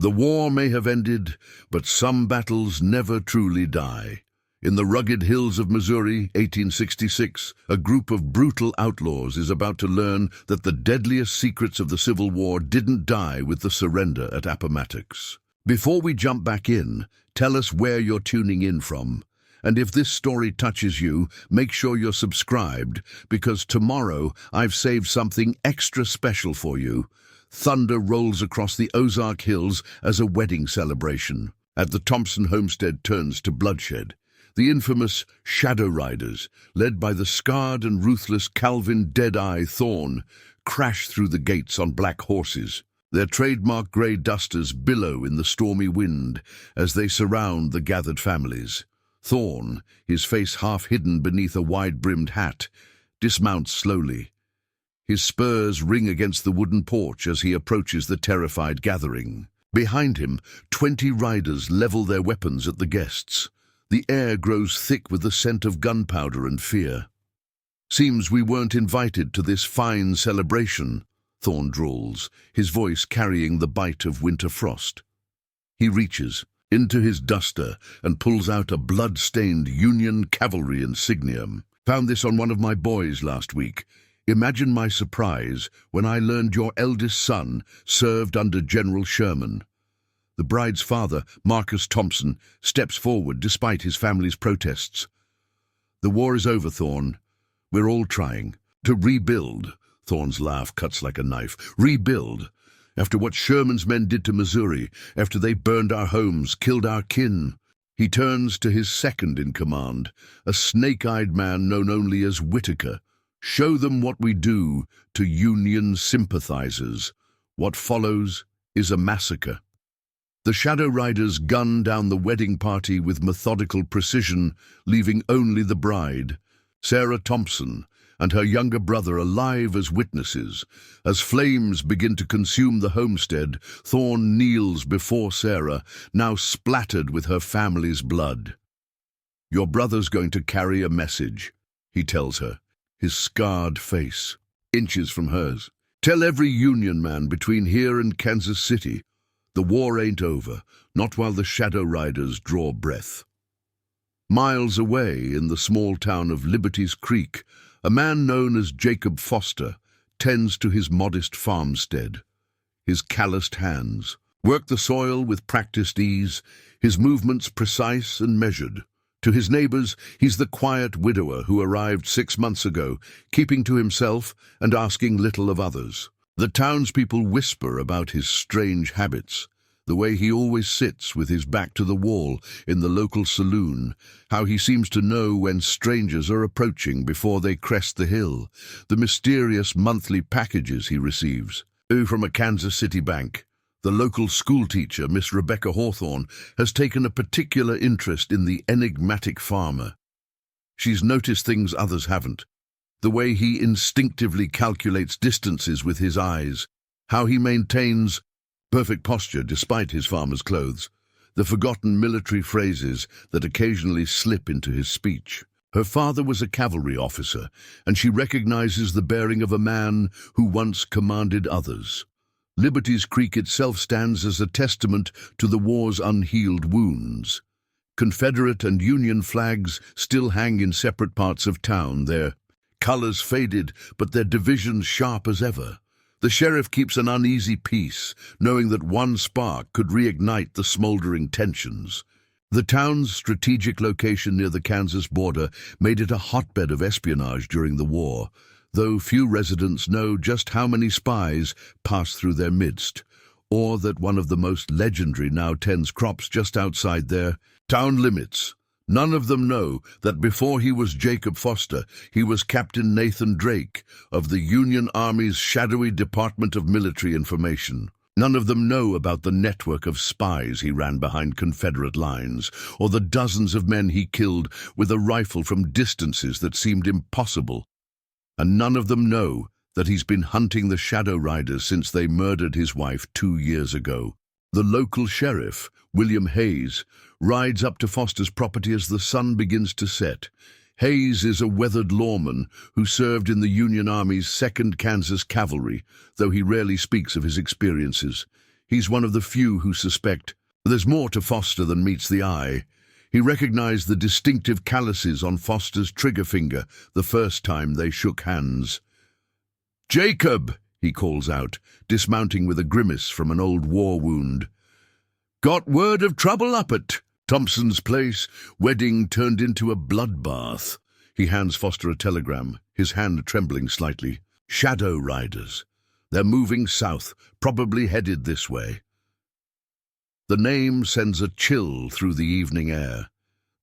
The war may have ended, but some battles never truly die. In the rugged hills of Missouri, 1866, a group of brutal outlaws is about to learn that the deadliest secrets of the Civil War didn't die with the surrender at Appomattox. Before we jump back in, tell us where you're tuning in from. And if this story touches you, make sure you're subscribed, because tomorrow I've saved something extra special for you. Thunder rolls across the Ozark Hills as a wedding celebration. At the Thompson homestead turns to bloodshed. The infamous Shadow Riders, led by the scarred and ruthless Calvin Deadeye Thorne, crash through the gates on black horses. Their trademark grey dusters billow in the stormy wind as they surround the gathered families. Thorne, his face half hidden beneath a wide-brimmed hat, dismounts slowly. His spurs ring against the wooden porch as he approaches the terrified gathering. Behind him, 20 riders level their weapons at the guests. The air grows thick with the scent of gunpowder and fear. "Seems we weren't invited to this fine celebration," Thorne drawls, his voice carrying the bite of winter frost. He reaches into his duster and pulls out a blood-stained Union cavalry insignia. "Found this on one of my boys last week. Imagine my surprise when I learned your eldest son served under General Sherman." The bride's father, Marcus Thompson, steps forward despite his family's protests. "The war is over, Thorne. We're all trying to rebuild." Thorne's laugh cuts like a knife. "Rebuild? After what Sherman's men did to Missouri, after they burned our homes, killed our kin." He turns to his second in command, a snake-eyed man known only as Whitaker. "Show them what we do to Union sympathizers. What follows is a massacre." The Shadow Riders gun down the wedding party with methodical precision, leaving only the bride, Sarah Thompson, and her younger brother alive as witnesses. As flames begin to consume the homestead, Thorne kneels before Sarah, now splattered with her family's blood. "Your brother's going to carry a message," he tells her, his scarred face inches from hers. "Tell every Union man between here and Kansas City, the war ain't over, not while the Shadow Riders draw breath." Miles away, in the small town of Liberty's Creek, a man known as Jacob Foster tends to his modest farmstead. His calloused hands work the soil with practiced ease, his movements precise and measured. To his neighbors, he's the quiet widower who arrived 6 months ago, keeping to himself and asking little of others. The townspeople whisper about his strange habits, the way he always sits with his back to the wall in the local saloon, how he seems to know when strangers are approaching before they crest the hill, the mysterious monthly packages he receives. From a Kansas City bank, the local schoolteacher, Miss Rebecca Hawthorne, has taken a particular interest in the enigmatic farmer. She's noticed things others haven't, the way he instinctively calculates distances with his eyes, how he maintains perfect posture despite his farmer's clothes, the forgotten military phrases that occasionally slip into his speech. Her father was a cavalry officer, and she recognizes the bearing of a man who once commanded others. Liberty's Creek itself stands as a testament to the war's unhealed wounds. Confederate and Union flags still hang in separate parts of town, their colors faded, but their divisions sharp as ever. The sheriff keeps an uneasy peace, knowing that one spark could reignite the smoldering tensions. The town's strategic location near the Kansas border made it a hotbed of espionage during the war, though few residents know just how many spies pass through their midst, or that one of the most legendary now tends crops just outside their town limits. None of them know that before he was Jacob Foster, he was Captain Nathan Drake of the Union Army's shadowy Department of Military Information. None of them know about the network of spies he ran behind Confederate lines, or the dozens of men he killed with a rifle from distances that seemed impossible. And none of them know that he's been hunting the Shadow Riders since they murdered his wife 2 years ago. The local sheriff, William Hayes, rides up to Foster's property as the sun begins to set. Hayes is a weathered lawman who served in the Union Army's 2nd Kansas Cavalry, though he rarely speaks of his experiences. He's one of the few who suspect. There's more to Foster than meets the eye. He recognized the distinctive calluses on Foster's trigger finger the first time they shook hands. "Jacob!" he calls out, dismounting with a grimace from an old war wound. "Got word of trouble up at Thompson's place? Wedding turned into a bloodbath." He hands Foster a telegram, his hand trembling slightly. "Shadow Riders. They're moving south, probably headed this way." The name sends a chill through the evening air.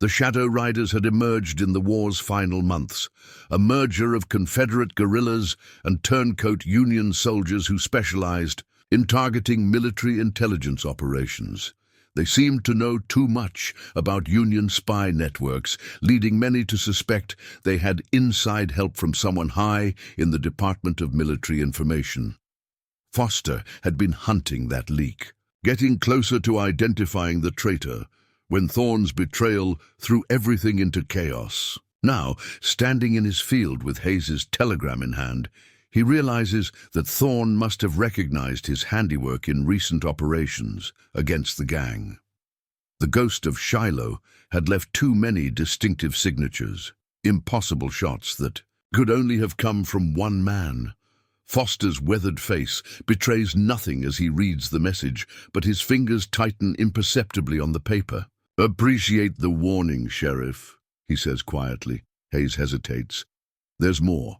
The Shadow Riders had emerged in the war's final months, a merger of Confederate guerrillas and turncoat Union soldiers who specialized in targeting military intelligence operations. They seemed to know too much about Union spy networks, leading many to suspect they had inside help from someone high in the Department of Military Information. Foster had been hunting that leak, getting closer to identifying the traitor, when Thorne's betrayal threw everything into chaos. Now, standing in his field with Hayes's telegram in hand, he realizes that Thorne must have recognized his handiwork in recent operations against the gang. The ghost of Shiloh had left too many distinctive signatures, impossible shots that could only have come from one man. Foster's weathered face betrays nothing as he reads the message, but his fingers tighten imperceptibly on the paper. "Appreciate the warning, Sheriff," he says quietly. Hayes hesitates. "There's more.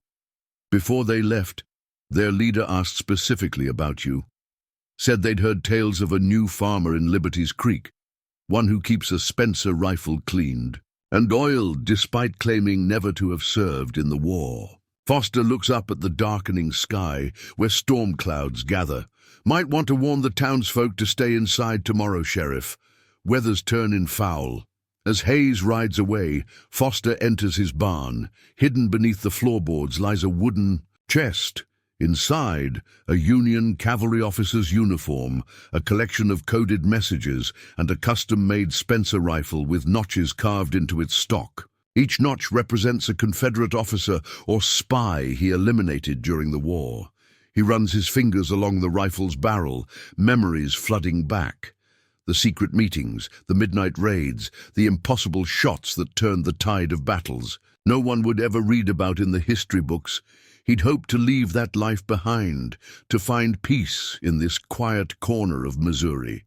Before they left, their leader asked specifically about you. Said they'd heard tales of a new farmer in Liberty's Creek, one who keeps a Spencer rifle cleaned and oiled despite claiming never to have served in the war." Foster looks up at the darkening sky where storm clouds gather. "Might want to warn the townsfolk to stay inside tomorrow, Sheriff. Weather's turning foul." As Hayes rides away, Foster enters his barn. Hidden beneath the floorboards lies a wooden chest. Inside, a Union cavalry officer's uniform, a collection of coded messages, and a custom-made Spencer rifle with notches carved into its stock. Each notch represents a Confederate officer or spy he eliminated during the war. He runs his fingers along the rifle's barrel, memories flooding back. The secret meetings, the midnight raids, the impossible shots that turned the tide of battles. No one would ever read about in the history books. He'd hoped to leave that life behind, to find peace in this quiet corner of Missouri.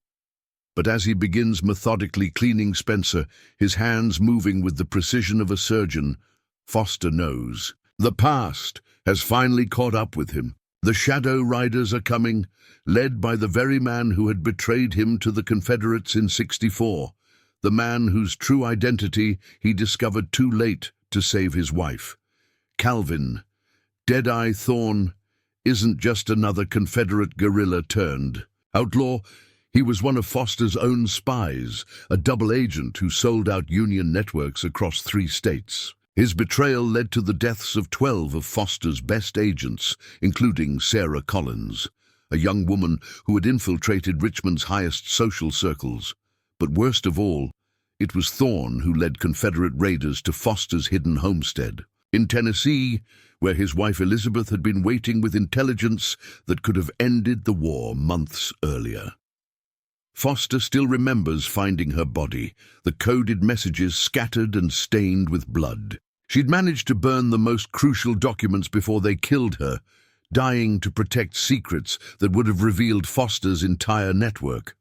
But as he begins methodically cleaning Spencer, his hands moving with the precision of a surgeon, Foster knows. The past has finally caught up with him. The Shadow Riders are coming, led by the very man who had betrayed him to the Confederates in '64, the man whose true identity he discovered too late to save his wife. Calvin, Deadeye Thorne, isn't just another Confederate guerrilla turned outlaw. He was one of Foster's own spies, a double agent who sold out Union networks across 3 states. His betrayal led to the deaths of 12 of Foster's best agents, including Sarah Collins, a young woman who had infiltrated Richmond's highest social circles. But worst of all, it was Thorne who led Confederate raiders to Foster's hidden homestead in Tennessee, where his wife Elizabeth had been waiting with intelligence that could have ended the war months earlier. Foster still remembers finding her body, the coded messages scattered and stained with blood. She'd managed to burn the most crucial documents before they killed her, dying to protect secrets that would have revealed Foster's entire network.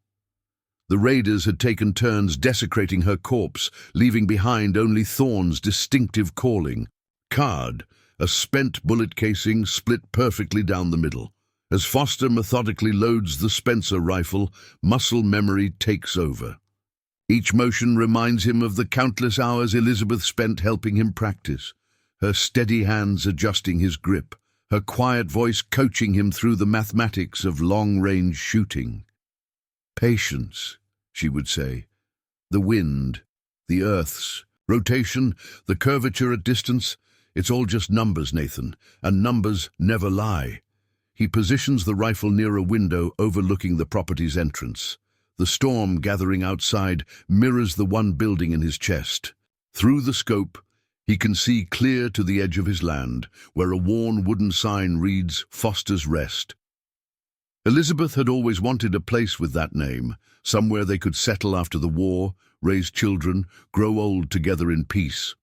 The raiders had taken turns desecrating her corpse, leaving behind only Thorne's distinctive calling. Card, a spent bullet casing split perfectly down the middle. As Foster methodically loads the Spencer rifle, muscle memory takes over. Each motion reminds him of the countless hours Elizabeth spent helping him practice, her steady hands adjusting his grip, her quiet voice coaching him through the mathematics of long-range shooting. "Patience," she would say. "The wind, the Earth's rotation, the curvature at distance, it's all just numbers, Nathan, and numbers never lie." He positions the rifle near a window overlooking the property's entrance. The storm gathering outside mirrors the one building in his chest. Through the scope, he can see clear to the edge of his land, where a worn wooden sign reads, "Foster's Rest." Elizabeth had always wanted a place with that name, somewhere they could settle after the war, raise children, grow old together in peace.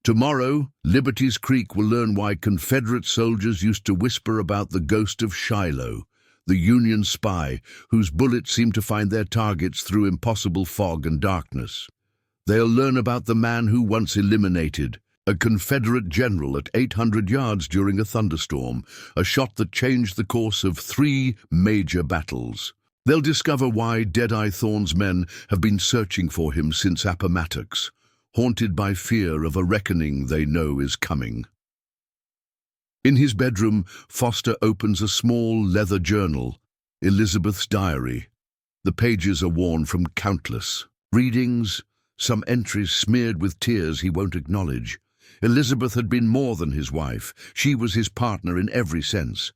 Tomorrow, Liberty's Creek will learn why Confederate soldiers used to whisper about the ghost of Shiloh, the Union spy whose bullets seemed to find their targets through impossible fog and darkness. They'll learn about the man who once eliminated a Confederate general at 800 yards during a thunderstorm, a shot that changed the course of 3 major battles. They'll discover why Deadeye Thorne's men have been searching for him since Appomattox, haunted by fear of a reckoning they know is coming. In his bedroom, Foster opens a small leather journal, Elizabeth's diary. The pages are worn from countless readings, some entries smeared with tears he won't acknowledge. Elizabeth had been more than his wife. She was his partner in every sense.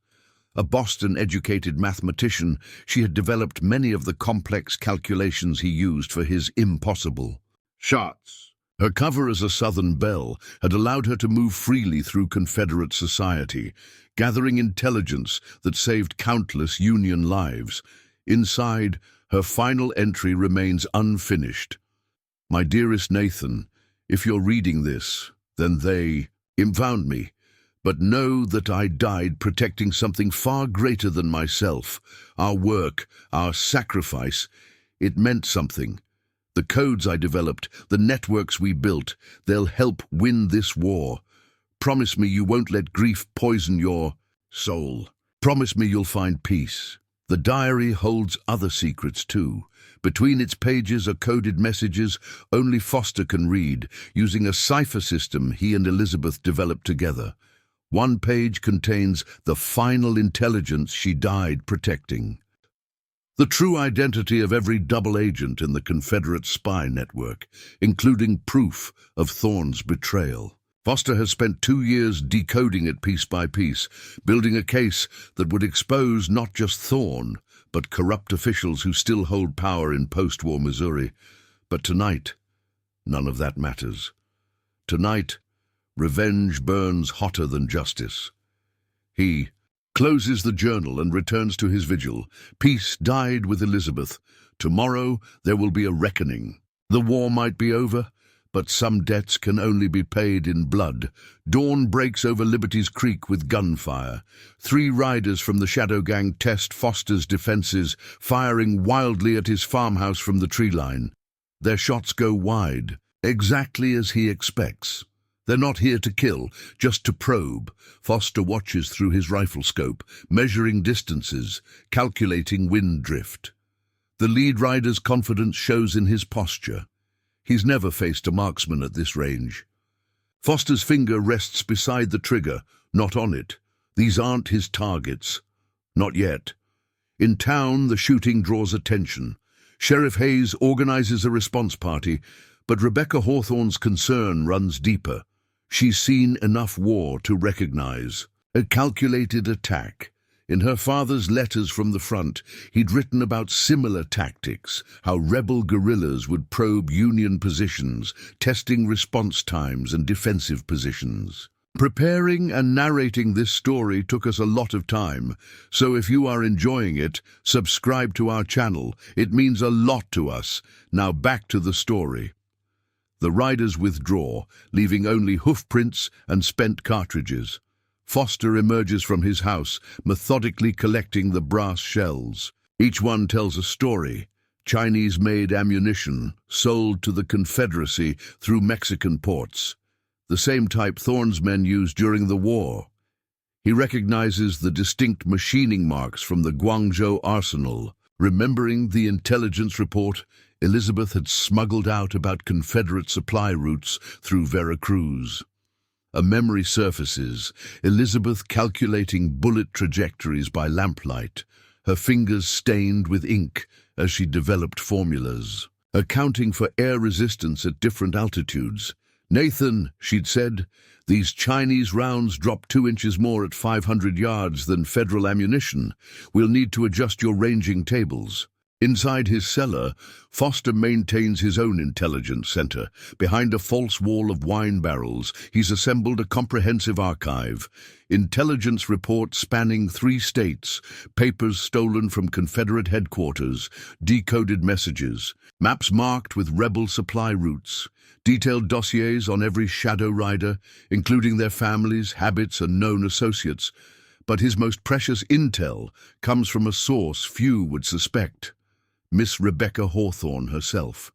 A Boston-educated mathematician, she had developed many of the complex calculations he used for his impossible shots. Her cover as a Southern belle had allowed her to move freely through Confederate society, gathering intelligence that saved countless Union lives. Inside, her final entry remains unfinished. My dearest Nathan, if you're reading this, then they impound me. But know that I died protecting something far greater than myself. Our work, our sacrifice, it meant something. The codes I developed, the networks we built, they'll help win this war. Promise me you won't let grief poison your soul. Promise me you'll find peace. The diary holds other secrets too. Between its pages are coded messages only Foster can read, using a cipher system he and Elizabeth developed together. One page contains the final intelligence she died protecting. The true identity of every double agent in the Confederate spy network, including proof of Thorne's betrayal. Foster has spent 2 years decoding it piece by piece, building a case that would expose not just Thorne, but corrupt officials who still hold power in post-war Missouri. But tonight, none of that matters. Tonight, revenge burns hotter than justice. He closes the journal and returns to his vigil. Peace died with Elizabeth. Tomorrow there will be a reckoning. The war might be over, but some debts can only be paid in blood. Dawn breaks over Liberty's Creek with gunfire. 3 riders from the Shadow Gang test Foster's defenses, firing wildly at his farmhouse from the tree line. Their shots go wide, exactly as he expects. They're not here to kill, just to probe. Foster watches through his rifle scope, measuring distances, calculating wind drift. The lead rider's confidence shows in his posture. He's never faced a marksman at this range. Foster's finger rests beside the trigger, not on it. These aren't his targets. Not yet. In town, the shooting draws attention. Sheriff Hayes organizes a response party, but Rebecca Hawthorne's concern runs deeper. She's seen enough war to recognize a calculated attack. In her father's letters from the front, he'd written about similar tactics, how rebel guerrillas would probe Union positions, testing response times and defensive positions. Preparing and narrating this story took us a lot of time, so if you are enjoying it, subscribe to our channel. It means a lot to us. Now back to the story. The riders withdraw, leaving only hoofprints and spent cartridges. Foster emerges from his house, methodically collecting the brass shells. Each one tells a story. Chinese-made ammunition, sold to the Confederacy through Mexican ports. The same type Thorne's men used during the war. He recognizes the distinct machining marks from the Guangzhou arsenal. Remembering the intelligence report Elizabeth had smuggled out about Confederate supply routes through Veracruz. A memory surfaces, Elizabeth calculating bullet trajectories by lamplight, her fingers stained with ink as she developed formulas, accounting for air resistance at different altitudes. "Nathan," she'd said, "these Chinese rounds drop 2 inches more at 500 yards than Federal ammunition. We'll need to adjust your ranging tables." Inside his cellar, Foster maintains his own intelligence center. Behind a false wall of wine barrels, he's assembled a comprehensive archive. Intelligence reports spanning 3 states, papers stolen from Confederate headquarters, decoded messages, maps marked with rebel supply routes, detailed dossiers on every shadow rider, including their families, habits, and known associates. But his most precious intel comes from a source few would suspect. Miss Rebecca Hawthorne herself,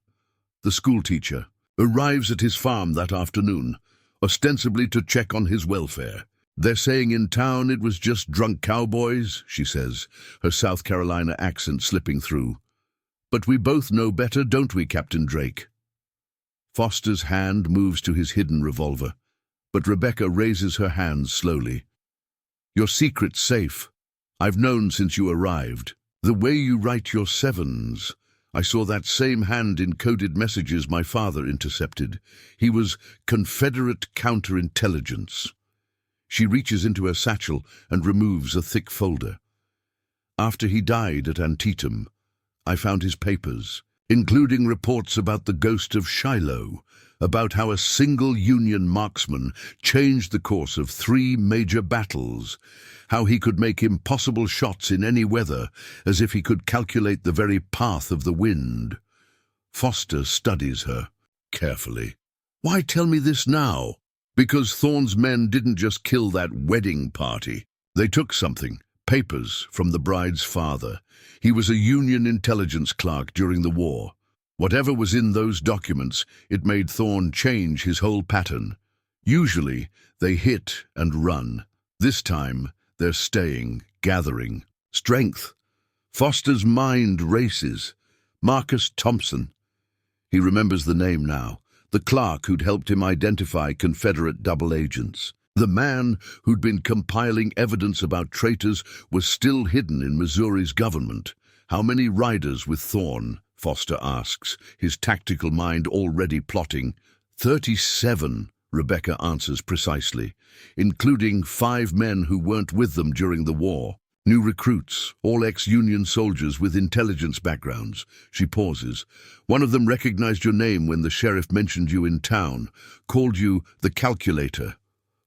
the schoolteacher, arrives at his farm that afternoon, ostensibly to check on his welfare. "They're saying in town it was just drunk cowboys," she says, her South Carolina accent slipping through. "But we both know better, don't we, Captain Drake?" Foster's hand moves to his hidden revolver, but Rebecca raises her hands slowly. "Your secret's safe. I've known since you arrived. The way you write your 7s, I saw that same hand in coded messages my father intercepted. He was Confederate counterintelligence." She reaches into her satchel and removes a thick folder. "After he died at Antietam, I found his papers, including reports about the ghost of Shiloh, about how a single Union marksman changed the course of 3 major battles, how he could make impossible shots in any weather, as if he could calculate the very path of the wind." Foster studies her carefully. "Why tell me this now?" "Because Thorne's men didn't just kill that wedding party. They took something, papers, from the bride's father. He was a Union intelligence clerk during the war. Whatever was in those documents, it made Thorne change his whole pattern. Usually, they hit and run. This time, they're staying, gathering. Strength. Foster's mind races. Marcus Thompson. He remembers the name now. The clerk who'd helped him identify Confederate double agents. The man who'd been compiling evidence about traitors was still hidden in Missouri's government. "How many riders with Thorne?" Foster asks, his tactical mind already plotting. 37, Rebecca answers precisely, including 5 men who weren't with them during the war. New recruits, all ex-Union soldiers with intelligence backgrounds. She pauses. "One of them recognized your name when the sheriff mentioned you in town, called you the Calculator."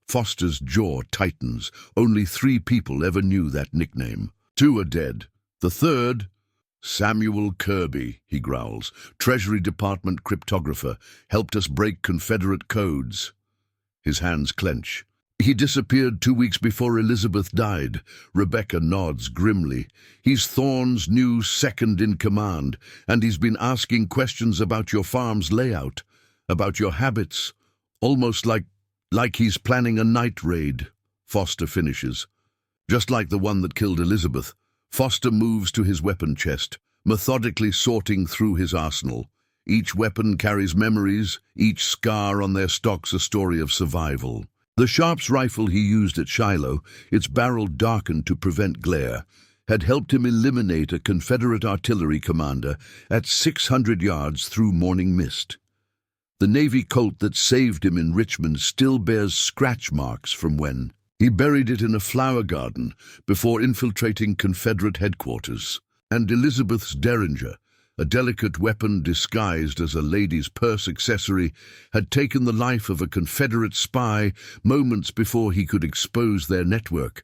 Foster's jaw tightens. Only 3 people ever knew that nickname. 2 are dead. The third... "Samuel Kirby," he growls, "Treasury Department cryptographer, helped us break Confederate codes." His hands clench. "He disappeared 2 weeks before Elizabeth died." Rebecca nods grimly. "He's Thorne's new second-in-command, and he's been asking questions about your farm's layout, about your habits, almost like he's planning a night raid." Foster finishes. "Just like the one that killed Elizabeth." Foster moves to his weapon chest, methodically sorting through his arsenal. Each weapon carries memories, each scar on their stock's a story of survival. The Sharps rifle he used at Shiloh, its barrel darkened to prevent glare, had helped him eliminate a Confederate artillery commander at 600 yards through morning mist. The Navy Colt that saved him in Richmond still bears scratch marks from when he buried it in a flower garden before infiltrating Confederate headquarters. And Elizabeth's Derringer, a delicate weapon disguised as a lady's purse accessory, had taken the life of a Confederate spy moments before he could expose their network.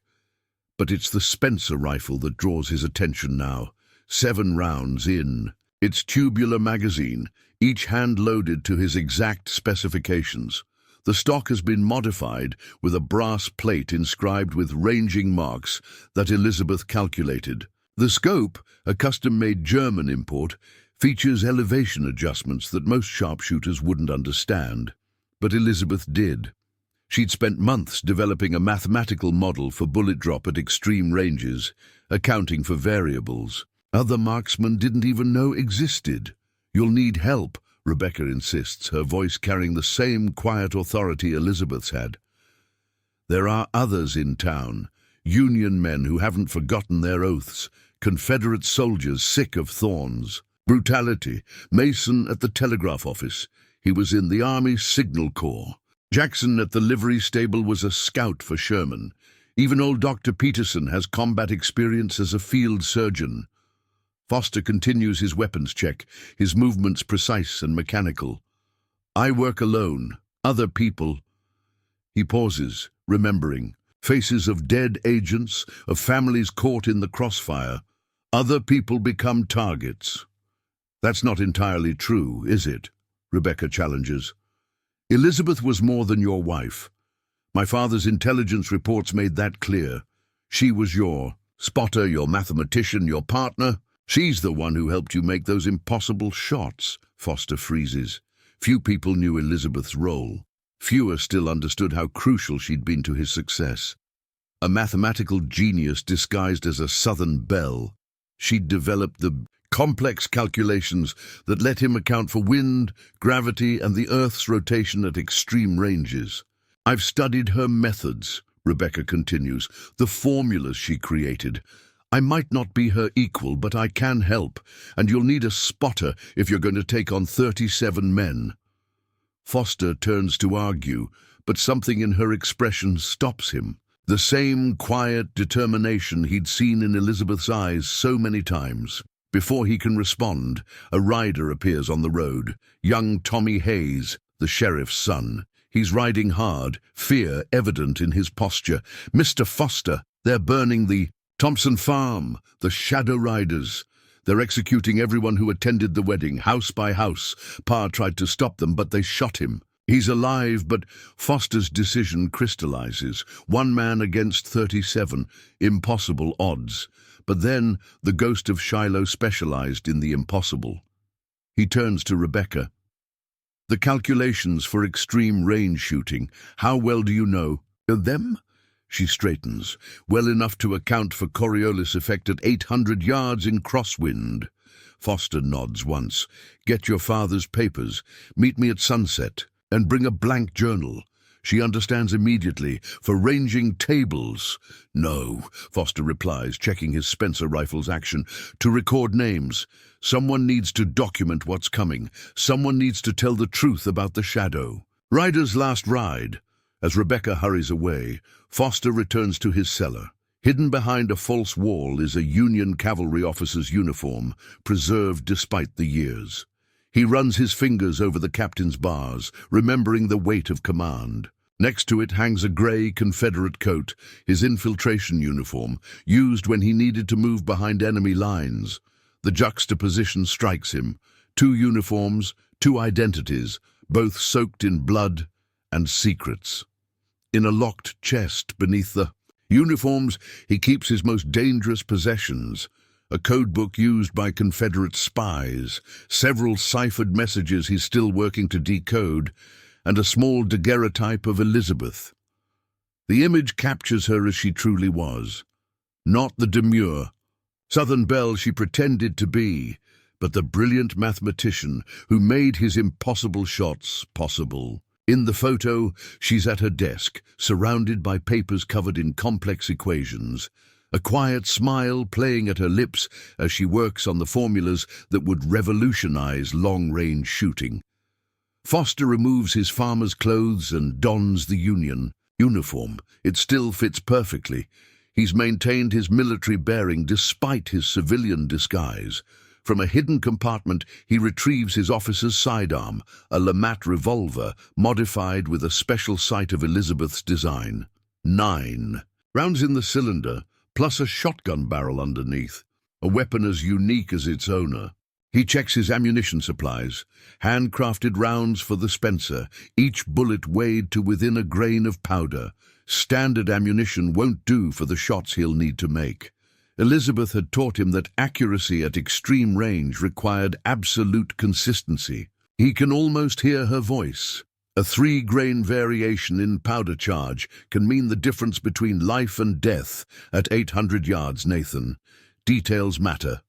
But it's the Spencer rifle that draws his attention now. 7 rounds in. Its tubular magazine, each hand-loaded to his exact specifications. The stock has been modified with a brass plate inscribed with ranging marks that Elizabeth calculated. The scope, a custom-made German import, features elevation adjustments that most sharpshooters wouldn't understand. But Elizabeth did. She'd spent months developing a mathematical model for bullet drop at extreme ranges, accounting for variables. Other marksmen didn't even know existed. "You'll need help," Rebecca insists, her voice carrying the same quiet authority Elizabeth's had. "There are others in town, Union men who haven't forgotten their oaths, Confederate soldiers sick of Thorne's brutality. Mason at the telegraph office. He was in the Army Signal Corps. Jackson at the livery stable was a scout for Sherman. Even old Dr. Peterson has combat experience as a field surgeon." Foster continues his weapons check, his movements precise and mechanical. I work alone. Other people. He pauses, remembering. Faces of dead agents, of families caught in the crossfire. Other people become targets. That's not entirely true, is it? Rebecca challenges. Elizabeth was more than your wife. My father's intelligence reports made that clear. She was your spotter, your mathematician, your partner. She's the one who helped you make those impossible shots. Foster freezes. Few people knew Elizabeth's role. Fewer still understood how crucial she'd been to his success. A mathematical genius disguised as a Southern belle, she'd developed the complex calculations that let him account for wind, gravity, and the Earth's rotation at extreme ranges. I've studied her methods, Rebecca continues, the formulas she created. I might not be her equal, but I can help, and you'll need a spotter if you're going to take on 37 men. Foster turns to argue, but something in her expression stops him. The same quiet determination he'd seen in Elizabeth's eyes so many times. Before he can respond, a rider appears on the road. Young Tommy Hayes, the sheriff's son. He's riding hard, fear evident in his posture. Mr. Foster, they're burning the Thompson farm, the Shadow Riders. They're executing everyone who attended the wedding, house by house. Pa tried to stop them, but they shot him. He's alive, but Foster's decision crystallizes. 1 man against 37. Impossible odds. But then the ghost of Shiloh specialized in the impossible. He turns to Rebecca. The calculations for extreme range shooting, how well do you know them? She straightens. Well enough to account for Coriolis effect at 800 yards in crosswind. Foster nods once. Get your father's papers. Meet me at sunset. And bring a blank journal. She understands immediately. For ranging tables. No, Foster replies, checking his Spencer rifle's action. To record names. Someone needs to document what's coming. Someone needs to tell the truth about the shadow. Rider's last ride. As Rebecca hurries away, Foster returns to his cellar. Hidden behind a false wall is a Union cavalry officer's uniform, preserved despite the years. He runs his fingers over the captain's bars, remembering the weight of command. Next to it hangs a grey Confederate coat, his infiltration uniform, used when he needed to move behind enemy lines. The juxtaposition strikes him. 2 uniforms, 2 identities, both soaked in blood and secrets. In a locked chest beneath the uniforms, he keeps his most dangerous possessions. A codebook used by Confederate spies, several ciphered messages he's still working to decode, and a small daguerreotype of Elizabeth. The image captures her as she truly was. Not the demure Southern belle she pretended to be, but the brilliant mathematician who made his impossible shots possible. In the photo, she's at her desk, surrounded by papers covered in complex equations, a quiet smile playing at her lips as she works on the formulas that would revolutionize long-range shooting. Foster removes his farmer's clothes and dons the Union uniform. It still fits perfectly. He's maintained his military bearing despite his civilian disguise. From a hidden compartment, he retrieves his officer's sidearm, a Lamat revolver modified with a special sight of Elizabeth's design. 9 rounds in the cylinder, plus a shotgun barrel underneath, a weapon as unique as its owner. He checks his ammunition supplies, handcrafted rounds for the Spencer, each bullet weighed to within a grain of powder. Standard ammunition won't do for the shots he'll need to make. Elizabeth had taught him that accuracy at extreme range required absolute consistency. He can almost hear her voice. A 3-grain variation in powder charge can mean the difference between life and death at 800 yards, Nathan. Details matter.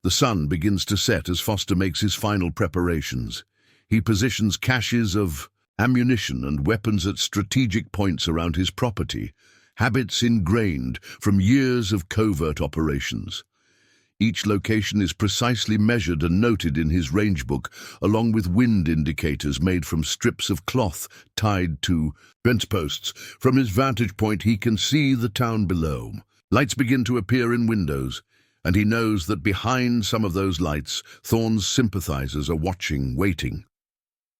The sun begins to set as Foster makes his final preparations. He positions caches of ammunition and weapons at strategic points around his property, habits ingrained from years of covert operations. Each location is precisely measured and noted in his range book, along with wind indicators made from strips of cloth tied to fence posts. From his vantage point, he can see the town below. Lights begin to appear in windows. And he knows that behind some of those lights, Thorne's sympathizers are watching, waiting.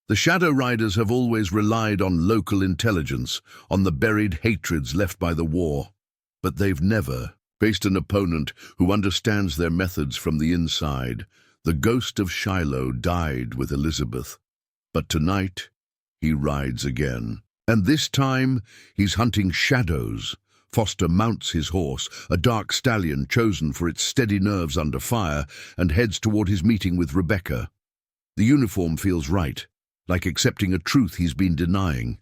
The Shadow Riders have always relied on local intelligence, on the buried hatreds left by the war. But they've never faced an opponent who understands their methods from the inside. The ghost of Shiloh died with Elizabeth. But tonight, he rides again. And this time, he's hunting shadows. Foster mounts his horse, a dark stallion chosen for its steady nerves under fire, and heads toward his meeting with Rebecca. The uniform feels right, like accepting a truth he's been denying.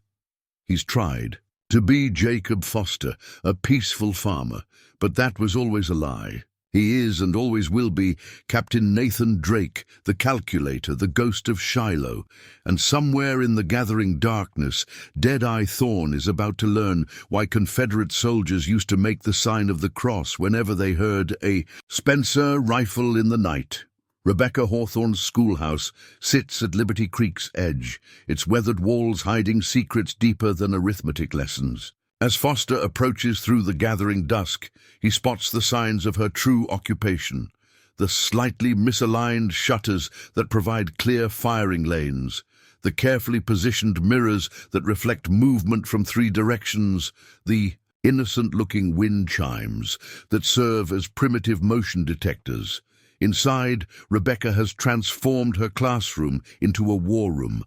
He's tried to be Jacob Foster, a peaceful farmer, but that was always a lie. He is and always will be Captain Nathan Drake, the calculator, the ghost of Shiloh. And somewhere in the gathering darkness, Dead-Eye Thorne is about to learn why Confederate soldiers used to make the sign of the cross whenever they heard a Spencer rifle in the night. Rebecca Hawthorne's schoolhouse sits at Liberty Creek's edge, its weathered walls hiding secrets deeper than arithmetic lessons. As Foster approaches through the gathering dusk, he spots the signs of her true occupation, the slightly misaligned shutters that provide clear firing lanes, the carefully positioned mirrors that reflect movement from 3 directions, the innocent-looking wind chimes that serve as primitive motion detectors. Inside, Rebecca has transformed her classroom into a war room.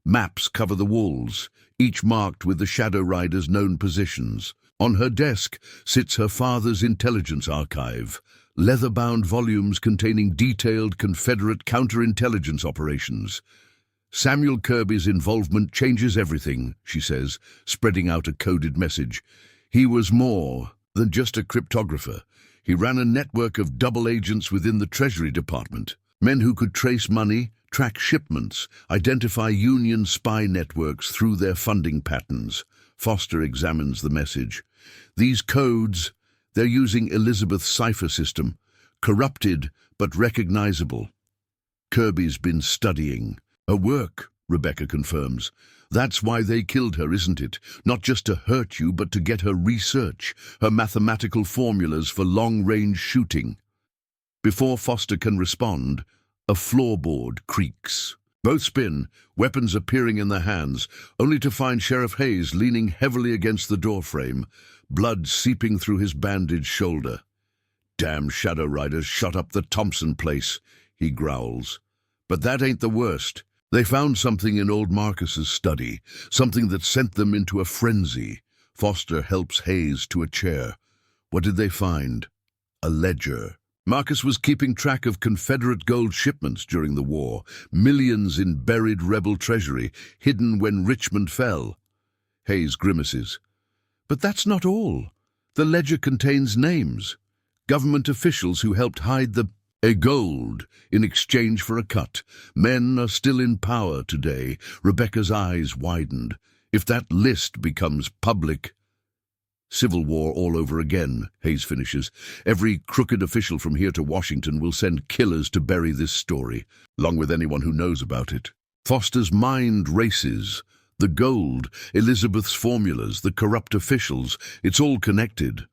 Maps cover the walls, each marked with the Shadow Riders' known positions. On her desk sits her father's intelligence archive, leather-bound volumes containing detailed Confederate counterintelligence operations. Samuel Kirby's involvement changes everything, she says, spreading out a coded message. He was more than just a cryptographer. He ran a network of double agents within the Treasury Department, men who could trace money, track shipments, identify Union spy networks through their funding patterns. Foster examines the message. These codes, they're using Elizabeth's cipher system, corrupted but recognizable. Kirby's been studying her work, Rebecca confirms. That's why they killed her, isn't it? Not just to hurt you, but to get her research, her mathematical formulas for long-range shooting. Before Foster can respond, a floorboard creaks. Both spin, weapons appearing in their hands, only to find Sheriff Hayes leaning heavily against the doorframe, blood seeping through his bandaged shoulder. "Damn Shadow Riders shot up the Thompson place," he growls. But that ain't the worst. They found something in old Marcus's study, something that sent them into a frenzy. Foster helps Hayes to a chair. What did they find? A ledger. Marcus was keeping track of Confederate gold shipments during the war, millions in buried rebel treasury, hidden when Richmond fell. Hayes grimaces. But that's not all. The ledger contains names, government officials who helped hide the gold in exchange for a cut. Men are still in power today. Rebecca's eyes widened. If that list becomes public... Civil war all over again, Hayes finishes. Every crooked official from here to Washington will send killers to bury this story, along with anyone who knows about it. Foster's mind races. The gold, Elizabeth's formulas, the corrupt officials, it's all connected.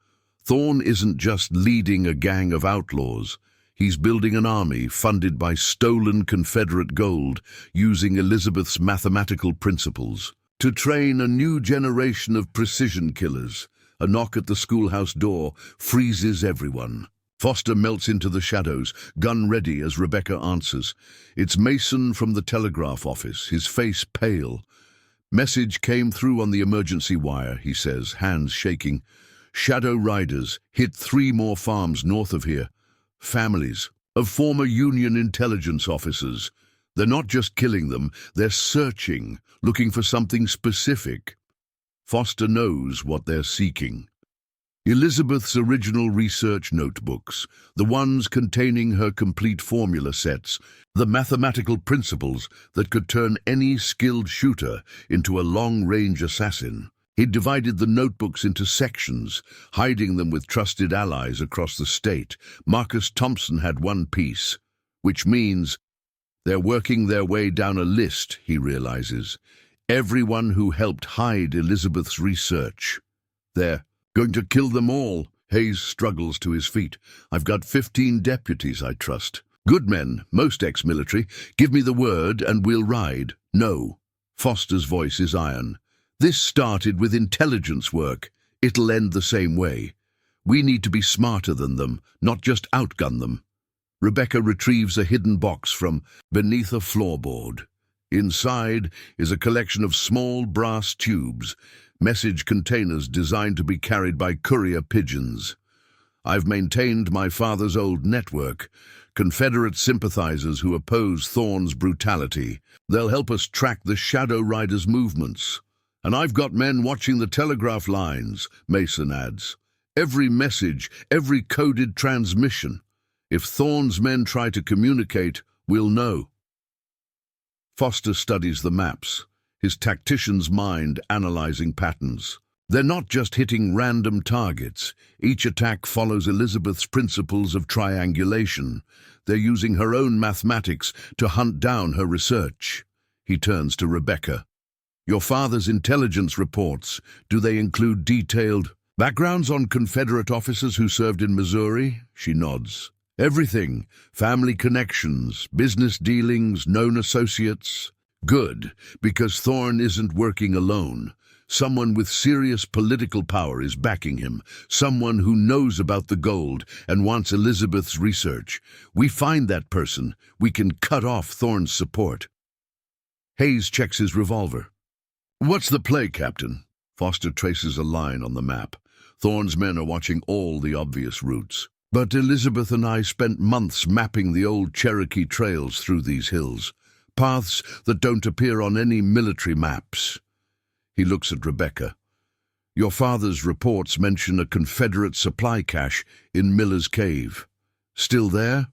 Thorne isn't just leading a gang of outlaws. He's building an army funded by stolen Confederate gold, using Elizabeth's mathematical principles to train a new generation of precision killers. A knock at the schoolhouse door freezes everyone. Foster melts into the shadows, gun ready as Rebecca answers. It's Mason from the telegraph office, his face pale. "Message came through on the emergency wire," he says, hands shaking. "Shadow Riders hit 3 more farms north of here. Families of former Union intelligence officers. They're not just killing them, they're searching, looking for something specific." Foster knows what they're seeking. Elizabeth's original research notebooks, the ones containing her complete formula sets, the mathematical principles that could turn any skilled shooter into a long-range assassin. He'd divided the notebooks into sections, hiding them with trusted allies across the state. Marcus Thompson had one piece, which means they're working their way down a list, he realizes. Everyone who helped hide Elizabeth's research. They're going to kill them all, Hayes struggles to his feet. I've got 15 deputies, I trust. Good men, most ex-military. Give me the word and we'll ride. No. Foster's voice is iron. This started with intelligence work. It'll end the same way. We need to be smarter than them, not just outgun them. Rebecca retrieves a hidden box from beneath a floorboard. Inside is a collection of small brass tubes, message containers designed to be carried by courier pigeons. I've maintained my father's old network, Confederate sympathizers who oppose Thorne's brutality. They'll help us track the Shadow Riders' movements. And I've got men watching the telegraph lines, Mason adds. Every message, every coded transmission. If Thorne's men try to communicate, we'll know. Foster studies the maps, his tactician's mind analyzing patterns. They're not just hitting random targets. Each attack follows Elizabeth's principles of triangulation. They're using her own mathematics to hunt down her research. He turns to Rebecca. Your father's intelligence reports, do they include detailed backgrounds on Confederate officers who served in Missouri? She nods. Everything. Family connections, business dealings, known associates. Good, because Thorne isn't working alone. Someone with serious political power is backing him. Someone who knows about the gold and wants Elizabeth's research. We find that person, we can cut off Thorne's support. Hayes checks his revolver. What's the play, Captain? Foster traces a line on the map. Thorne's men are watching all the obvious routes. But Elizabeth and I spent months mapping the old Cherokee trails through these hills, paths that don't appear on any military maps. He looks at Rebecca. Your father's reports mention a Confederate supply cache in Miller's Cave. Still there?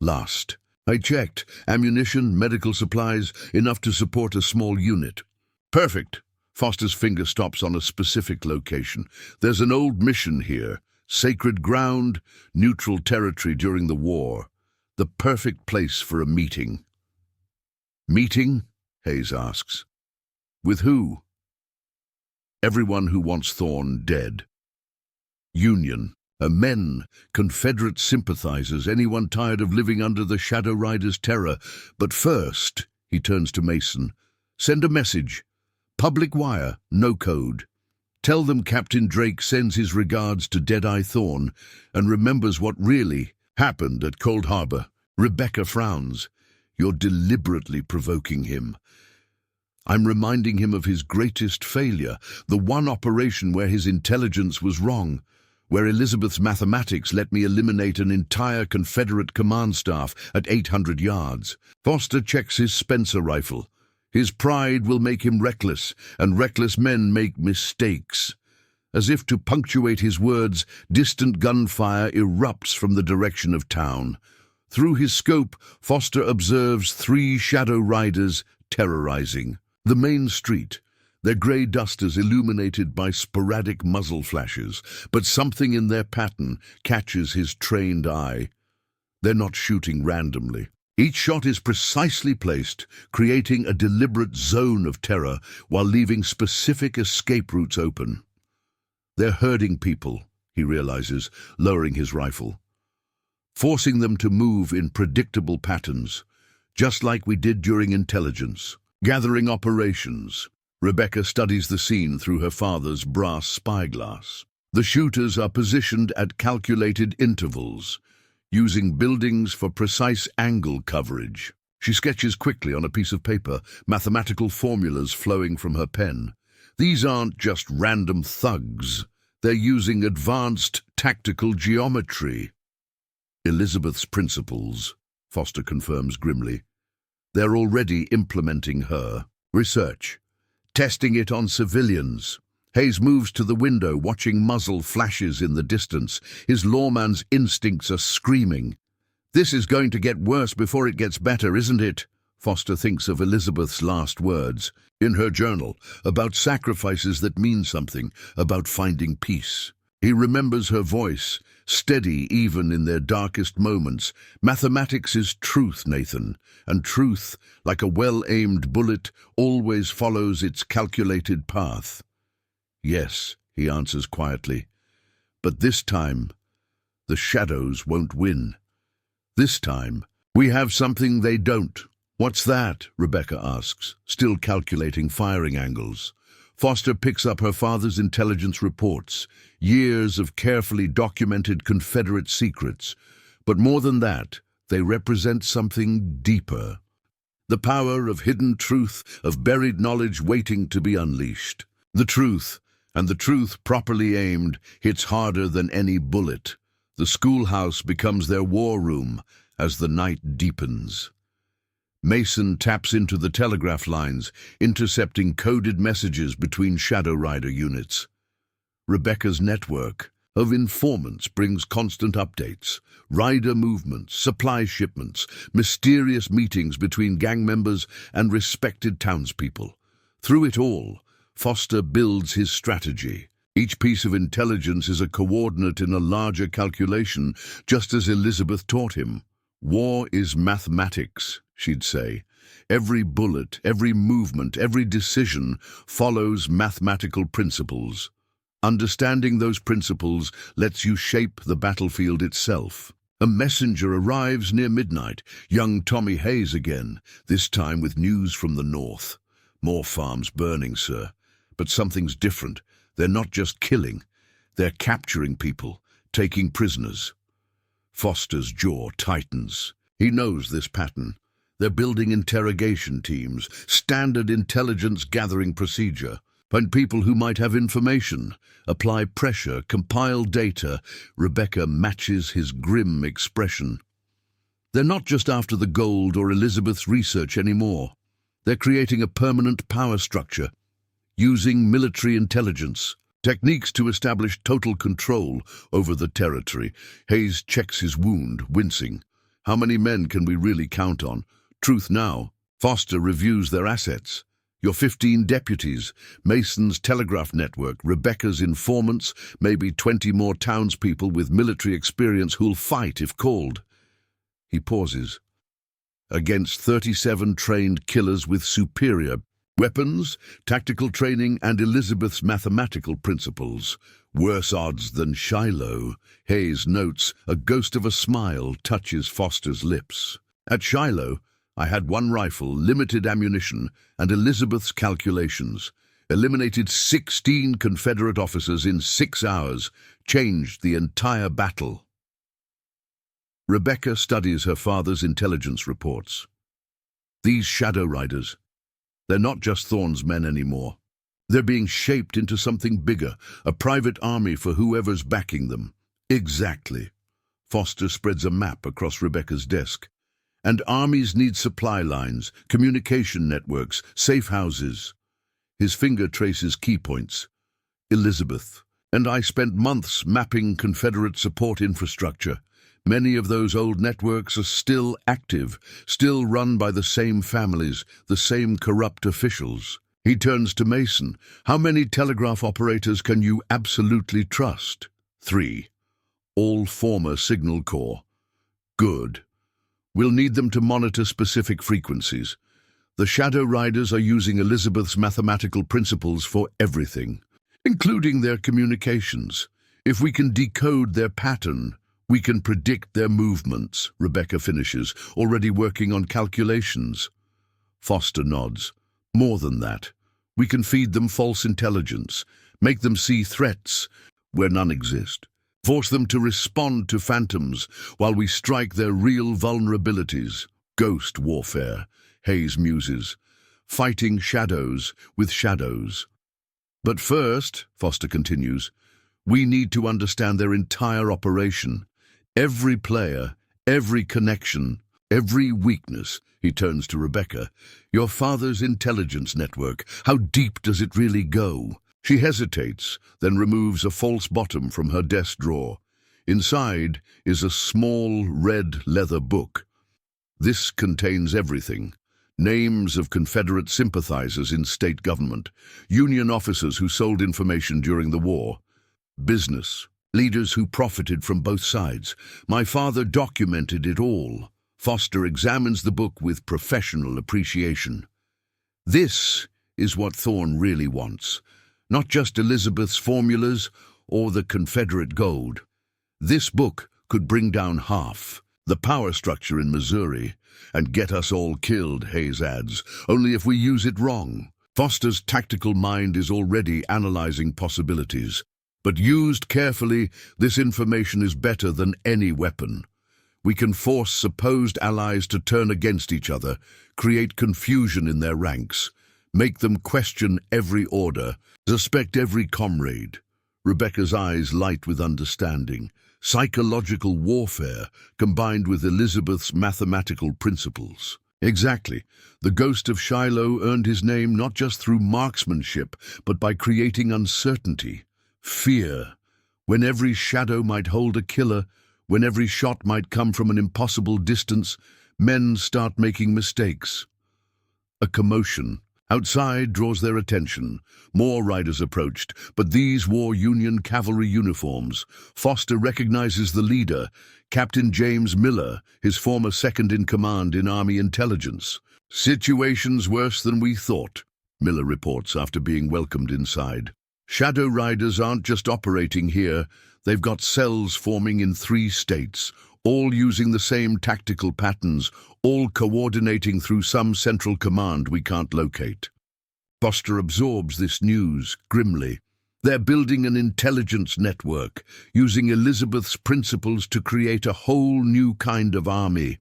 Last. I checked. Ammunition, medical supplies, enough to support a small unit. Perfect. Foster's finger stops on a specific location. There's an old mission here. Sacred ground, neutral territory during the war. The perfect place for a meeting. Meeting? Hayes asks. With who? Everyone who wants Thorne dead. Union. Men, Confederate sympathizers, anyone tired of living under the Shadow Riders' terror. But first, he turns to Mason, send a message. Public wire, no code. Tell them Captain Drake sends his regards to Deadeye Thorne and remembers what really happened at Cold Harbor. Rebecca frowns. You're deliberately provoking him. I'm reminding him of his greatest failure, the one operation where his intelligence was wrong, where Elizabeth's mathematics let me eliminate an entire Confederate command staff at 800 yards. Foster checks his Spencer rifle. His pride will make him reckless, and reckless men make mistakes. As if to punctuate his words, distant gunfire erupts from the direction of town. Through his scope, Foster observes 3 Shadow Riders terrorizing the main street, their grey dusters illuminated by sporadic muzzle flashes, but something in their pattern catches his trained eye. They're not shooting randomly. Each shot is precisely placed, creating a deliberate zone of terror while leaving specific escape routes open. They're herding people, he realizes, lowering his rifle, forcing them to move in predictable patterns, just like we did during intelligence. Gathering operations. Rebecca studies the scene through her father's brass spyglass. The shooters are positioned at calculated intervals, using buildings for precise angle coverage. She sketches quickly on a piece of paper, mathematical formulas flowing from her pen. These aren't just random thugs. They're using advanced tactical geometry. Elizabeth's principles, Foster confirms grimly. They're already implementing her research, testing it on civilians. Hayes moves to the window, watching muzzle flashes in the distance. His lawman's instincts are screaming. This is going to get worse before it gets better, isn't it? Foster thinks of Elizabeth's last words in her journal, about sacrifices that mean something, about finding peace. He remembers her voice, steady even in their darkest moments. Mathematics is truth, Nathan, and truth, like a well-aimed bullet, always follows its calculated path. Yes, he answers quietly, But this time, the shadows won't win. This time, we have something they don't. What's that? Rebecca asks, still calculating firing angles. Foster picks up her father's intelligence reports, years of carefully documented Confederate secrets. But more than that, they represent something deeper. The power of hidden truth, of buried knowledge waiting to be unleashed. The truth, and the truth properly aimed, hits harder than any bullet. The schoolhouse becomes their war room as the night deepens. Mason taps into the telegraph lines, intercepting coded messages between Shadow Rider units. Rebecca's network of informants brings constant updates, rider movements, supply shipments, mysterious meetings between gang members and respected townspeople. Through it all, Foster builds his strategy. Each piece of intelligence is a coordinate in a larger calculation, just as Elizabeth taught him. War is mathematics, she'd say. Every bullet, every movement, every decision follows mathematical principles. Understanding those principles lets you shape the battlefield itself. A messenger arrives near midnight, young Tommy Hayes again, this time with news from the north. More farms burning, sir. But something's different. They're not just killing. They're capturing people, taking prisoners. Foster's jaw tightens. He knows this pattern. They're building interrogation teams, standard intelligence gathering procedure. When people who might have information apply pressure, compile data, Rebecca matches his grim expression. They're not just after the gold or Elizabeth's research anymore. They're creating a permanent power structure, using military intelligence, techniques to establish total control over the territory. Hayes checks his wound, wincing. How many men can we really count on? Truth now. Foster reviews their assets. Your 15 deputies, Mason's telegraph network, Rebecca's informants, maybe 20 more townspeople with military experience who'll fight if called. He pauses. Against 37 trained killers with superior weapons, tactical training, and Elizabeth's mathematical principles. Worse odds than Shiloh. Hayes notes, a ghost of a smile touches Foster's lips. At Shiloh, I had one rifle, limited ammunition, and Elizabeth's calculations. Eliminated 16 Confederate officers in 6 hours, changed the entire battle. Rebecca studies her father's intelligence reports. These Shadow Riders, they're not just Thorne's men anymore. They're being shaped into something bigger, a private army for whoever's backing them. Exactly. Foster spreads a map across Rebecca's desk. And armies need supply lines, communication networks, safe houses. His finger traces key points. Elizabeth. And I spent months mapping Confederate support infrastructure. Many of those old networks are still active, still run by the same families, the same corrupt officials. He turns to Mason. How many telegraph operators can you absolutely trust? 3. All former Signal Corps. Good. We'll need them to monitor specific frequencies. The Shadow Riders are using Elizabeth's mathematical principles for everything, including their communications. If we can decode their pattern, we can predict their movements, Rebecca finishes, already working on calculations. Foster nods. More than that. We can feed them false intelligence, make them see threats where none exist. Force them to respond to phantoms while we strike their real vulnerabilities. Ghost warfare, Hayes muses. Fighting shadows with shadows. But first, Foster continues, we need to understand their entire operation. Every player, every connection, every weakness. He turns to Rebecca. Your father's intelligence network, how deep does it really go? She hesitates, then removes a false bottom from her desk drawer. Inside is a small red leather book. This contains everything. Names of Confederate sympathizers in state government, Union officers who sold information during the war, business, leaders who profited from both sides. My father documented it all. Foster examines the book with professional appreciation. This is what Thorne really wants. Not just Elizabeth's formulas or the Confederate gold. This book could bring down half the power structure in Missouri and get us all killed, Hayes adds, only if we use it wrong. Foster's tactical mind is already analyzing possibilities, but used carefully, this information is better than any weapon. We can force supposed allies to turn against each other, create confusion in their ranks, make them question every order, suspect every comrade. Rebecca's eyes light with understanding. Psychological warfare combined with Elizabeth's mathematical principles. Exactly. The ghost of Shiloh earned his name not just through marksmanship, but by creating uncertainty, fear. When every shadow might hold a killer, when every shot might come from an impossible distance, men start making mistakes. A commotion outside draws their attention. More riders approached, but these wore Union cavalry uniforms. Foster recognizes the leader, Captain James Miller, his former second-in-command in Army intelligence. "Situation's worse than we thought," Miller reports after being welcomed inside. "Shadow Riders aren't just operating here, they've got cells forming in 3 states, all using the same tactical patterns, all coordinating through some central command we can't locate." Foster absorbs this news grimly. They're building an intelligence network, using Elizabeth's principles to create a whole new kind of army,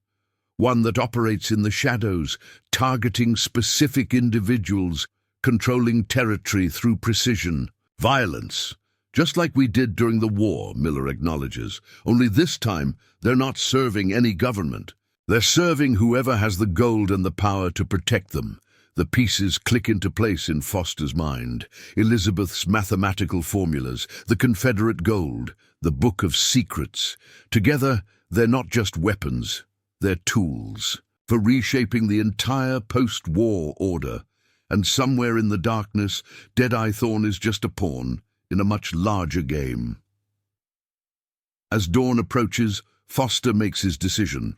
one that operates in the shadows, targeting specific individuals, controlling territory through precision, violence. Just like we did during the war, Miller acknowledges, only this time they're not serving any government. They're serving whoever has the gold and the power to protect them. The pieces click into place in Foster's mind. Elizabeth's mathematical formulas, the Confederate gold, the Book of Secrets. Together, they're not just weapons, they're tools for reshaping the entire post-war order. And somewhere in the darkness, Deadeye Thorn is just a pawn in a much larger game. As dawn approaches, Foster makes his decision.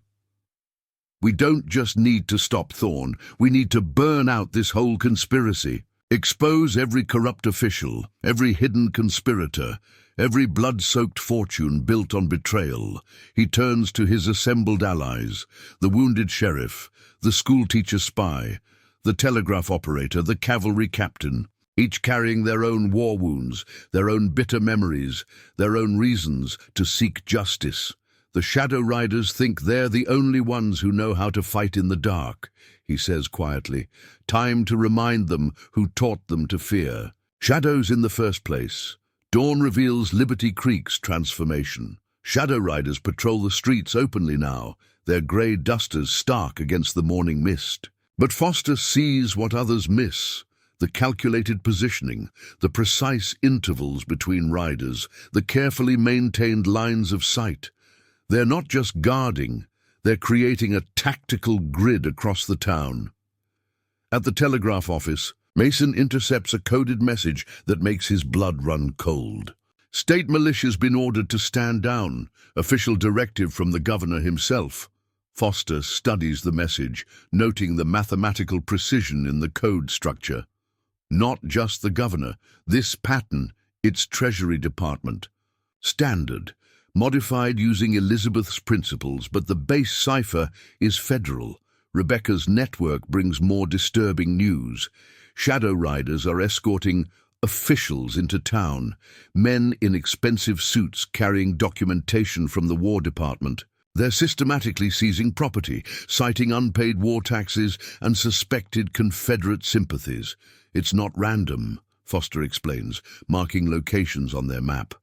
We don't just need to stop Thorn, we need to burn out this whole conspiracy. Expose every corrupt official, every hidden conspirator, every blood-soaked fortune built on betrayal. He turns to his assembled allies, the wounded sheriff, the schoolteacher spy, the telegraph operator, the cavalry captain, each carrying their own war wounds, their own bitter memories, their own reasons to seek justice. The Shadow Riders think they're the only ones who know how to fight in the dark, he says quietly. Time to remind them who taught them to fear. Shadows in the first place. Dawn reveals Liberty Creek's transformation. Shadow Riders patrol the streets openly now, their grey dusters stark against the morning mist. But Foster sees what others miss. The calculated positioning, the precise intervals between riders, the carefully maintained lines of sight. They're not just guarding, they're creating a tactical grid across the town. At the telegraph office, Mason intercepts a coded message that makes his blood run cold. State militia's been ordered to stand down, official directive from the governor himself. Foster studies the message, noting the mathematical precision in the code structure. Not just the governor, this pattern, its Treasury Department. Standard, modified using Elizabeth's principles, but the base cipher is federal. Rebecca's network brings more disturbing news. Shadow Riders are escorting officials into town, men in expensive suits carrying documentation from the War Department. They're systematically seizing property, citing unpaid war taxes and suspected Confederate sympathies. It's not random, Foster explains, marking locations on their map.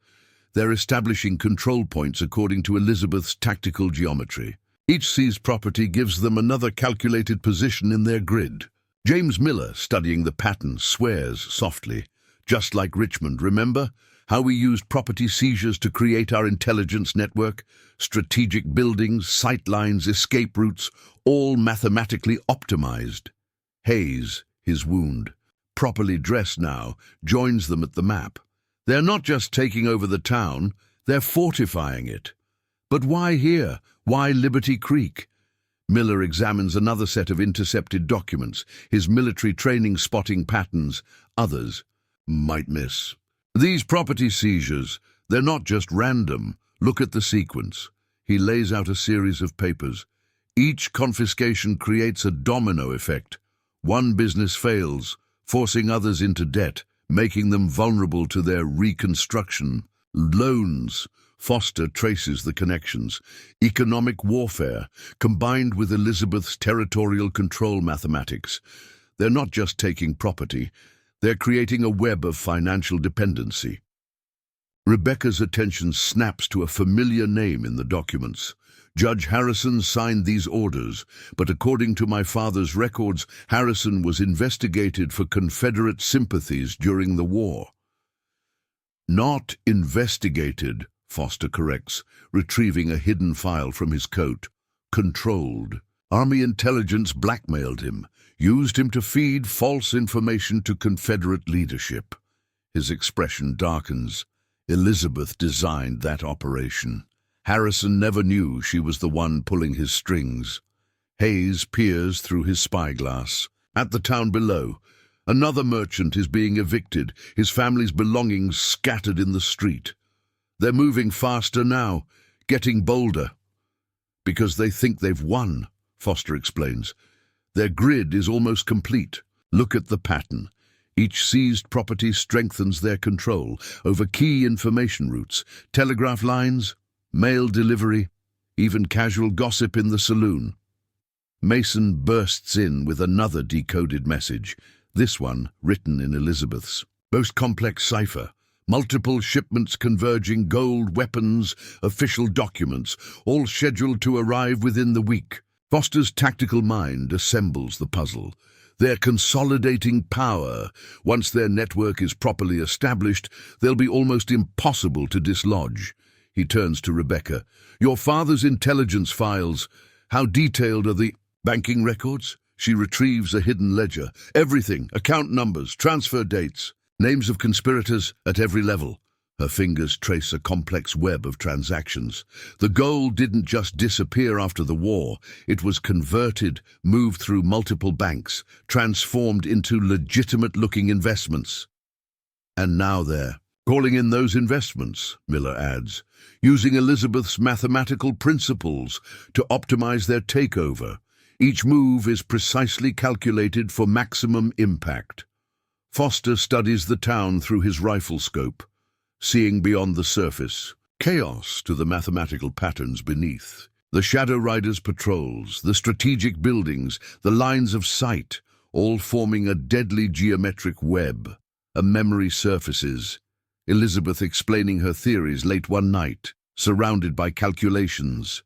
They're establishing control points according to Elizabeth's tactical geometry. Each seized property gives them another calculated position in their grid. James Miller, studying the pattern, swears softly. Just like Richmond, remember? How we used property seizures to create our intelligence network? Strategic buildings, sight lines, escape routes, all mathematically optimized. Hayes, his wound, properly dressed now, joins them at the map. They're not just taking over the town, they're fortifying it. But why here? Why Liberty Creek? Miller examines another set of intercepted documents, his military training spotting patterns others might miss. These property seizures, they're not just random. Look at the sequence. He lays out a series of papers. Each confiscation creates a domino effect. One business fails, forcing others into debt, making them vulnerable to their reconstruction. Loans. Foster traces the connections. Economic warfare, combined with Elizabeth's territorial control mathematics. They're not just taking property, they're creating a web of financial dependency. Rebecca's attention snaps to a familiar name in the documents. Judge Harrison signed these orders, but according to my father's records, Harrison was investigated for Confederate sympathies during the war. Not investigated, Foster corrects, retrieving a hidden file from his coat. Controlled. Army intelligence blackmailed him, used him to feed false information to Confederate leadership. His expression darkens. Elizabeth designed that operation. Harrison never knew she was the one pulling his strings. Hayes peers through his spyglass. At the town below, another merchant is being evicted, his family's belongings scattered in the street. They're moving faster now, getting bolder. Because they think they've won, Foster explains. Their grid is almost complete. Look at the pattern. Each seized property strengthens their control over key information routes, telegraph lines, mail delivery, even casual gossip in the saloon. Mason bursts in with another decoded message, this one written in Elizabeth's most complex cipher. Multiple shipments converging, gold, weapons, official documents, all scheduled to arrive within the week. Foster's tactical mind assembles the puzzle. They're consolidating power. Once their network is properly established, they'll be almost impossible to dislodge. He turns to Rebecca. Your father's intelligence files. How detailed are the banking records? She retrieves a hidden ledger. Everything, account numbers, transfer dates. Names of conspirators at every level. Her fingers trace a complex web of transactions. The gold didn't just disappear after the war. It was converted, moved through multiple banks, transformed into legitimate-looking investments. And now they're calling in those investments, Miller adds, using Elizabeth's mathematical principles to optimize their takeover. Each move is precisely calculated for maximum impact. Foster studies the town through his rifle scope, seeing beyond the surface, chaos to the mathematical patterns beneath. The Shadow Riders' patrols, the strategic buildings, the lines of sight, all forming a deadly geometric web. A memory surfaces, Elizabeth explaining her theories late one night, surrounded by calculations.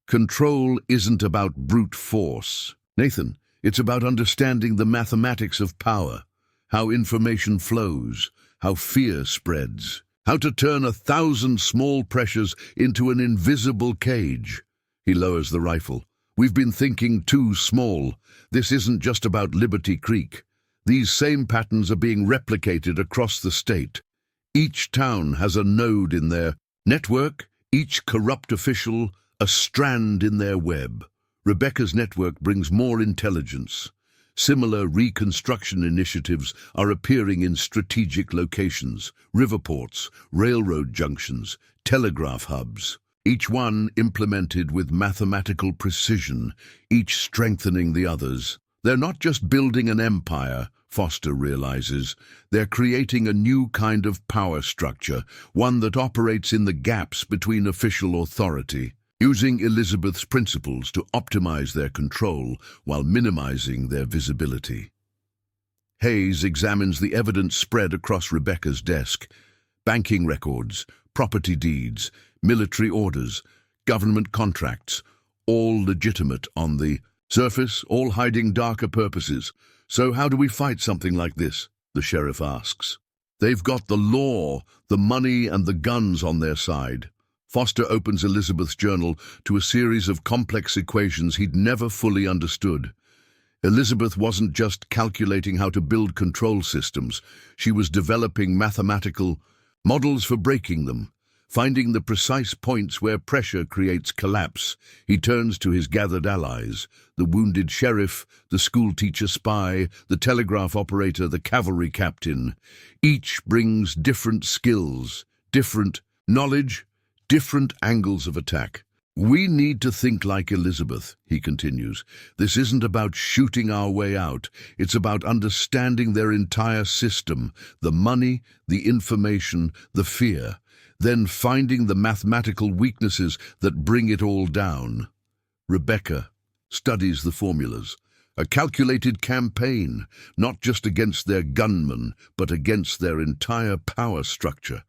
Control isn't about brute force, Nathan. It's about understanding the mathematics of power. How information flows, how fear spreads, how to turn 1,000 small pressures into an invisible cage. He lowers the rifle. We've been thinking too small. This isn't just about Liberty Creek. These same patterns are being replicated across the state. Each town has a node in their network, each corrupt official a strand in their web. Rebecca's network brings more intelligence. Similar reconstruction initiatives are appearing in strategic locations, river ports, railroad junctions, telegraph hubs, each one implemented with mathematical precision, each strengthening the others. They're not just building an empire, Foster realizes. They're creating a new kind of power structure, one that operates in the gaps between official authority, using Elizabeth's principles to optimize their control while minimizing their visibility. Hayes examines the evidence spread across Rebecca's desk. Banking records, property deeds, military orders, government contracts, all legitimate on the surface, all hiding darker purposes. So how do we fight something like this? The sheriff asks. They've got the law, the money, and the guns on their side. Foster opens Elizabeth's journal to a series of complex equations he'd never fully understood. Elizabeth wasn't just calculating how to build control systems. She was developing mathematical models for breaking them, Finding the precise points where pressure creates collapse, he turns to his gathered allies, the wounded sheriff, the schoolteacher spy, the telegraph operator, the cavalry captain. Each brings different skills, different knowledge, different angles of attack. We need to think like Elizabeth, he continues. This isn't about shooting our way out. It's about understanding their entire system, the money, the information, the fear, then finding the mathematical weaknesses that bring it all down. Rebecca studies the formulas. A calculated campaign, not just against their gunmen, but against their entire power structure.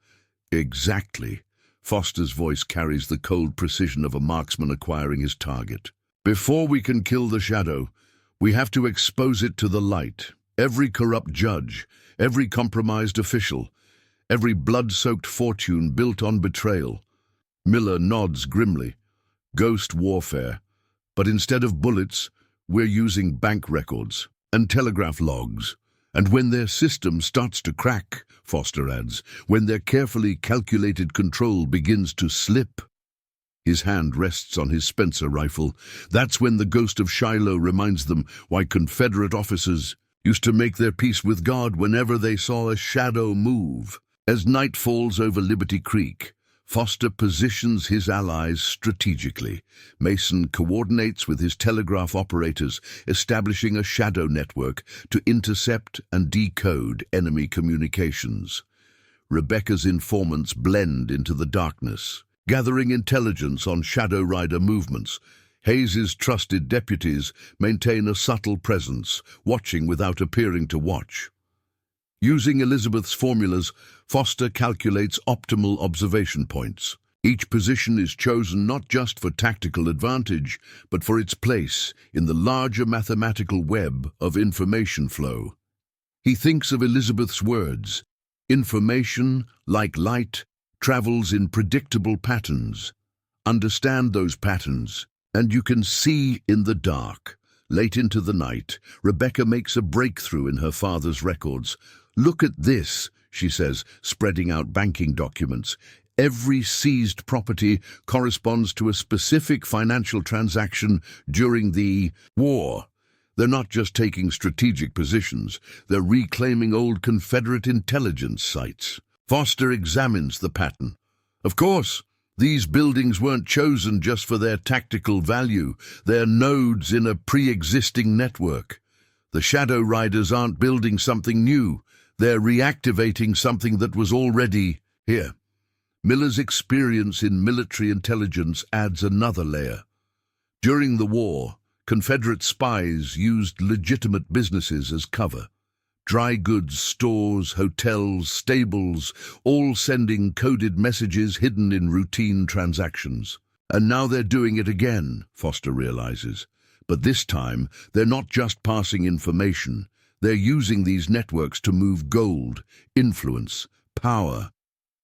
Exactly. Foster's voice carries the cold precision of a marksman acquiring his target. Before we can kill the shadow, we have to expose it to the light. Every corrupt judge, every compromised official, every blood-soaked fortune built on betrayal. Miller nods grimly. Ghost warfare. But instead of bullets, we're using bank records and telegraph logs. And when their system starts to crack, Foster adds, when their carefully calculated control begins to slip. His hand rests on his Spencer rifle. That's when the ghost of Shiloh reminds them why Confederate officers used to make their peace with God whenever they saw a shadow move. As night falls over Liberty Creek, Foster positions his allies strategically. Mason coordinates with his telegraph operators, establishing a shadow network to intercept and decode enemy communications. Rebecca's informants blend into the darkness, gathering intelligence on Shadow Rider movements. Hayes's trusted deputies maintain a subtle presence, watching without appearing to watch. Using Elizabeth's formulas, Foster calculates optimal observation points. Each position is chosen not just for tactical advantage, but for its place in the larger mathematical web of information flow. He thinks of Elizabeth's words, "Information, like light, travels in predictable patterns. Understand those patterns, and you can see in the dark." Late into the night, Rebecca makes a breakthrough in her father's records. "Look at this," she says, spreading out banking documents. "Every seized property corresponds to a specific financial transaction during the war." They're not just taking strategic positions, they're reclaiming old Confederate intelligence sites. Foster examines the pattern. Of course, these buildings weren't chosen just for their tactical value. They're nodes in a pre-existing network. The Shadow Riders aren't building something new. They're reactivating something that was already here. Miller's experience in military intelligence adds another layer. During the war, Confederate spies used legitimate businesses as cover. Dry goods stores, hotels, stables, all sending coded messages hidden in routine transactions. And now they're doing it again, Foster realizes. But this time, they're not just passing information. They're using these networks to move gold, influence, power.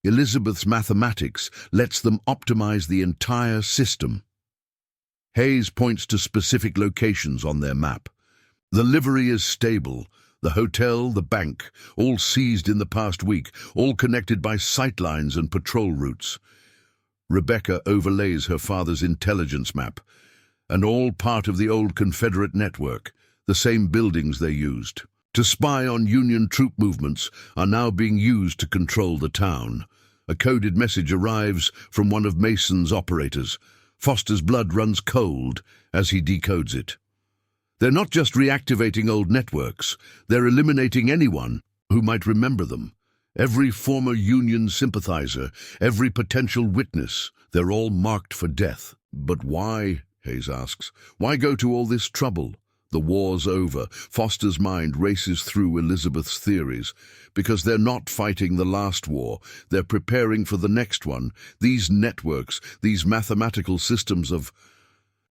Elizabeth's mathematics lets them optimize the entire system. Hayes points to specific locations on their map. The livery is stable. The hotel, the bank, all seized in the past week, all connected by sightlines and patrol routes. Rebecca overlays her father's intelligence map, and all part of the old Confederate network. The same buildings they used to spy on Union troop movements are now being used to control the town. A coded message arrives from one of Mason's operators. Foster's blood runs cold as he decodes it. They're not just reactivating old networks, they're eliminating anyone who might remember them. Every former Union sympathizer, every potential witness, they're all marked for death. But why, Hayes asks, why go to all this trouble? The war's over. Foster's mind races through Elizabeth's theories. Because they're not fighting the last war, they're preparing for the next one. These networks, these mathematical systems of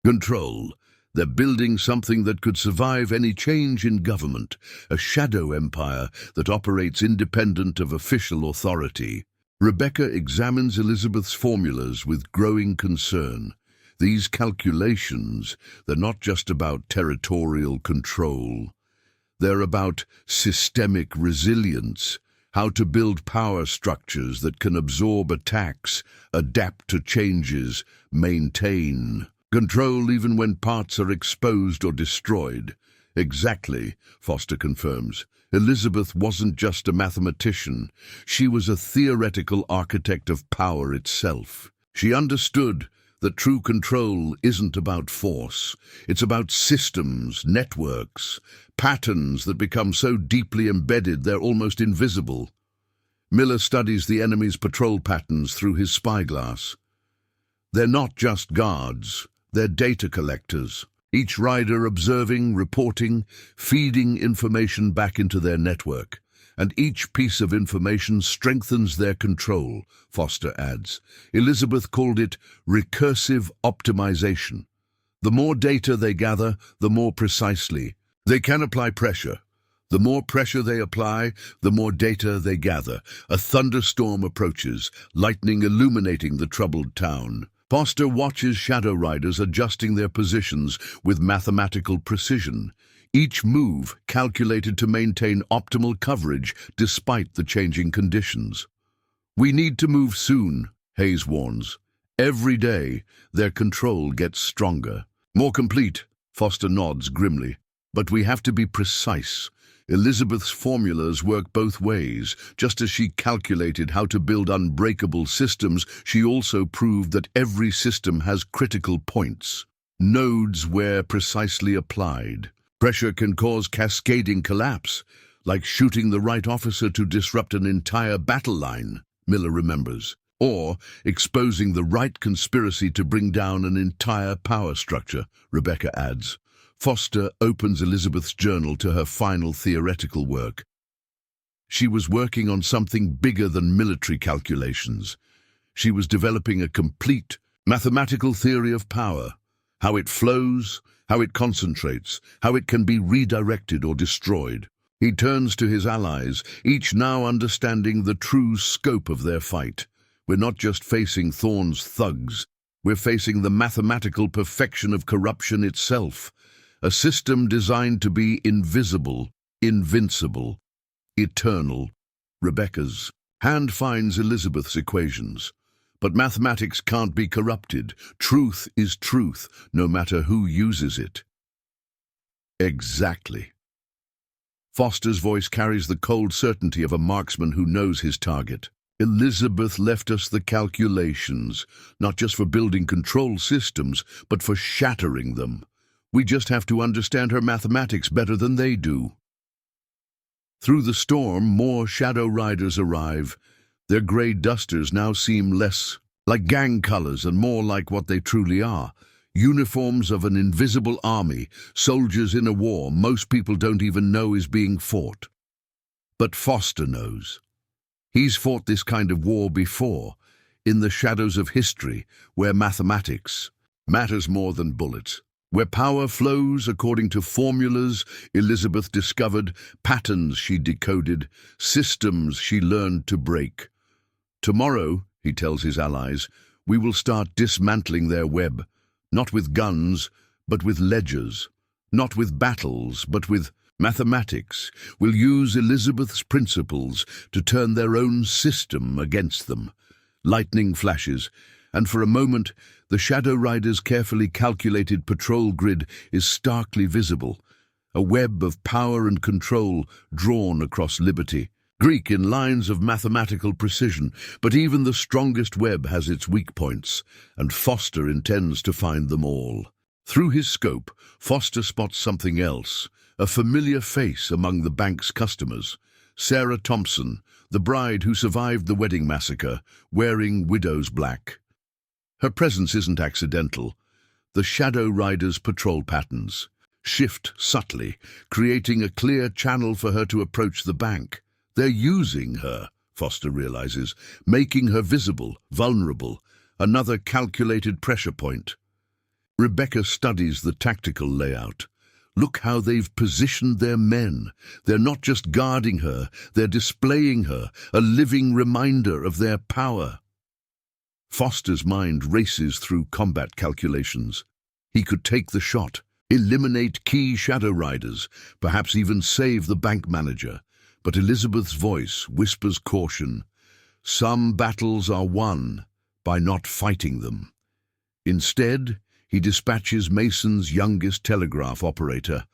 control, they're building something that could survive any change in government, a shadow empire that operates independent of official authority. Rebecca examines Elizabeth's formulas with growing concern. These calculations, they're not just about territorial control. They're about systemic resilience, how to build power structures that can absorb attacks, adapt to changes, maintain control even when parts are exposed or destroyed. Exactly, Foster confirms. Elizabeth wasn't just a mathematician. She was a theoretical architect of power itself. She understood that true control isn't about force. It's about systems, networks, patterns that become so deeply embedded they're almost invisible. Miller studies the enemy's patrol patterns through his spyglass. They're not just guards, they're data collectors. Each rider observing, reporting, feeding information back into their network. And each piece of information strengthens their control, Foster adds. Elizabeth called it recursive optimization. The more data they gather, the more precisely they can apply pressure. The more pressure they apply, the more data they gather. A thunderstorm approaches, lightning illuminating the troubled town. Foster watches Shadow Riders adjusting their positions with mathematical precision, each move calculated to maintain optimal coverage despite the changing conditions. "We need to move soon," Hayes warns. Every day, their control gets stronger. "More complete," Foster nods grimly. "But we have to be precise." Elizabeth's formulas work both ways. Just as she calculated how to build unbreakable systems, she also proved that every system has critical points, nodes where precisely applied. Pressure can cause cascading collapse, like shooting the right officer to disrupt an entire battle line, Miller remembers, or exposing the right conspiracy to bring down an entire power structure, Rebecca adds. Foster opens Elizabeth's journal to her final theoretical work. She was working on something bigger than military calculations. She was developing a complete mathematical theory of power, how it flows, how it concentrates, how it can be redirected or destroyed. He turns to his allies, each now understanding the true scope of their fight. We're not just facing Thorne's thugs, we're facing the mathematical perfection of corruption itself. A system designed to be invisible, invincible, eternal. Rebecca's hand finds Elizabeth's equations. But mathematics can't be corrupted. Truth is truth, no matter who uses it. Exactly. Foster's voice carries the cold certainty of a marksman who knows his target. Elizabeth left us the calculations, not just for building control systems, but for shattering them. We just have to understand her mathematics better than they do. Through the storm, more Shadow Riders arrive. Their grey dusters now seem less like gang colors and more like what they truly are. Uniforms of an invisible army, soldiers in a war most people don't even know is being fought. But Foster knows. He's fought this kind of war before, in the shadows of history, where mathematics matters more than bullets. Where power flows according to formulas Elizabeth discovered, patterns she decoded, systems she learned to break. Tomorrow, he tells his allies, we will start dismantling their web, not with guns, but with ledgers, not with battles, but with mathematics. We'll use Elizabeth's principles to turn their own system against them. Lightning flashes, and for a moment, the Shadow Rider's carefully calculated patrol grid is starkly visible, a web of power and control drawn across liberty. Greek in lines of mathematical precision, but even the strongest web has its weak points, and Foster intends to find them all. Through his scope, Foster spots something else, a familiar face among the bank's customers. Sarah Thompson, the bride who survived the wedding massacre, wearing widow's black. Her presence isn't accidental. The Shadow Rider's patrol patterns shift subtly, creating a clear channel for her to approach the bank. They're using her, Foster realizes, making her visible, vulnerable, another calculated pressure point. Rebecca studies the tactical layout. Look how they've positioned their men. They're not just guarding her, they're displaying her, a living reminder of their power. Foster's mind races through combat calculations. He could take the shot, eliminate key Shadow Riders, perhaps even save the bank manager. But Elizabeth's voice whispers caution. Some battles are won by not fighting them. Instead, he dispatches Mason's youngest telegraph operator,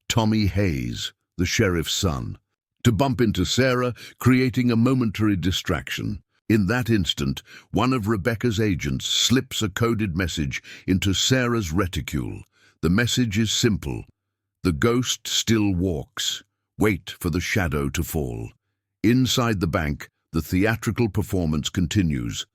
Tommy Hayes, the sheriff's son, to bump into Sarah, creating a momentary distraction. In that instant, one of Rebecca's agents slips a coded message into Sarah's reticule. The message is simple. The ghost still walks. Wait for the shadow to fall. Inside the bank, the theatrical performance continues.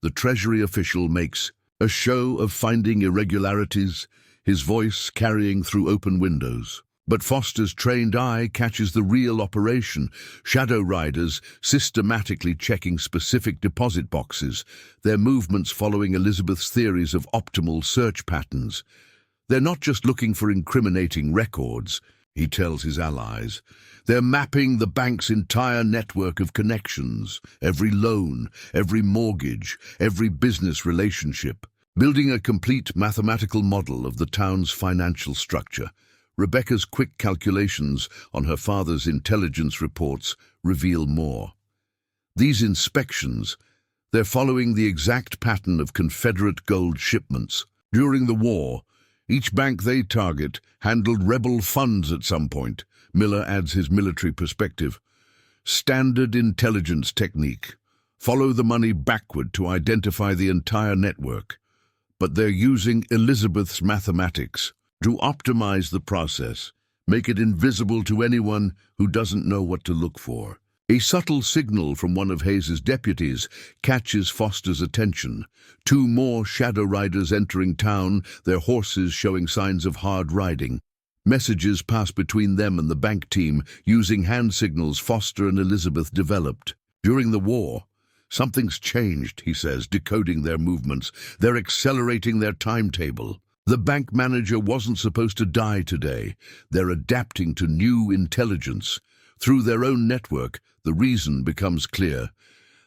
The Treasury official makes a show of finding irregularities, his voice carrying through open windows. But Foster's trained eye catches the real operation, shadow riders systematically checking specific deposit boxes, their movements following Elizabeth's theories of optimal search patterns. They're not just looking for incriminating records, he tells his allies. They're mapping the bank's entire network of connections, every loan, every mortgage, every business relationship, building a complete mathematical model of the town's financial structure. Rebecca's quick calculations on her father's intelligence reports reveal more. These inspections, they're following the exact pattern of Confederate gold shipments. During the war, each bank they target handled rebel funds at some point. Miller adds his military perspective. Standard intelligence technique. Follow the money backward to identify the entire network. But they're using Elizabeth's mathematics to optimize the process, make it invisible to anyone who doesn't know what to look for. A subtle signal from one of Hayes's deputies catches Foster's attention. Two more shadow riders entering town, their horses showing signs of hard riding. Messages pass between them and the bank team using hand signals Foster and Elizabeth developed. During the war, something's changed, he says, decoding their movements. They're accelerating their timetable. The bank manager wasn't supposed to die today. They're adapting to new intelligence. Through their own network, the reason becomes clear.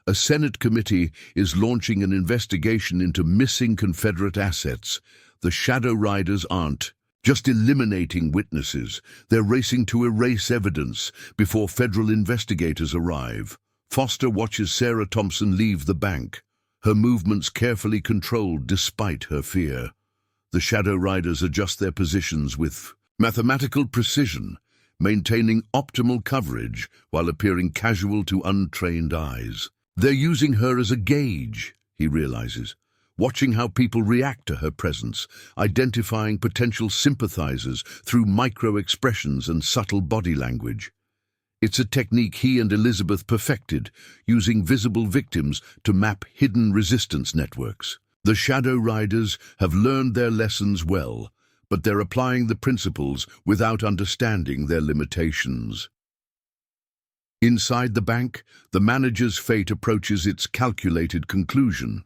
A Senate committee is launching an investigation into missing Confederate assets. The Shadow Riders aren't just eliminating witnesses. They're racing to erase evidence before federal investigators arrive. Foster watches Sarah Thompson leave the bank, her movements carefully controlled despite her fear. The Shadow Riders adjust their positions with mathematical precision, maintaining optimal coverage while appearing casual to untrained eyes. They're using her as a gauge, he realizes, watching how people react to her presence, identifying potential sympathizers through micro-expressions and subtle body language. It's a technique he and Elizabeth perfected, using visible victims to map hidden resistance networks. The Shadow Riders have learned their lessons well, but they're applying the principles without understanding their limitations. Inside the bank, the manager's fate approaches its calculated conclusion.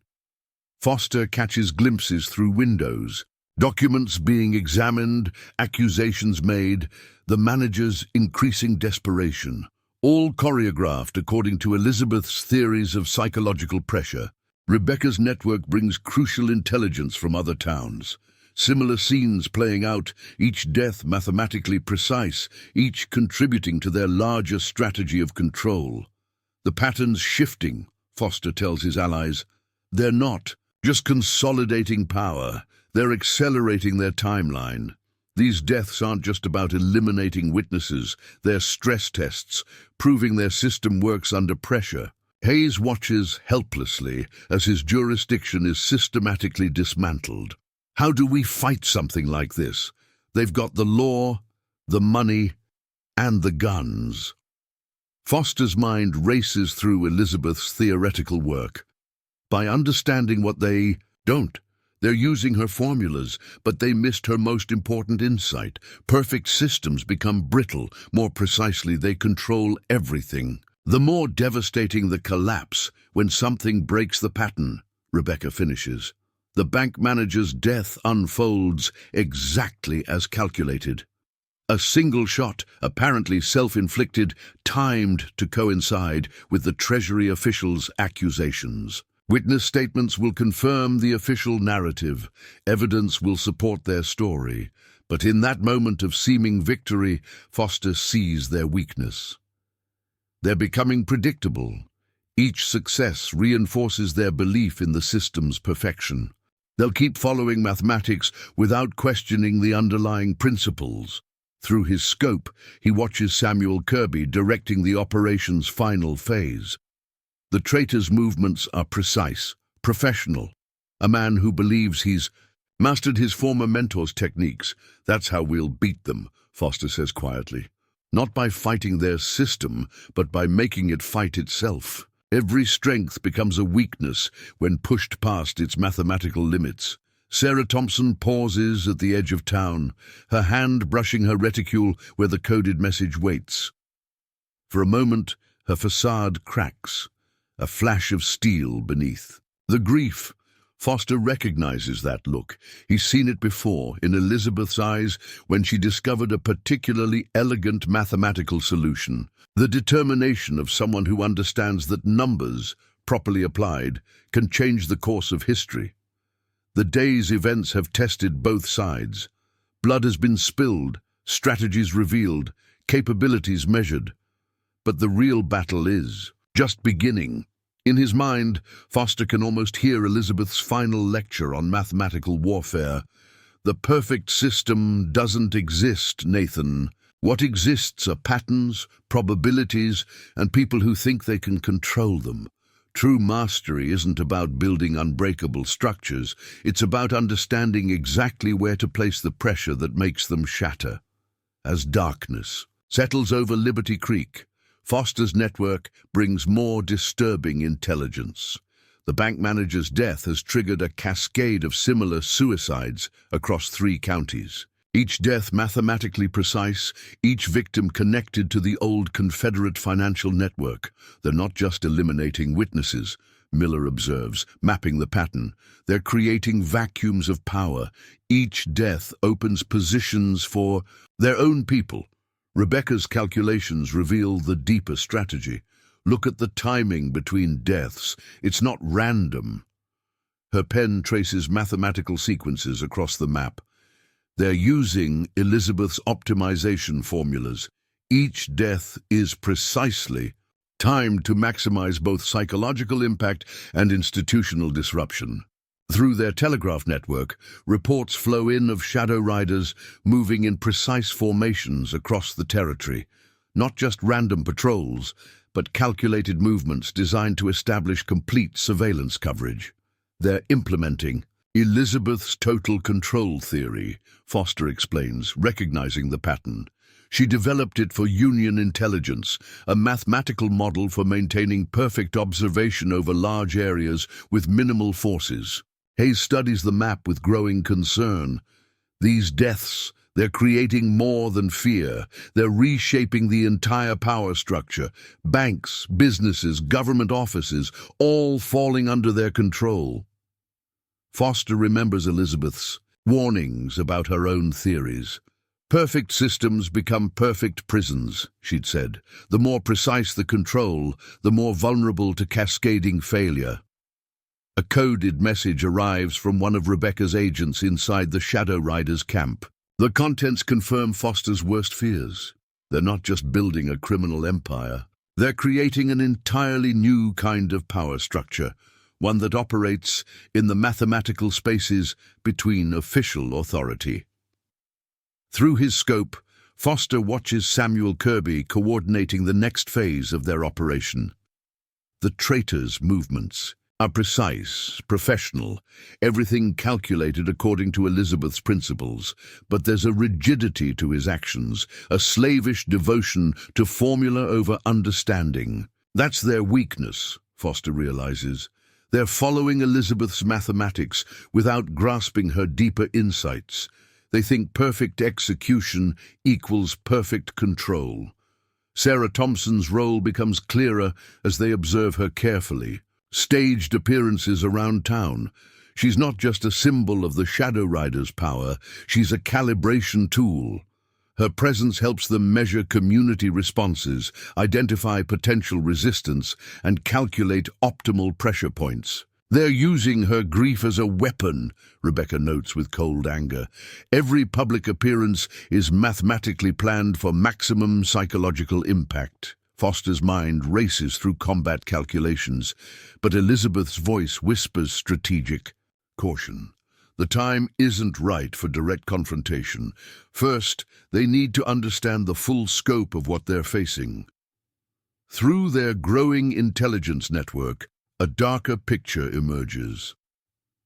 Foster catches glimpses through windows, documents being examined, accusations made, the manager's increasing desperation, all choreographed according to Elizabeth's theories of psychological pressure. Rebecca's network brings crucial intelligence from other towns. Similar scenes playing out, each death mathematically precise, each contributing to their larger strategy of control. The patterns shifting, Foster tells his allies. They're not just consolidating power, they're accelerating their timeline. These deaths aren't just about eliminating witnesses, they're stress tests, proving their system works under pressure. Hayes watches helplessly as his jurisdiction is systematically dismantled. How do we fight something like this? They've got the law, the money, and the guns. Foster's mind races through Elizabeth's theoretical work. By understanding what they don't, they're using her formulas, but they missed her most important insight. Perfect systems become brittle. More precisely, they control everything. The more devastating the collapse when something breaks the pattern, Rebecca finishes. The bank manager's death unfolds exactly as calculated. A single shot, apparently self-inflicted, timed to coincide with the Treasury official's accusations. Witness statements will confirm the official narrative. Evidence will support their story. But in that moment of seeming victory, Foster sees their weakness. They're becoming predictable. Each success reinforces their belief in the system's perfection. They'll keep following mathematics without questioning the underlying principles. Through his scope, he watches Samuel Kirby directing the operation's final phase. The traitor's movements are precise, professional. A man who believes he's mastered his former mentor's techniques. That's how we'll beat them, Foster says quietly. Not by fighting their system, but by making it fight itself. Every strength becomes a weakness when pushed past its mathematical limits. Sarah Thompson pauses at the edge of town, her hand brushing her reticule where the coded message waits. For a moment, her facade cracks, a flash of steel beneath. The grief. Foster recognizes that look. He's seen it before, in Elizabeth's eyes, when she discovered a particularly elegant mathematical solution. The determination of someone who understands that numbers, properly applied, can change the course of history. The day's events have tested both sides. Blood has been spilled, strategies revealed, capabilities measured. But the real battle is just beginning. In his mind, Foster can almost hear Elizabeth's final lecture on mathematical warfare. The perfect system doesn't exist, Nathan. What exists are patterns, probabilities, and people who think they can control them. True mastery isn't about building unbreakable structures. It's about understanding exactly where to place the pressure that makes them shatter. As darkness settles over Liberty Creek, Foster's network brings more disturbing intelligence. The bank manager's death has triggered a cascade of similar suicides across 3 counties. Each death mathematically precise, each victim connected to the old Confederate financial network. They're not just eliminating witnesses, Miller observes, mapping the pattern. They're creating vacuums of power. Each death opens positions for their own people. Rebecca's calculations reveal the deeper strategy. Look at the timing between deaths. It's not random. Her pen traces mathematical sequences across the map. They're using Elizabeth's optimization formulas. Each death is precisely timed to maximize both psychological impact and institutional disruption. Through their telegraph network, reports flow in of shadow riders moving in precise formations across the territory. Not just random patrols, but calculated movements designed to establish complete surveillance coverage. They're implementing Elizabeth's total control theory, Foster explains, recognizing the pattern. She developed it for Union intelligence, a mathematical model for maintaining perfect observation over large areas with minimal forces. Hayes studies the map with growing concern. These deaths, they're creating more than fear. They're reshaping the entire power structure. Banks, businesses, government offices, all falling under their control. Foster remembers Elizabeth's warnings about her own theories. Perfect systems become perfect prisons, she'd said. The more precise the control, the more vulnerable to cascading failure. A coded message arrives from one of Rebecca's agents inside the Shadow Riders' camp. The contents confirm Foster's worst fears. They're not just building a criminal empire. They're creating an entirely new kind of power structure, one that operates in the mathematical spaces between official authority. Through his scope, Foster watches Samuel Kirby coordinating the next phase of their operation. The traitor's movements are precise, professional, everything calculated according to Elizabeth's principles, but there's a rigidity to his actions, a slavish devotion to formula over understanding. That's their weakness, Foster realizes. They're following Elizabeth's mathematics without grasping her deeper insights. They think perfect execution equals perfect control. Sarah Thompson's role becomes clearer as they observe her carefully. Staged appearances around town. She's not just a symbol of the Shadow Riders' power, she's a calibration tool. Her presence helps them measure community responses, identify potential resistance, and calculate optimal pressure points. They're using her grief as a weapon, Rebecca notes with cold anger. Every public appearance is mathematically planned for maximum psychological impact. Foster's mind races through combat calculations, but Elizabeth's voice whispers strategic caution. The time isn't right for direct confrontation. First, they need to understand the full scope of what they're facing. Through their growing intelligence network, a darker picture emerges.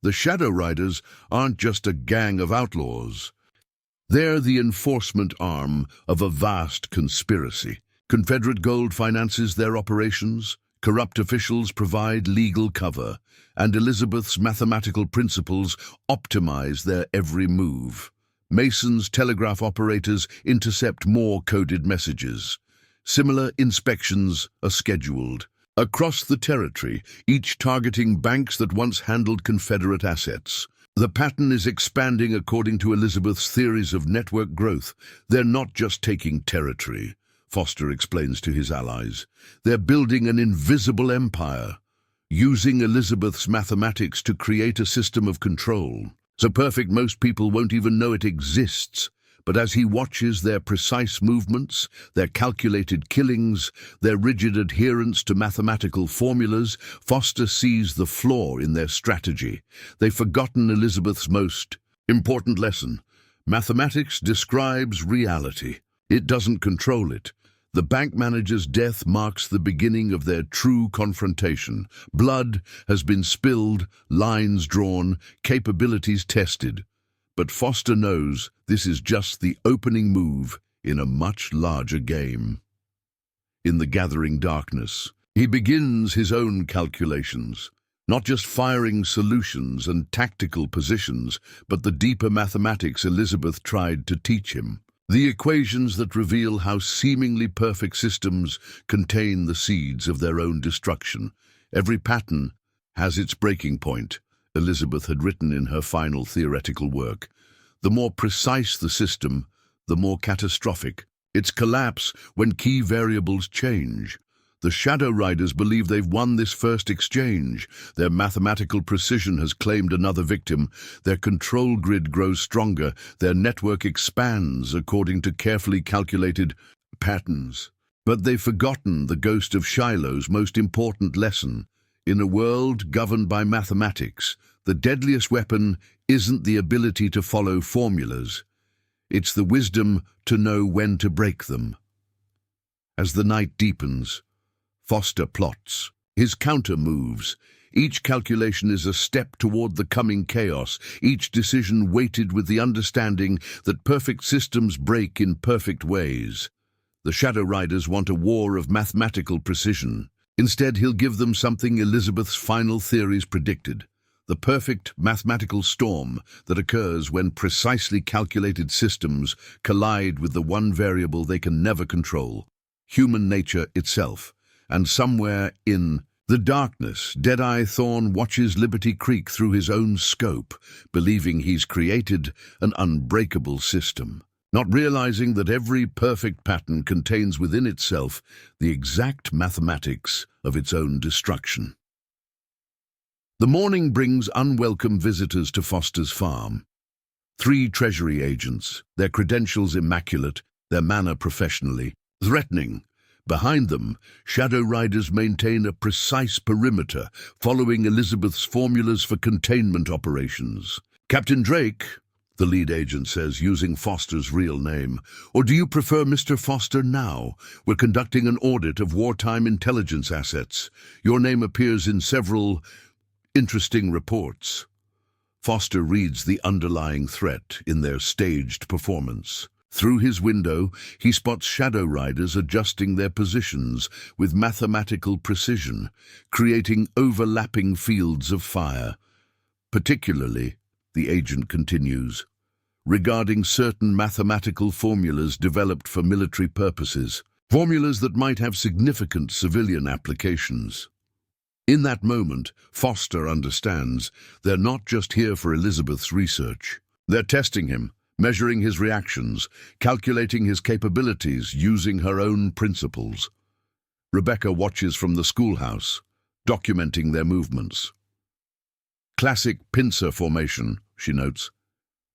The Shadow Riders aren't just a gang of outlaws. They're the enforcement arm of a vast conspiracy. Confederate gold finances their operations, corrupt officials provide legal cover, and Elizabeth's mathematical principles optimize their every move. Mason's telegraph operators intercept more coded messages. Similar inspections are scheduled across the territory, each targeting banks that once handled Confederate assets. The pattern is expanding according to Elizabeth's theories of network growth. They're not just taking territory, Foster explains to his allies. They're building an invisible empire, using Elizabeth's mathematics to create a system of control. So perfect most people won't even know it exists. But as he watches their precise movements, their calculated killings, their rigid adherence to mathematical formulas, Foster sees the flaw in their strategy. They've forgotten Elizabeth's most important lesson. Mathematics describes reality. It doesn't control it. The bank manager's death marks the beginning of their true confrontation. Blood has been spilled, lines drawn, capabilities tested. But Foster knows this is just the opening move in a much larger game. In the gathering darkness, he begins his own calculations, not just firing solutions and tactical positions, but the deeper mathematics Elizabeth tried to teach him. The equations that reveal how seemingly perfect systems contain the seeds of their own destruction. Every pattern has its breaking point, Elizabeth had written in her final theoretical work. The more precise the system, the more catastrophic its collapse when key variables change. The Shadow Riders believe they've won this first exchange. Their mathematical precision has claimed another victim. Their control grid grows stronger. Their network expands according to carefully calculated patterns. But they've forgotten the ghost of Shiloh's most important lesson. In a world governed by mathematics, the deadliest weapon isn't the ability to follow formulas. It's the wisdom to know when to break them. As the night deepens, Foster plots. His counter moves. Each calculation is a step toward the coming chaos, each decision weighted with the understanding that perfect systems break in perfect ways. The Shadow Riders want a war of mathematical precision. Instead, he'll give them something Elizabeth's final theories predicted. The perfect mathematical storm that occurs when precisely calculated systems collide with the one variable they can never control, human nature itself. And somewhere in the darkness, Deadeye Thorn watches Liberty Creek through his own scope, believing he's created an unbreakable system, not realizing that every perfect pattern contains within itself the exact mathematics of its own destruction. The morning brings unwelcome visitors to Foster's farm. 3 Treasury agents, their credentials immaculate, their manner professionally threatening. Behind them, Shadow Riders maintain a precise perimeter, following Elizabeth's formulas for containment operations. Captain Drake, the lead agent says, using Foster's real name. Or do you prefer Mr. Foster now? We're conducting an audit of wartime intelligence assets. Your name appears in several interesting reports. Foster reads the underlying threat in their staged performance. Through his window, he spots Shadow Riders adjusting their positions with mathematical precision, creating overlapping fields of fire. Particularly, the agent continues, regarding certain mathematical formulas developed for military purposes, formulas that might have significant civilian applications. In that moment, Foster understands they're not just here for Elizabeth's research. They're testing him, measuring his reactions, calculating his capabilities using her own principles. Rebecca watches from the schoolhouse, documenting their movements. Classic pincer formation, she notes,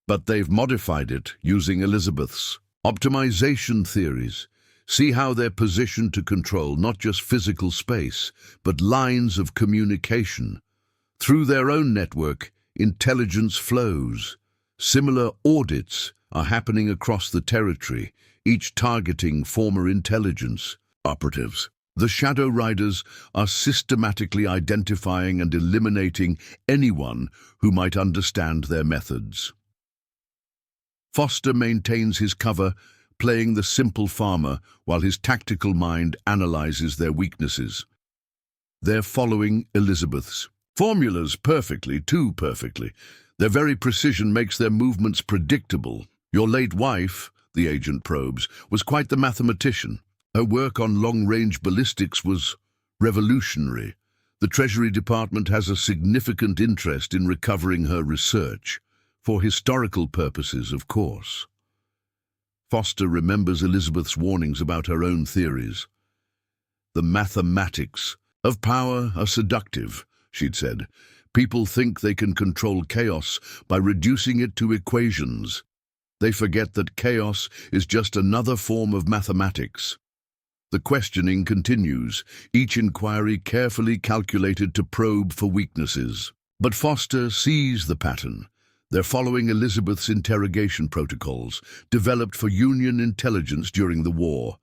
but they've modified it using Elizabeth's optimization theories. See how they're positioned to control not just physical space, but lines of communication. Through their own network, intelligence flows. Similar audits are happening across the territory, each targeting former intelligence operatives. The Shadow Riders are systematically identifying and eliminating anyone who might understand their methods. Foster maintains his cover, playing the simple farmer while his tactical mind analyzes their weaknesses. They're following Elizabeth's formulas perfectly, too perfectly. Their very precision makes their movements predictable. Your late wife, the agent probes, was quite the mathematician. Her work on long-range ballistics was revolutionary. The Treasury Department has a significant interest in recovering her research, for historical purposes, of course. Foster remembers Elizabeth's warnings about her own theories. The mathematics of power are seductive, she'd said. People think they can control chaos by reducing it to equations. They forget that chaos is just another form of mathematics. The questioning continues, each inquiry carefully calculated to probe for weaknesses. But Foster sees the pattern. They're following Elizabeth's interrogation protocols, developed for Union intelligence during the war.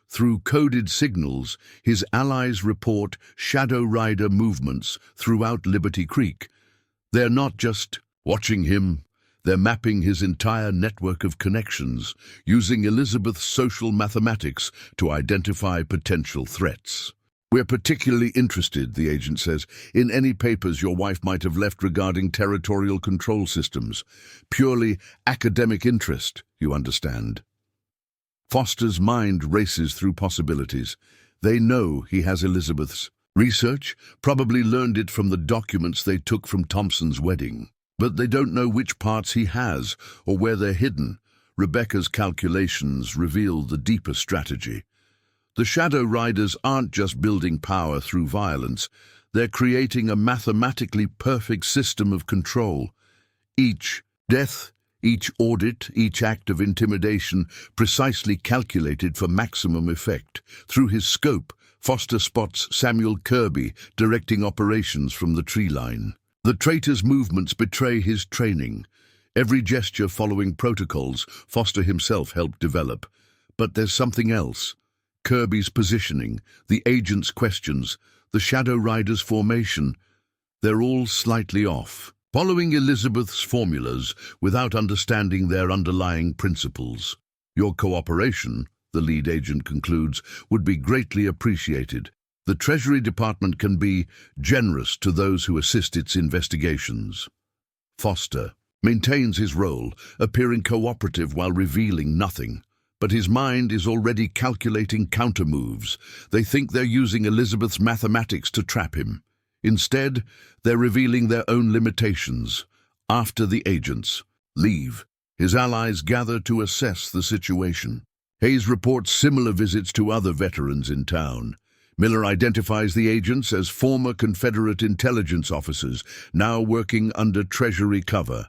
Through coded signals, his allies report Shadow Rider movements throughout Liberty Creek. They're not just watching him, they're mapping his entire network of connections, using Elizabeth's social mathematics to identify potential threats. We're particularly interested, the agent says, in any papers your wife might have left regarding territorial control systems. Purely academic interest, you understand. Foster's mind races through possibilities. They know he has Elizabeth's research, probably learned it from the documents they took from Thompson's wedding. But they don't know which parts he has or where they're hidden. Rebecca's calculations reveal the deeper strategy. The Shadow Riders aren't just building power through violence. They're creating a mathematically perfect system of control. Each death, each audit, each act of intimidation precisely calculated for maximum effect. Through his scope, Foster spots Samuel Kirby directing operations from the tree line. The traitor's movements betray his training. Every gesture following protocols Foster himself helped develop. But there's something else. Kirby's positioning, the agent's questions, the Shadow Rider's formation. They're all slightly off, following Elizabeth's formulas without understanding their underlying principles. Your cooperation, the lead agent concludes, would be greatly appreciated. The Treasury Department can be generous to those who assist its investigations. Foster maintains his role, appearing cooperative while revealing nothing. But his mind is already calculating counter-moves. They think they're using Elizabeth's mathematics to trap him. Instead, they're revealing their own limitations. After the agents leave, his allies gather to assess the situation. Hayes reports similar visits to other veterans in town. Miller identifies the agents as former Confederate intelligence officers, now working under Treasury cover.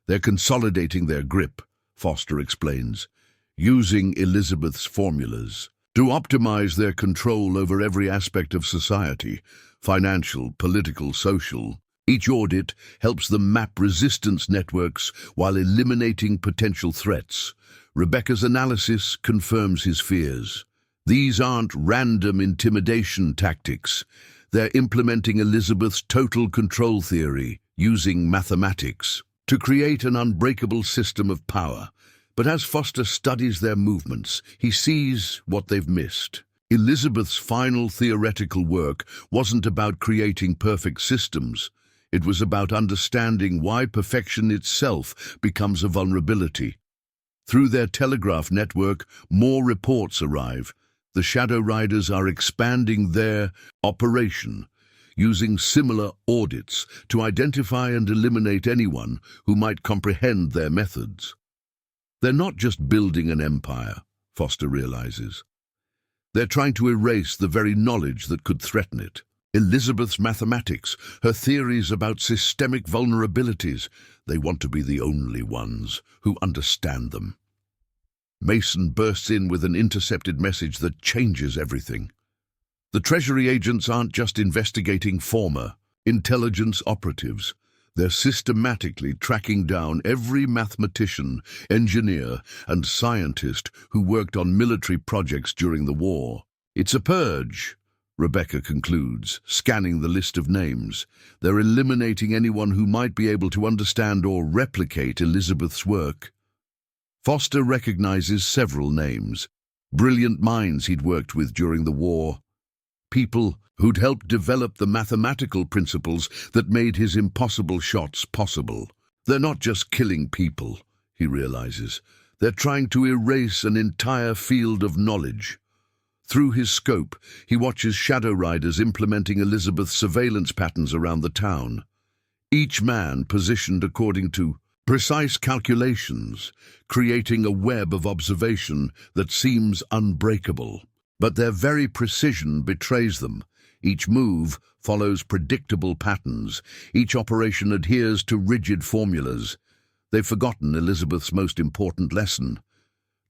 They're consolidating their grip, Foster explains, using Elizabeth's formulas to optimize their control over every aspect of society, financial, political, social. Each audit helps them map resistance networks while eliminating potential threats. Rebecca's analysis confirms his fears. These aren't random intimidation tactics. They're implementing Elizabeth's total control theory, using mathematics, to create an unbreakable system of power. But as Foster studies their movements, he sees what they've missed. Elizabeth's final theoretical work wasn't about creating perfect systems. It was about understanding why perfection itself becomes a vulnerability. Through their telegraph network, more reports arrive. The Shadow Riders are expanding their operation, using similar audits to identify and eliminate anyone who might comprehend their methods. They're not just building an empire, Foster realizes. They're trying to erase the very knowledge that could threaten it. Elizabeth's mathematics, her theories about systemic vulnerabilities, they want to be the only ones who understand them. Mason bursts in with an intercepted message that changes everything. The Treasury agents aren't just investigating former intelligence operatives. They're systematically tracking down every mathematician, engineer, and scientist who worked on military projects during the war. It's a purge, Rebecca concludes, scanning the list of names. They're eliminating anyone who might be able to understand or replicate Elizabeth's work. Foster recognizes several names, brilliant minds he'd worked with during the war, people who'd helped develop the mathematical principles that made his impossible shots possible. They're not just killing people, he realizes. They're trying to erase an entire field of knowledge. Through his scope, he watches shadow riders implementing Elizabeth's surveillance patterns around the town. Each man positioned according to precise calculations, creating a web of observation that seems unbreakable. But their very precision betrays them. Each move follows predictable patterns. Each operation adheres to rigid formulas. They've forgotten Elizabeth's most important lesson.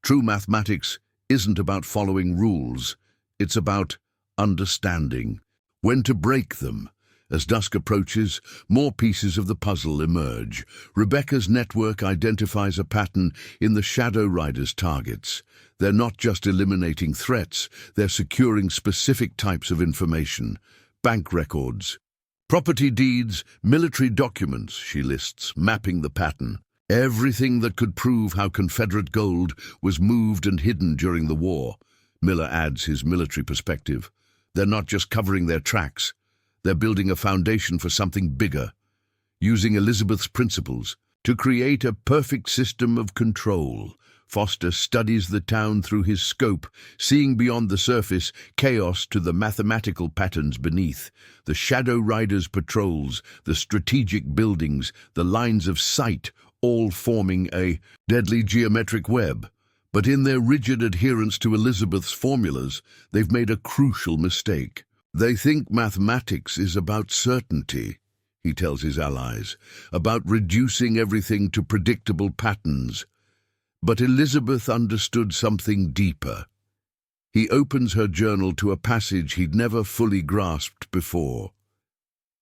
True mathematics isn't about following rules. It's about understanding when to break them. As dusk approaches, more pieces of the puzzle emerge. Rebecca's network identifies a pattern in the Shadow Rider's targets. They're not just eliminating threats, they're securing specific types of information. Bank records, property deeds, military documents, she lists, mapping the pattern. Everything that could prove how Confederate gold was moved and hidden during the war. Miller adds his military perspective. They're not just covering their tracks. They're building a foundation for something bigger, using Elizabeth's principles to create a perfect system of control. Foster studies the town through his scope, seeing beyond the surface chaos to the mathematical patterns beneath. The Shadow Riders' patrols, the strategic buildings, the lines of sight, all forming a deadly geometric web. But in their rigid adherence to Elizabeth's formulas, they've made a crucial mistake. They think mathematics is about certainty, he tells his allies, about reducing everything to predictable patterns. But Elizabeth understood something deeper. He opens her journal to a passage he'd never fully grasped before.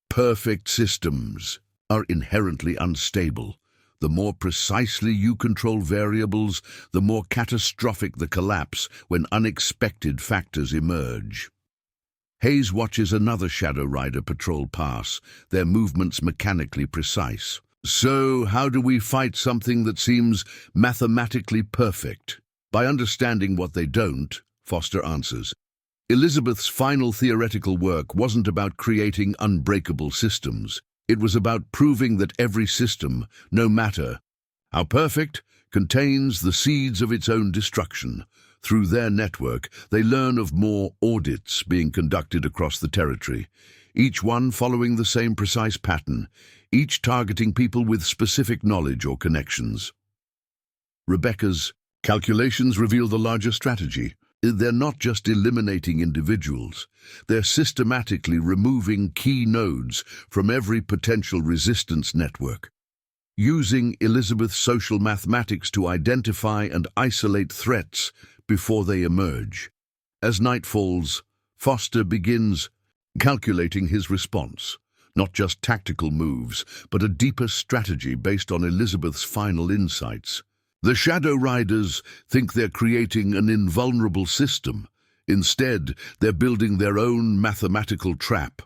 Perfect systems are inherently unstable. The more precisely you control variables, the more catastrophic the collapse when unexpected factors emerge. Hayes watches another Shadow Rider patrol pass, their movements mechanically precise. So, how do we fight something that seems mathematically perfect? By understanding what they don't, Foster answers. Elizabeth's final theoretical work wasn't about creating unbreakable systems. It was about proving that every system, no matter how perfect, contains the seeds of its own destruction. Through their network, they learn of more audits being conducted across the territory, each one following the same precise pattern, each targeting people with specific knowledge or connections. Rebecca's calculations reveal the larger strategy. They're not just eliminating individuals, they're systematically removing key nodes from every potential resistance network, using Elizabeth's social mathematics to identify and isolate threats before they emerge. As night falls, Foster begins calculating his response, not just tactical moves, but a deeper strategy based on Elizabeth's final insights. The Shadow Riders think they're creating an invulnerable system. Instead, they're building their own mathematical trap.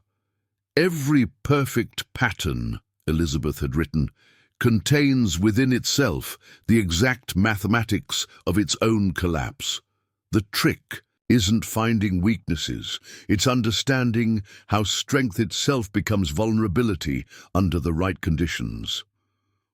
Every perfect pattern, Elizabeth had written, contains within itself the exact mathematics of its own collapse. The trick isn't finding weaknesses, it's understanding how strength itself becomes vulnerability under the right conditions.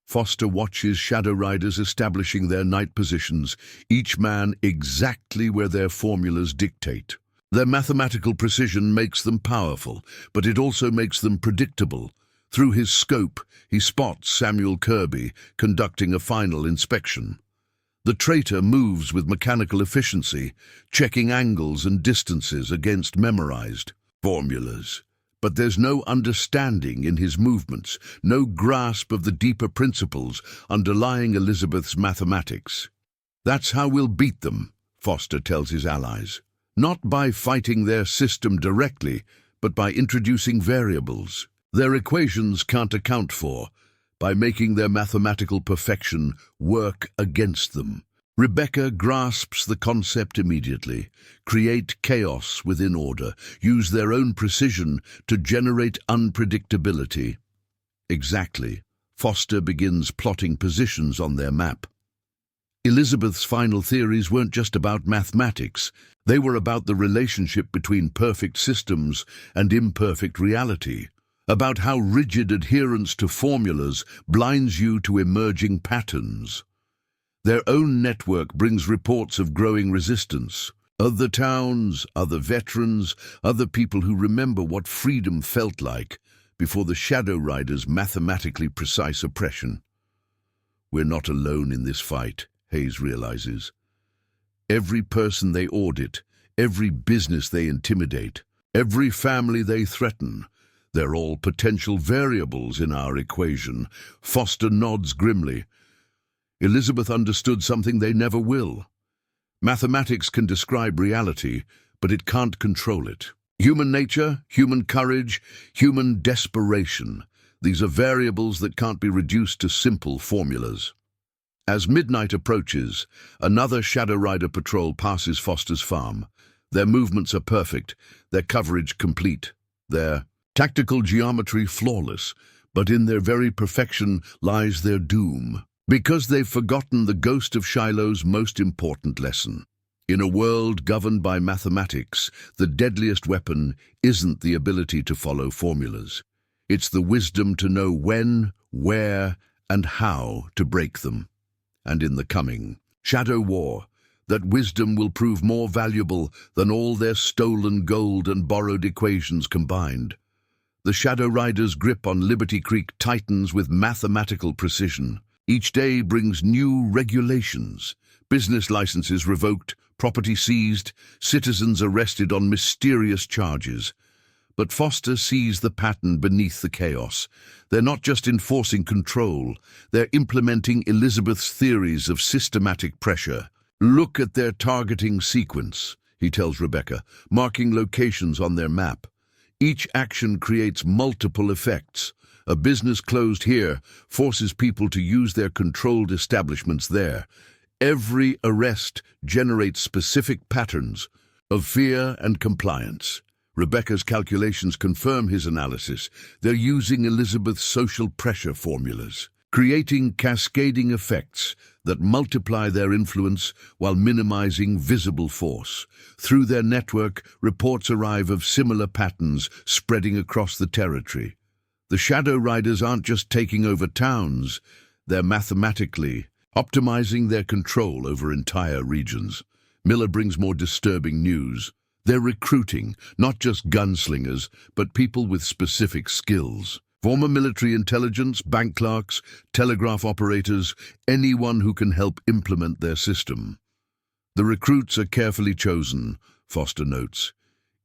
Foster watches Shadow Riders establishing their night positions, each man exactly where their formulas dictate. Their mathematical precision makes them powerful, but it also makes them predictable. Through his scope, he spots Samuel Kirby conducting a final inspection. The traitor moves with mechanical efficiency, checking angles and distances against memorized formulas. But there's no understanding in his movements, no grasp of the deeper principles underlying Elizabeth's mathematics. That's how we'll beat them, Foster tells his allies. Not by fighting their system directly, but by introducing variables their equations can't account for, by making their mathematical perfection work against them. Rebecca grasps the concept immediately. Create chaos within order. Use their own precision to generate unpredictability. Exactly. Foster begins plotting positions on their map. Elizabeth's final theories weren't just about mathematics. They were about the relationship between perfect systems and imperfect reality, about how rigid adherence to formulas blinds you to emerging patterns. Their own network brings reports of growing resistance. Other towns, other veterans, other people who remember what freedom felt like before the Shadow Riders' mathematically precise oppression. We're not alone in this fight, Hayes realizes. Every person they audit, every business they intimidate, every family they threaten, they're all potential variables in our equation. Foster nods grimly. Elizabeth understood something they never will. Mathematics can describe reality, but it can't control it. Human nature, human courage, human desperation. These are variables that can't be reduced to simple formulas. As midnight approaches, another Shadow Rider patrol passes Foster's farm. Their movements are perfect, their coverage complete, their tactical geometry flawless, but in their very perfection lies their doom. Because they've forgotten the ghost of Shiloh's most important lesson. In a world governed by mathematics, the deadliest weapon isn't the ability to follow formulas. It's the wisdom to know when, where, and how to break them. And in the coming Shadow War, that wisdom will prove more valuable than all their stolen gold and borrowed equations combined. The Shadow Riders' grip on Liberty Creek tightens with mathematical precision. Each day brings new regulations, business licenses revoked, property seized, citizens arrested on mysterious charges. But Foster sees the pattern beneath the chaos. They're not just enforcing control, they're implementing Elizabeth's theories of systematic pressure. Look at their targeting sequence, he tells Rebecca, marking locations on their map. Each action creates multiple effects. A business closed here forces people to use their controlled establishments there. Every arrest generates specific patterns of fear and compliance. Rebecca's calculations confirm his analysis. They're using Elizabeth's social pressure formulas, creating cascading effects that multiply their influence while minimizing visible force. Through their network, reports arrive of similar patterns spreading across the territory. The Shadow Riders aren't just taking over towns, they're mathematically optimizing their control over entire regions. Miller brings more disturbing news. They're recruiting not just gunslingers, but people with specific skills. Former military intelligence, bank clerks, telegraph operators, anyone who can help implement their system. The recruits are carefully chosen, Foster notes.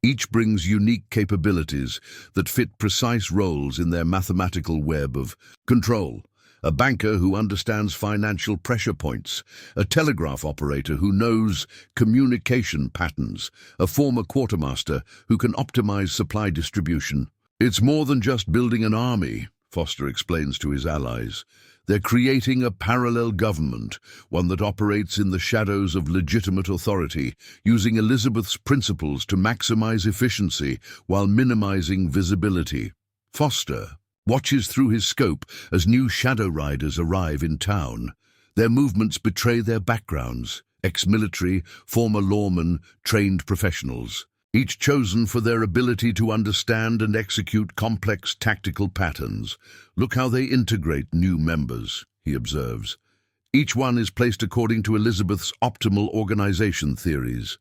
Each brings unique capabilities that fit precise roles in their mathematical web of control. A banker who understands financial pressure points, a telegraph operator who knows communication patterns, a former quartermaster who can optimize supply distribution. It's more than just building an army, Foster explains to his allies. They're creating a parallel government, one that operates in the shadows of legitimate authority, using Elizabeth's principles to maximize efficiency while minimizing visibility. Foster watches through his scope as new Shadow Riders arrive in town. Their movements betray their backgrounds, ex-military, former lawmen, trained professionals, each chosen for their ability to understand and execute complex tactical patterns. Look how they integrate new members, he observes. Each one is placed according to Elizabeth's optimal organization theories,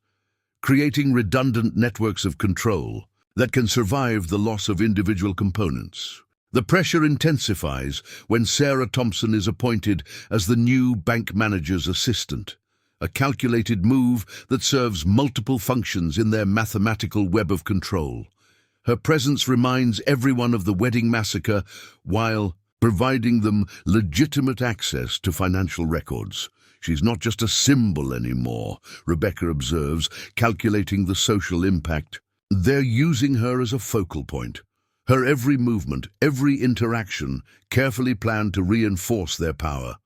creating redundant networks of control that can survive the loss of individual components. The pressure intensifies when Sarah Thompson is appointed as the new bank manager's assistant, a calculated move that serves multiple functions in their mathematical web of control. Her presence reminds everyone of the wedding massacre while providing them legitimate access to financial records. She's not just a symbol anymore, Rebecca observes, calculating the social impact. They're using her as a focal point. Her every movement, every interaction, carefully planned to reinforce their power.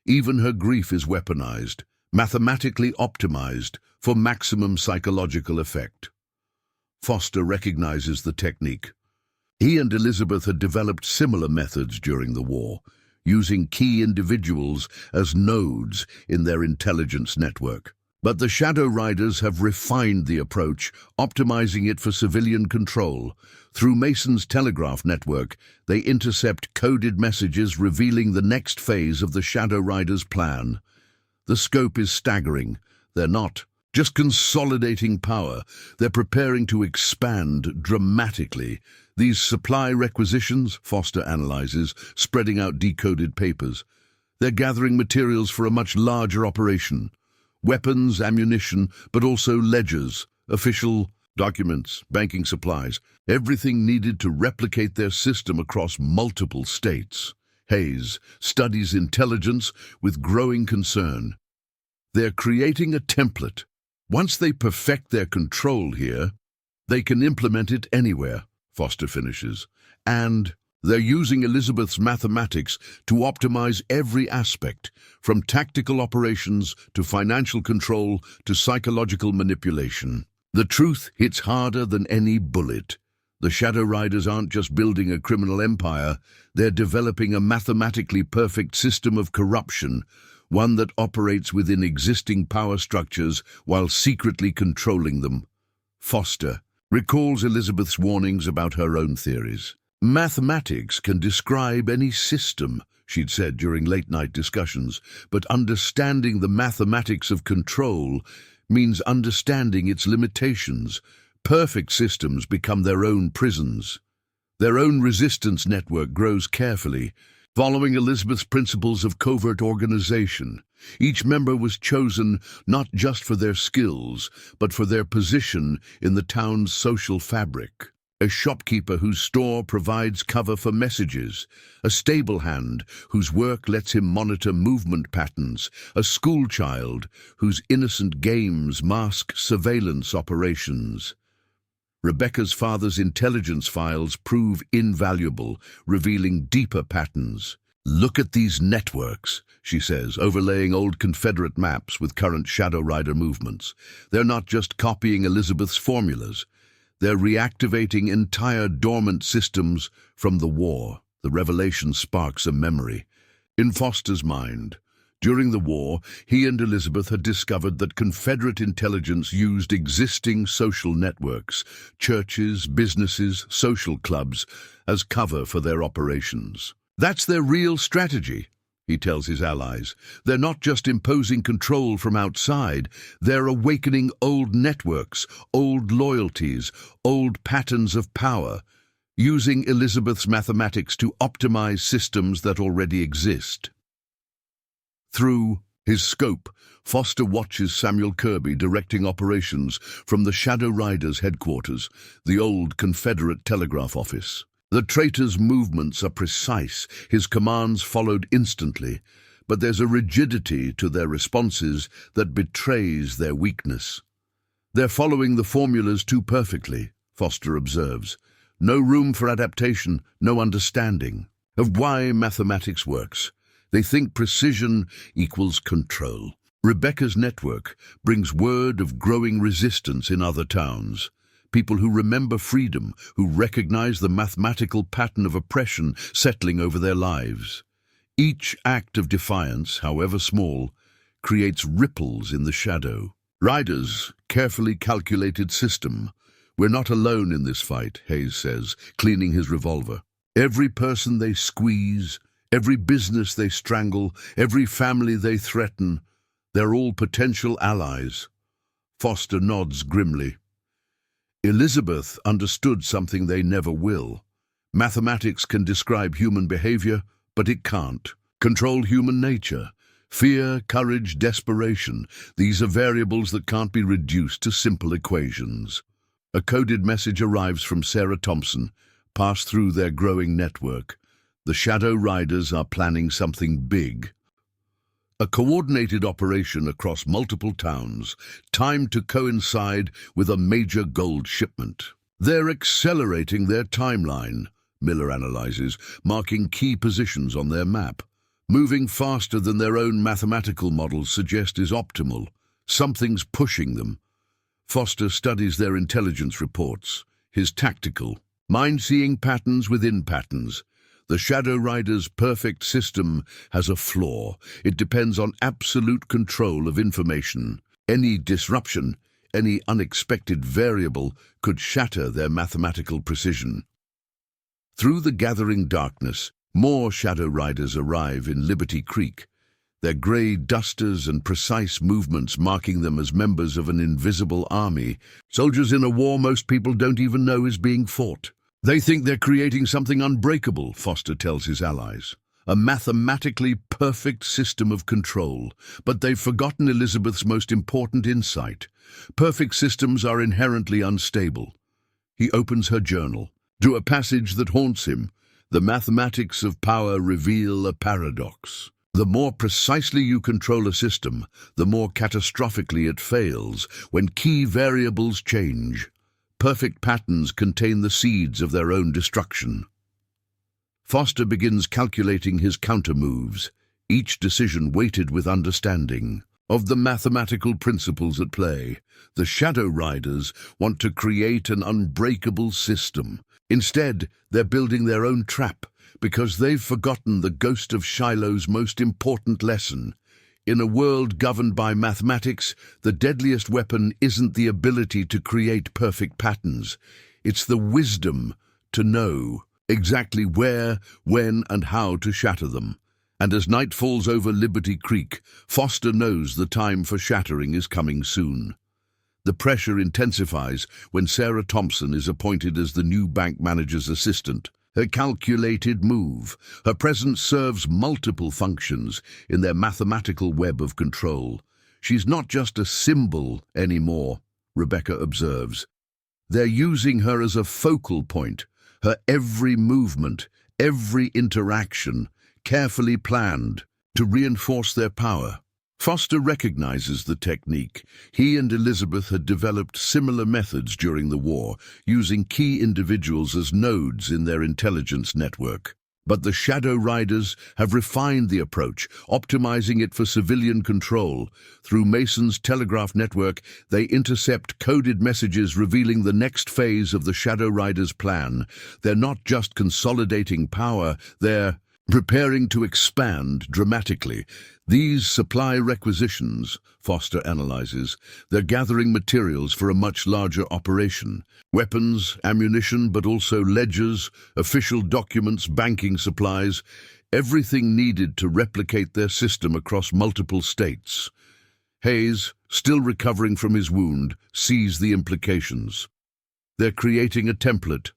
Even her grief is weaponized, mathematically optimized for maximum psychological effect. Foster recognizes the technique. He and Elizabeth had developed similar methods during the war, using key individuals as nodes in their intelligence network. But the Shadow Riders have refined the approach, optimizing it for civilian control. Through Mason's telegraph network, they intercept coded messages revealing the next phase of the Shadow Riders' plan. The scope is staggering. They're not just consolidating power, they're preparing to expand dramatically. These supply requisitions, Foster analyzes, spreading out decoded papers. They're gathering materials for a much larger operation. Weapons, ammunition, but also ledgers, official documents, banking supplies, everything needed to replicate their system across multiple states. Hayes studies intelligence with growing concern. They're creating a template. Once they perfect their control here, they can implement it anywhere, Foster finishes. And they're using Elizabeth's mathematics to optimize every aspect, from tactical operations to financial control to psychological manipulation. The truth hits harder than any bullet. The Shadow Riders aren't just building a criminal empire, they're developing a mathematically perfect system of corruption, one that operates within existing power structures while secretly controlling them. Foster recalls Elizabeth's warnings about her own theories. Mathematics can describe any system, she'd said during late-night discussions, but understanding the mathematics of control means understanding its limitations. Perfect systems become their own prisons. Their own resistance network grows carefully, following Elizabeth's principles of covert organization. Each member was chosen not just for their skills, but for their position in the town's social fabric. A shopkeeper whose store provides cover for messages, a stable hand whose work lets him monitor movement patterns, a schoolchild whose innocent games mask surveillance operations. Rebecca's father's intelligence files prove invaluable, revealing deeper patterns. "Look at these networks," she says, overlaying old Confederate maps with current Shadow Rider movements. They're not just copying Elizabeth's formulas. They're reactivating entire dormant systems from the war. The revelation sparks a memory. In Foster's mind, during the war, he and Elizabeth had discovered that Confederate intelligence used existing social networks, churches, businesses, social clubs, as cover for their operations. That's their real strategy, he tells his allies. They're not just imposing control from outside, they're awakening old networks, old loyalties, old patterns of power, using Elizabeth's mathematics to optimize systems that already exist. Through his scope, Foster watches Samuel Kirby directing operations from the Shadow Riders' headquarters, the old Confederate telegraph office. The traitor's movements are precise, his commands followed instantly, but there's a rigidity to their responses that betrays their weakness. They're following the formulas too perfectly, Foster observes. No room for adaptation, no understanding of why mathematics works. They think precision equals control. Rebecca's network brings word of growing resistance in other towns. People who remember freedom, who recognize the mathematical pattern of oppression settling over their lives. Each act of defiance, however small, creates ripples in the shadow. Riders' carefully calculated system. "We're not alone in this fight," Hayes says, cleaning his revolver. "Every person they squeeze, every business they strangle, every family they threaten, they're all potential allies." Foster nods grimly. Elizabeth understood something they never will. Mathematics can describe human behavior, but it can't control human nature. Fear, courage, desperation, these are variables that can't be reduced to simple equations. A coded message arrives from Sarah Thompson, passed through their growing network. The Shadow Riders are planning something big. A coordinated operation across multiple towns, timed to coincide with a major gold shipment. They're accelerating their timeline, Miller analyzes, marking key positions on their map. Moving faster than their own mathematical models suggest is optimal. Something's pushing them. Foster studies their intelligence reports, his tactical, mind-seeing patterns within patterns. The Shadow Rider's perfect system has a flaw. It depends on absolute control of information. Any disruption, any unexpected variable could shatter their mathematical precision. Through the gathering darkness, more Shadow Riders arrive in Liberty Creek, their grey dusters and precise movements marking them as members of an invisible army, soldiers in a war most people don't even know is being fought. They think they're creating something unbreakable, Foster tells his allies. A mathematically perfect system of control. But they've forgotten Elizabeth's most important insight. Perfect systems are inherently unstable. He opens her journal. To a passage that haunts him, the mathematics of power reveal a paradox. The more precisely you control a system, the more catastrophically it fails when key variables change. Perfect patterns contain the seeds of their own destruction. Foster begins calculating his counter-moves, each decision weighted with understanding of the mathematical principles at play. The Shadow Riders want to create an unbreakable system. Instead, they're building their own trap, because they've forgotten the ghost of Shiloh's most important lesson. In a world governed by mathematics, the deadliest weapon isn't the ability to create perfect patterns. It's the wisdom to know exactly where, when, and how to shatter them. And as night falls over Liberty Creek, Foster knows the time for shattering is coming soon. The pressure intensifies when Sarah Thompson is appointed as the new bank manager's assistant. Her calculated move, her presence serves multiple functions in their mathematical web of control. She's not just a symbol anymore, Rebecca observes. They're using her as a focal point, her every movement, every interaction, carefully planned to reinforce their power. Foster recognizes the technique. He and Elizabeth had developed similar methods during the war, using key individuals as nodes in their intelligence network. But the Shadow Riders have refined the approach, optimizing it for civilian control. Through Mason's telegraph network, they intercept coded messages revealing the next phase of the Shadow Riders' plan. They're not just consolidating power, they're preparing to expand dramatically. These supply requisitions, Foster analyzes, they're gathering materials for a much larger operation. Weapons, ammunition, but also ledgers, official documents, banking supplies, everything needed to replicate their system across multiple states. Hayes, still recovering from his wound, sees the implications. They're creating a template.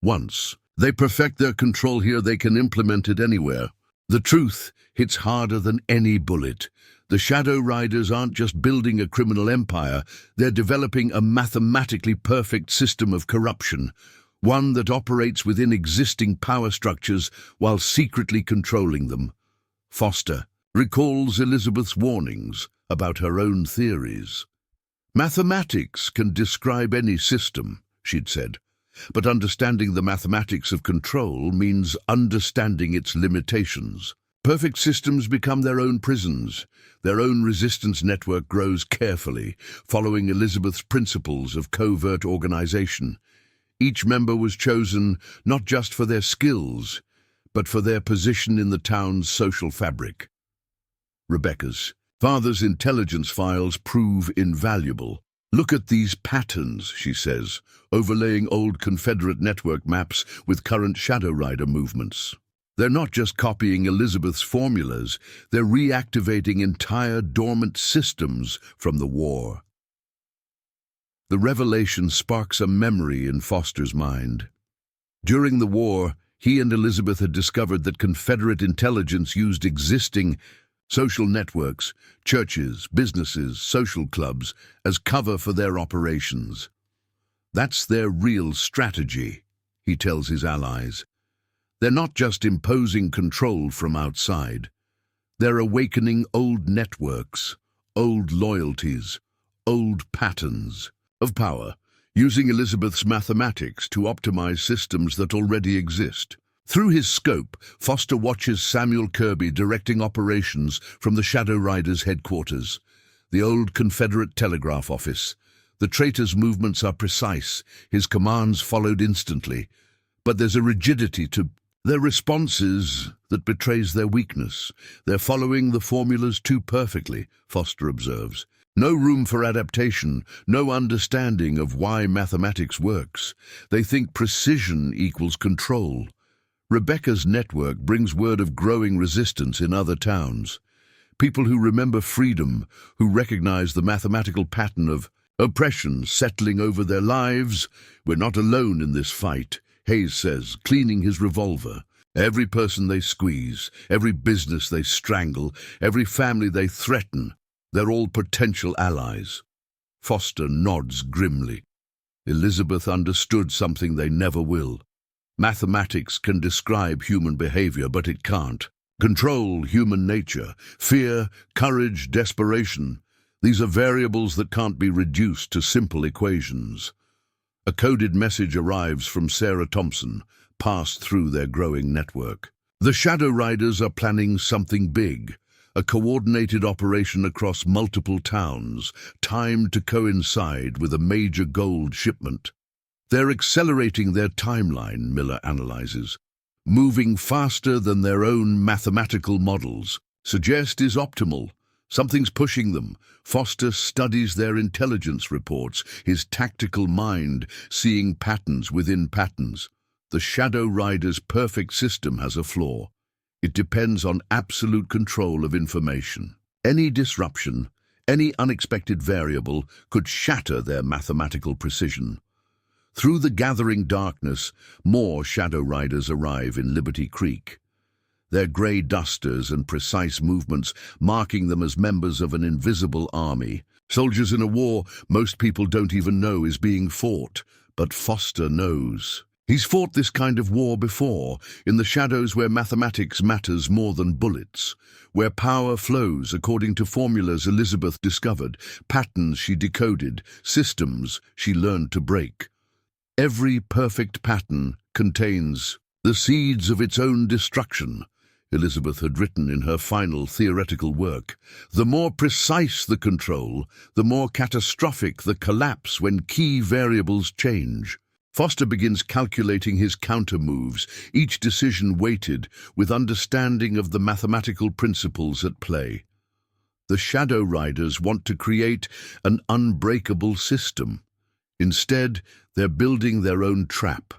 Once they perfect their control here, they can implement it anywhere. The truth hits harder than any bullet. The Shadow Riders aren't just building a criminal empire, they're developing a mathematically perfect system of corruption, one that operates within existing power structures while secretly controlling them. Foster recalls Elizabeth's warnings about her own theories. Mathematics can describe any system, she'd said. But understanding the mathematics of control means understanding its limitations. Perfect systems become their own prisons. Their own resistance network grows carefully, following Elizabeth's principles of covert organization. Each member was chosen not just for their skills, but for their position in the town's social fabric. Rebecca's father's intelligence files prove invaluable. Look at these patterns, she says, overlaying old Confederate network maps with current Shadow Rider movements. They're not just copying Elizabeth's formulas, they're reactivating entire dormant systems from the war. The revelation sparks a memory in Foster's mind. During the war, he and Elizabeth had discovered that Confederate intelligence used existing social networks, churches, businesses, social clubs, as cover for their operations. That's their real strategy, he tells his allies. They're not just imposing control from outside. They're awakening old networks, old loyalties, old patterns of power, using Elizabeth's mathematics to optimize systems that already exist. Through his scope, Foster watches Samuel Kirby directing operations from the Shadow Riders' headquarters, the old Confederate telegraph office. The traitor's movements are precise, his commands followed instantly, but there's a rigidity to their responses that betrays their weakness. They're following the formulas too perfectly, Foster observes. No room for adaptation, no understanding of why mathematics works. They think precision equals control. Rebecca's network brings word of growing resistance in other towns. People who remember freedom, who recognize the mathematical pattern of oppression settling over their lives. We're not alone in this fight, Hayes says, cleaning his revolver. Every person they squeeze, every business they strangle, every family they threaten, they're all potential allies. Foster nods grimly. Elizabeth understood something they never will. Mathematics can describe human behavior, but it can't control human nature. Fear, courage, desperation. These are variables that can't be reduced to simple equations. A coded message arrives from Sarah Thompson, passed through their growing network. The Shadow Riders are planning something big, a coordinated operation across multiple towns, timed to coincide with a major gold shipment. They're accelerating their timeline, Miller analyzes, moving faster than their own mathematical models suggest is optimal. Something's pushing them. Foster studies their intelligence reports, his tactical mind seeing patterns within patterns. The Shadow Rider's perfect system has a flaw. It depends on absolute control of information. Any disruption, any unexpected variable could shatter their mathematical precision. Through the gathering darkness, more Shadow Riders arrive in Liberty Creek. Their grey dusters and precise movements marking them as members of an invisible army. Soldiers in a war most people don't even know is being fought, but Foster knows. He's fought this kind of war before, in the shadows where mathematics matters more than bullets, where power flows according to formulas Elizabeth discovered, patterns she decoded, systems she learned to break. Every perfect pattern contains the seeds of its own destruction, Elizabeth had written in her final theoretical work. The more precise the control, the more catastrophic the collapse when key variables change. Foster begins calculating his counter-moves, each decision weighted with understanding of the mathematical principles at play. The Shadow Riders want to create an unbreakable system. Instead, they're building their own trap,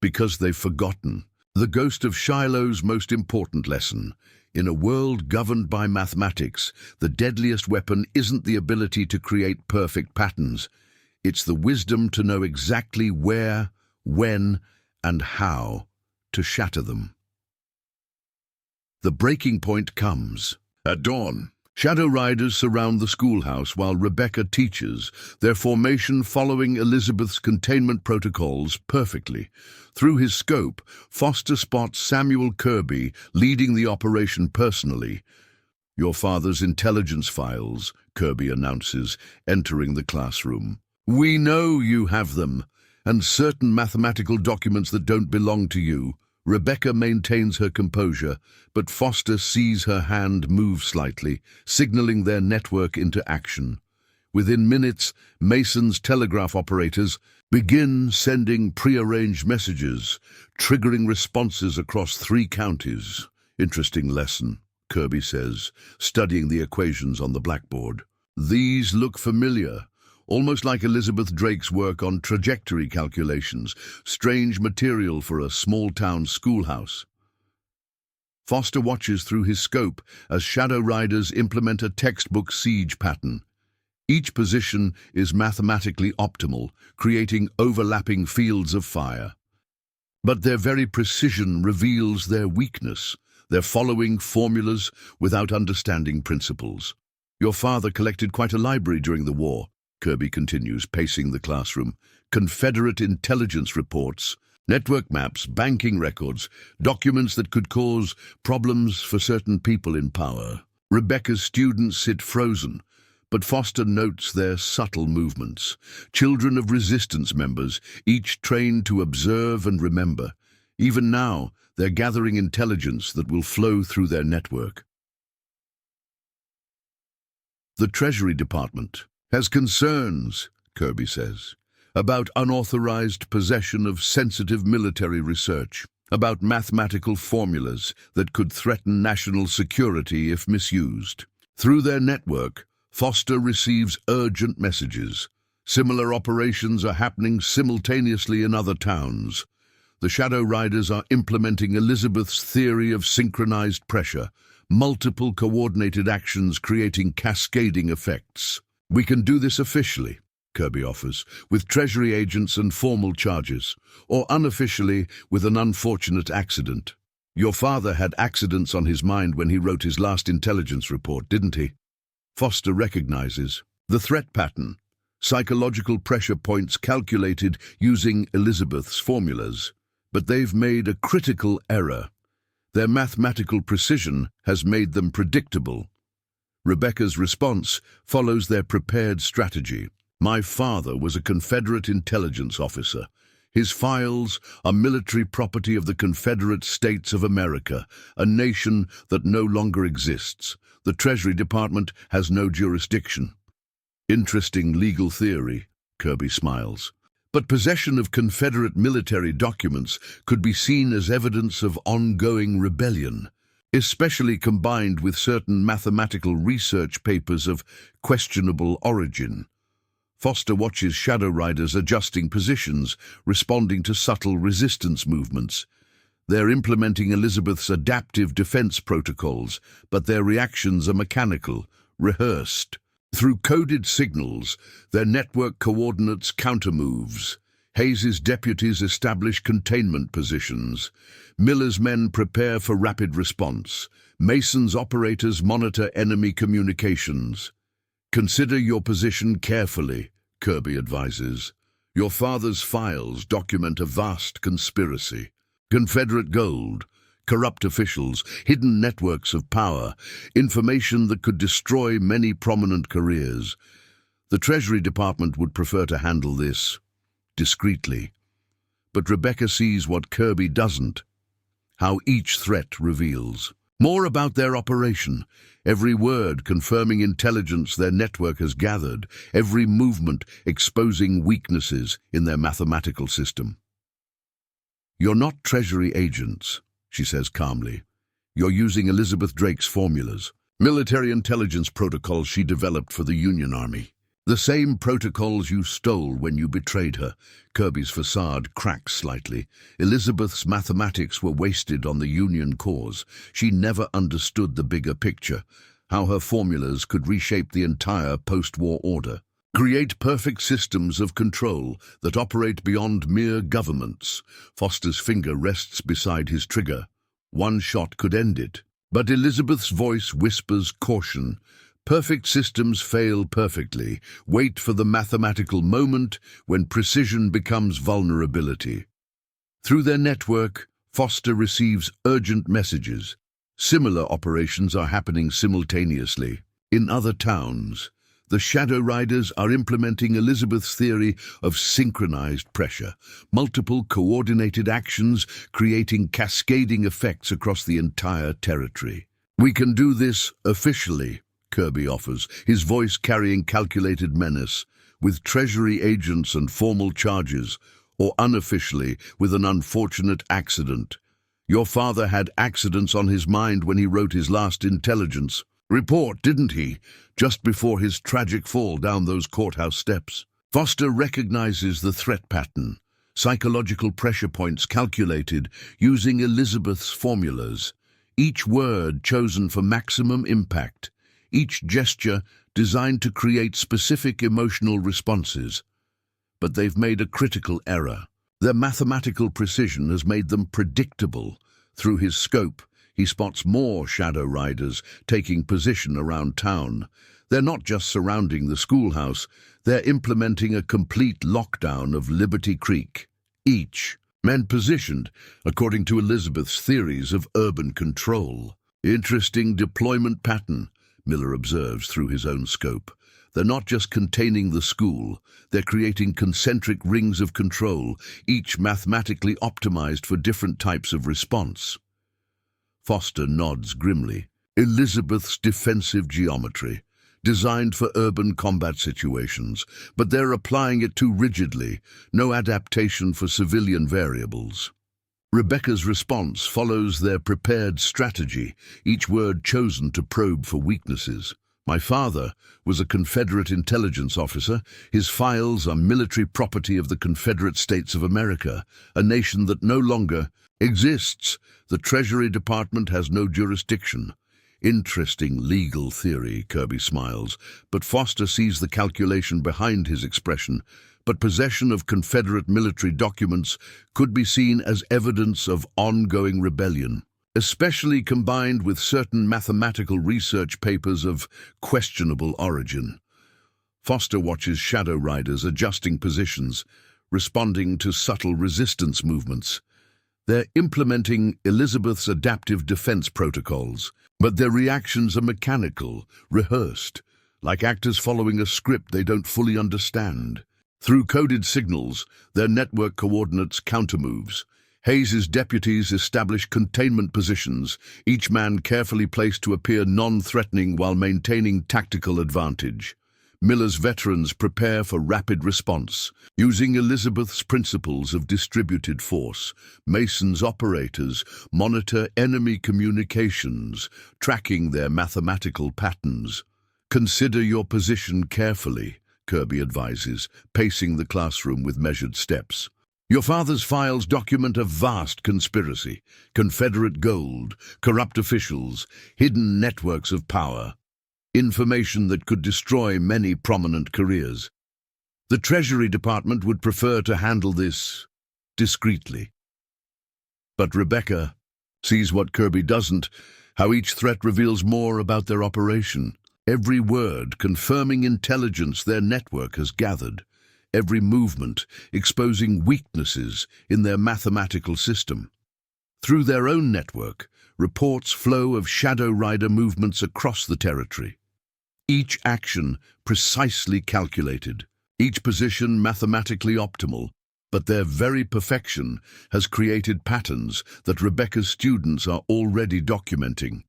because they've forgotten the ghost of Shiloh's most important lesson. In a world governed by mathematics, the deadliest weapon isn't the ability to create perfect patterns. It's the wisdom to know exactly where, when, and how to shatter them. The breaking point comes at dawn. Shadow Riders surround the schoolhouse while Rebecca teaches, their formation following Elizabeth's containment protocols perfectly. Through his scope, Foster spots Samuel Kirby leading the operation personally. "Your father's intelligence files," Kirby announces, entering the classroom. "We know you have them, and certain mathematical documents that don't belong to you." Rebecca maintains her composure, but Foster sees her hand move slightly, signaling their network into action. Within minutes, Mason's telegraph operators begin sending prearranged messages, triggering responses across 3 counties. "Interesting lesson," Kirby says, studying the equations on the blackboard. "These look familiar. Almost like Elizabeth Drake's work on trajectory calculations, strange material for a small-town schoolhouse." Foster watches through his scope as Shadow Riders implement a textbook siege pattern. Each position is mathematically optimal, creating overlapping fields of fire. But their very precision reveals their weakness. They're following formulas without understanding principles. "Your father collected quite a library during the war," Kirby continues, pacing the classroom. "Confederate intelligence reports, Network maps, banking records, documents that could cause problems for certain people in power. Rebecca's students sit frozen, but Foster notes their subtle movements. Children of resistance members, each trained to observe and remember. Even now, they're gathering intelligence that will flow through their network. The Treasury Department has concerns, Kirby says, about unauthorized possession of sensitive military research, about mathematical formulas that could threaten national security if misused. Through their network, Foster receives urgent messages. Similar operations are happening simultaneously in other towns. The Shadow Riders are implementing Elizabeth's theory of synchronized pressure, multiple coordinated actions creating cascading effects. We can do this officially, Kirby offers, with Treasury agents and formal charges, or unofficially with an unfortunate accident. Your father had accidents on his mind when he wrote his last intelligence report, didn't he? Foster recognizes the threat pattern, psychological pressure points calculated using Elizabeth's formulas, but they've made a critical error. Their mathematical precision has made them predictable. Rebecca's response follows their prepared strategy. My father was a Confederate intelligence officer. His files are military property of the Confederate States of America, a nation that no longer exists. The Treasury Department has no jurisdiction. Interesting legal theory, Kirby smiles. But possession of Confederate military documents could be seen as evidence of ongoing rebellion, especially combined with certain mathematical research papers of questionable origin. Foster watches Shadow Riders adjusting positions, responding to subtle resistance movements. They're implementing Elizabeth's adaptive defense protocols, but their reactions are mechanical, rehearsed. Through coded signals, their network coordinates countermoves. Hayes's deputies establish containment positions. Miller's men prepare for rapid response. Mason's operators monitor enemy communications. Consider your position carefully, Kirby advises. Your father's files document a vast conspiracy. Confederate gold, corrupt officials, hidden networks of power, information that could destroy many prominent careers. The Treasury Department would prefer to handle this discreetly. But Rebecca sees what Kirby doesn't, how each threat reveals. More about their operation, every word confirming intelligence their network has gathered, every movement exposing weaknesses in their mathematical system. You're not Treasury agents, she says calmly. You're using Elizabeth Drake's formulas, military intelligence protocols she developed for the Union Army. The same protocols you stole when you betrayed her. Kirby's facade cracks slightly. Elizabeth's mathematics were wasted on the Union cause. She never understood the bigger picture, how her formulas could reshape the entire post-war order. Create perfect systems of control that operate beyond mere governments. Foster's finger rests beside his trigger. One shot could end it. But Elizabeth's voice whispers caution. Perfect systems fail perfectly. Wait for the mathematical moment when precision becomes vulnerability. Through their network, Foster receives urgent messages. Similar operations are happening simultaneously. In other towns, the Shadow Riders are implementing Elizabeth's theory of synchronized pressure, multiple coordinated actions creating cascading effects across the entire territory. We can do this officially, Kirby offers, his voice carrying calculated menace, with Treasury agents and formal charges, or unofficially with an unfortunate accident. Your father had accidents on his mind when he wrote his last intelligence report, didn't he? Just before his tragic fall down those courthouse steps. Foster recognizes the threat pattern, psychological pressure points calculated using Elizabeth's formulas, each word chosen for maximum impact, each gesture designed to create specific emotional responses. But they've made a critical error. Their mathematical precision has made them predictable. Through his scope, he spots more Shadow Riders taking position around town. They're not just surrounding the schoolhouse, they're implementing a complete lockdown of Liberty Creek. Each Men positioned according to Elizabeth's theories of urban control. Interesting deployment pattern, Miller observes through his own scope. They're not just containing the school, they're creating concentric rings of control, each mathematically optimized for different types of response. Foster nods grimly. Elizabeth's defensive geometry, designed for urban combat situations, but they're applying it too rigidly, no adaptation for civilian variables. Rebecca's response follows their prepared strategy, each word chosen to probe for weaknesses. My father was a Confederate intelligence officer. His files are military property of the Confederate States of America, a nation that no longer exists. The Treasury Department has no jurisdiction. Interesting legal theory, Kirby smiles, but Foster sees the calculation behind his expression. But possession of Confederate military documents could be seen as evidence of ongoing rebellion, especially combined with certain mathematical research papers of questionable origin. Foster watches Shadow Riders adjusting positions, responding to subtle resistance movements. They're implementing Elizabeth's adaptive defense protocols, but their reactions are mechanical, rehearsed, like actors following a script they don't fully understand. Through coded signals, their network coordinates countermoves. Hayes's deputies establish containment positions, each man carefully placed to appear non-threatening while maintaining tactical advantage. Miller's veterans prepare for rapid response. Using Elizabeth's principles of distributed force, Mason's operators monitor enemy communications, tracking their mathematical patterns. Consider your position carefully, Kirby advises, pacing the classroom with measured steps. Your father's files document a vast conspiracy, Confederate gold, corrupt officials, hidden networks of power, information that could destroy many prominent careers. The Treasury Department would prefer to handle this discreetly. But Rebecca sees what Kirby doesn't, how each threat reveals more about their operation. Every word confirming intelligence their network has gathered. Every movement exposing weaknesses in their mathematical system. Through their own network, reports flow of Shadow Rider movements across the territory. Each action precisely calculated, each position mathematically optimal, but their very perfection has created patterns that Rebecca's students are already documenting,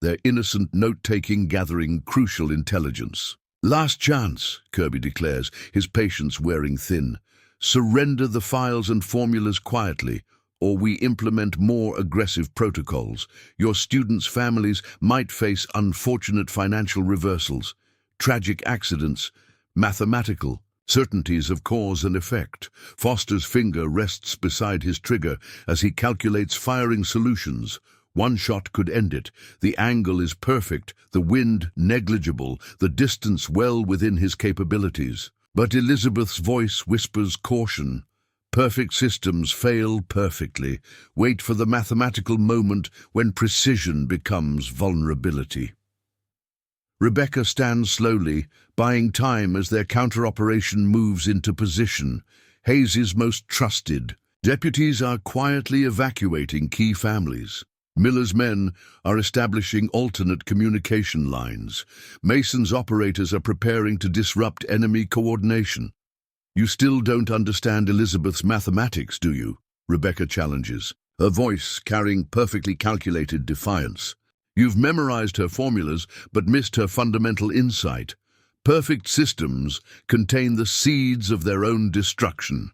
their innocent note-taking gathering crucial intelligence. Last chance, Kirby declares, his patience wearing thin. Surrender the files and formulas quietly, or we implement more aggressive protocols. Your students' families might face unfortunate financial reversals, tragic accidents, mathematical certainties of cause and effect. Foster's finger rests beside his trigger as he calculates firing solutions. One shot could end it. The angle is perfect, the wind negligible, the distance well within his capabilities. But Elizabeth's voice whispers caution. Perfect systems fail perfectly. Wait for the mathematical moment when precision becomes vulnerability. Rebecca stands slowly, buying time as their counter-operation moves into position. Hayes's most trusted deputies are quietly evacuating key families. Miller's men are establishing alternate communication lines. Mason's operators are preparing to disrupt enemy coordination. You still don't understand Elizabeth's mathematics, do you? Rebecca challenges, her voice carrying perfectly calculated defiance. You've memorized her formulas, but missed her fundamental insight. Perfect systems contain the seeds of their own destruction.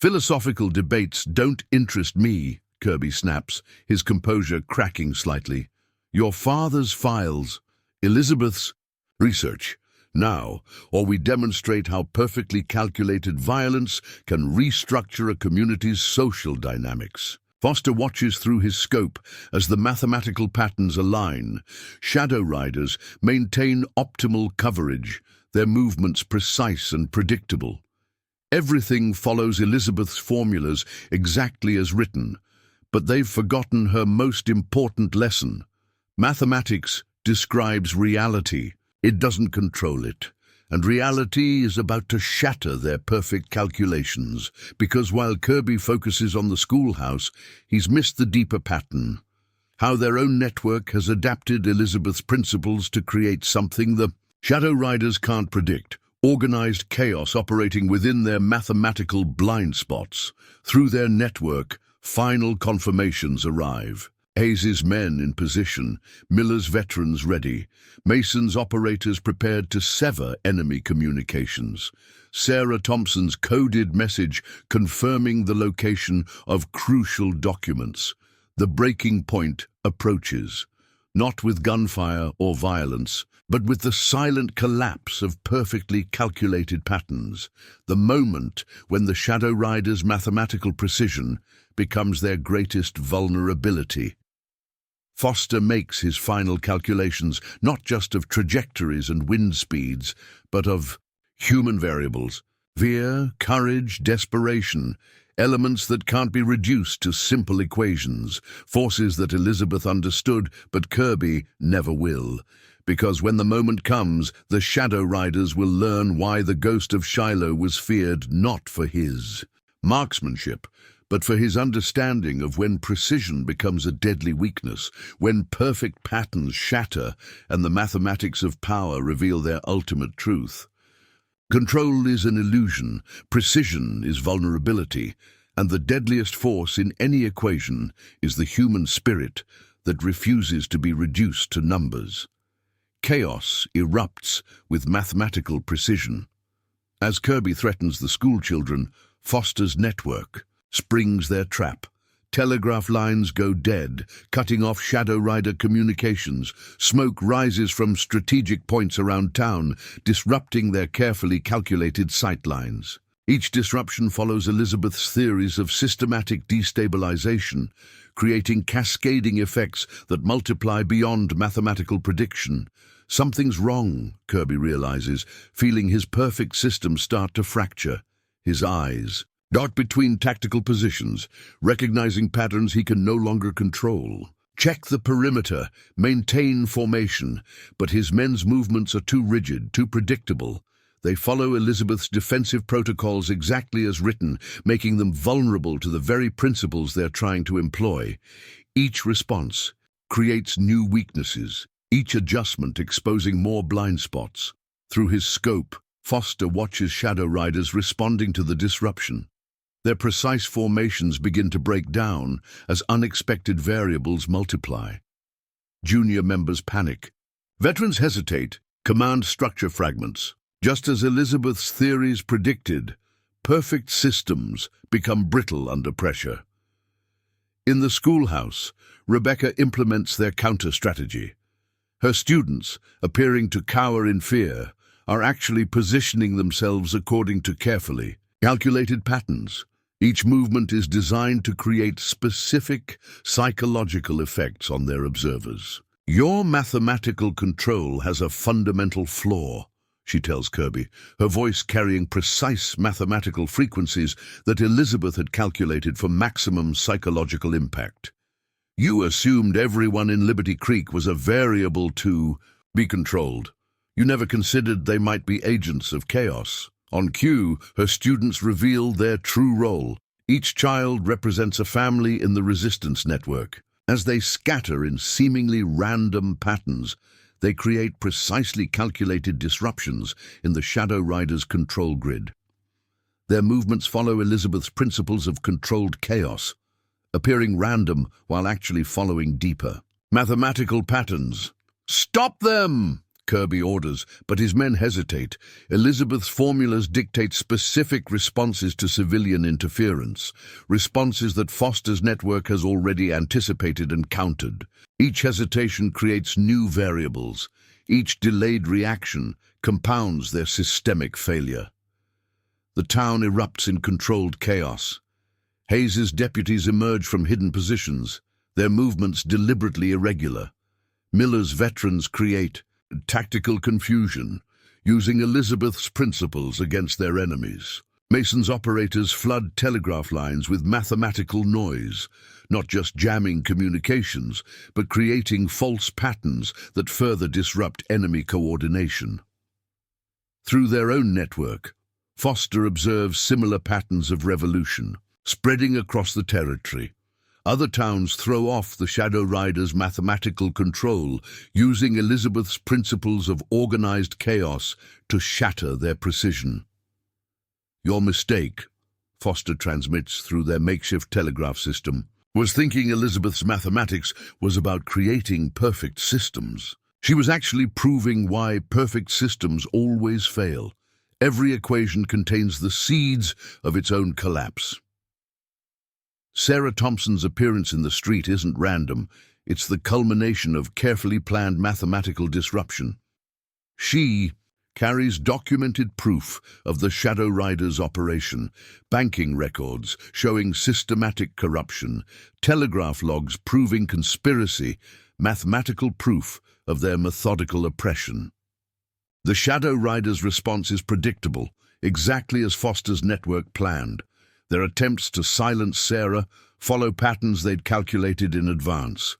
Philosophical debates don't interest me, Kirby snaps, his composure cracking slightly. Your father's files, Elizabeth's research. Now, or we demonstrate how perfectly calculated violence can restructure a community's social dynamics. Foster watches through his scope as the mathematical patterns align. Shadow Riders maintain optimal coverage, their movements precise and predictable. Everything follows Elizabeth's formulas exactly as written, but they've forgotten her most important lesson. Mathematics describes reality. It doesn't control it. and reality is about to shatter their perfect calculations, because while Kirby focuses on the schoolhouse, he's missed the deeper pattern. How their own network has adapted Elizabeth's principles to create something the Shadow Riders can't predict. Organized chaos operating within their mathematical blind spots. Through their network, final confirmations arrive. Hayes's men in position, Miller's veterans ready, Mason's operators prepared to sever enemy communications. Sarah Thompson's coded message confirming the location of crucial documents. The breaking point approaches, not with gunfire or violence, but with the silent collapse of perfectly calculated patterns, the moment when the Shadow Riders' mathematical precision becomes their greatest vulnerability. Foster makes his final calculations not just of trajectories and wind speeds, but of human variables, fear, courage, desperation, elements that can't be reduced to simple equations, forces that Elizabeth understood but Kirby never will. Because when the moment comes, the Shadow Riders will learn why the ghost of Shiloh was feared not for his marksmanship, but for his understanding of when precision becomes a deadly weakness, when perfect patterns shatter and the mathematics of power reveal their ultimate truth. Control is an illusion, precision is vulnerability, and the deadliest force in any equation is the human spirit that refuses to be reduced to numbers. Chaos erupts with mathematical precision. As Kirby threatens the schoolchildren, Foster's network springs their trap. Telegraph lines go dead, cutting off Shadow Rider communications. Smoke rises from strategic points around town, disrupting their carefully calculated sight lines. Each disruption follows Elizabeth's theories of systematic destabilization, creating cascading effects that multiply beyond mathematical prediction. Something's wrong, Kirby realizes, feeling his perfect system start to fracture. His eyes dart between tactical positions, recognizing patterns he can no longer control. Check the perimeter, maintain formation, but his men's movements are too rigid, too predictable. They follow Elizabeth's defensive protocols exactly as written, making them vulnerable to the very principles they're trying to employ. Each response creates new weaknesses, each adjustment exposing more blind spots. Through his scope, Foster watches Shadow Riders responding to the disruption. Their precise formations begin to break down as unexpected variables multiply. Junior members panic. Veterans hesitate, command structure fragments. Just as Elizabeth's theories predicted, perfect systems become brittle under pressure. In the schoolhouse, Rebecca implements their counter-strategy. Her students, appearing to cower in fear, are actually positioning themselves according to carefully calculated patterns. Each movement is designed to create specific psychological effects on their observers. Your mathematical control has a fundamental flaw, she tells Kirby, her voice carrying precise mathematical frequencies that Elizabeth had calculated for maximum psychological impact. You assumed everyone in Liberty Creek was a variable to be controlled. You never considered they might be agents of chaos. On cue, her students reveal their true role. Each child represents a family in the resistance network. As they scatter in seemingly random patterns, they create precisely calculated disruptions in the Shadow Riders' control grid. Their movements follow Elizabeth's principles of controlled chaos, appearing random while actually following deeper mathematical patterns. "Stop them!" Kirby orders, but his men hesitate. Elizabeth's formulas dictate specific responses to civilian interference, responses that Foster's network has already anticipated and countered. Each hesitation creates new variables. Each delayed reaction compounds their systemic failure. The town erupts in controlled chaos. Hayes's deputies emerge from hidden positions, their movements deliberately irregular. Miller's veterans create tactical confusion, using Elizabeth's principles against their enemies. Mason's operators flood telegraph lines with mathematical noise, not just jamming communications, but creating false patterns that further disrupt enemy coordination. Through their own network, Foster observes similar patterns of revolution, spreading across the territory. Other towns throw off the Shadow Riders' mathematical control, using Elizabeth's principles of organized chaos to shatter their precision. "Your mistake," Foster transmits through their makeshift telegraph system, "was thinking Elizabeth's mathematics was about creating perfect systems. She was actually proving why perfect systems always fail. Every equation contains the seeds of its own collapse." Sarah Thompson's appearance in the street isn't random. It's the culmination of carefully planned mathematical disruption. She carries documented proof of the Shadow Riders' operation, banking records showing systematic corruption, telegraph logs proving conspiracy, mathematical proof of their methodical oppression. The Shadow Riders' response is predictable, exactly as Foster's network planned. Their attempts to silence Sarah follow patterns they'd calculated in advance.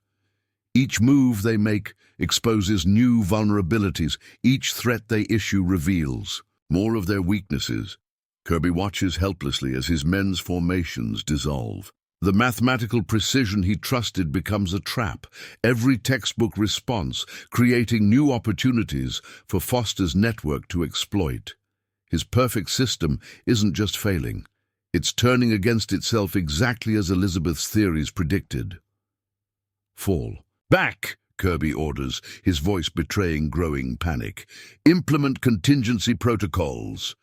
Each move they make exposes new vulnerabilities. Each threat they issue reveals more of their weaknesses. Kirby watches helplessly as his men's formations dissolve. The mathematical precision he trusted becomes a trap, every textbook response creating new opportunities for Foster's network to exploit. His perfect system isn't just failing. It's turning against itself exactly as Elizabeth's theories predicted. "Fall back," Kirby orders, his voice betraying growing panic. "Implement contingency protocols."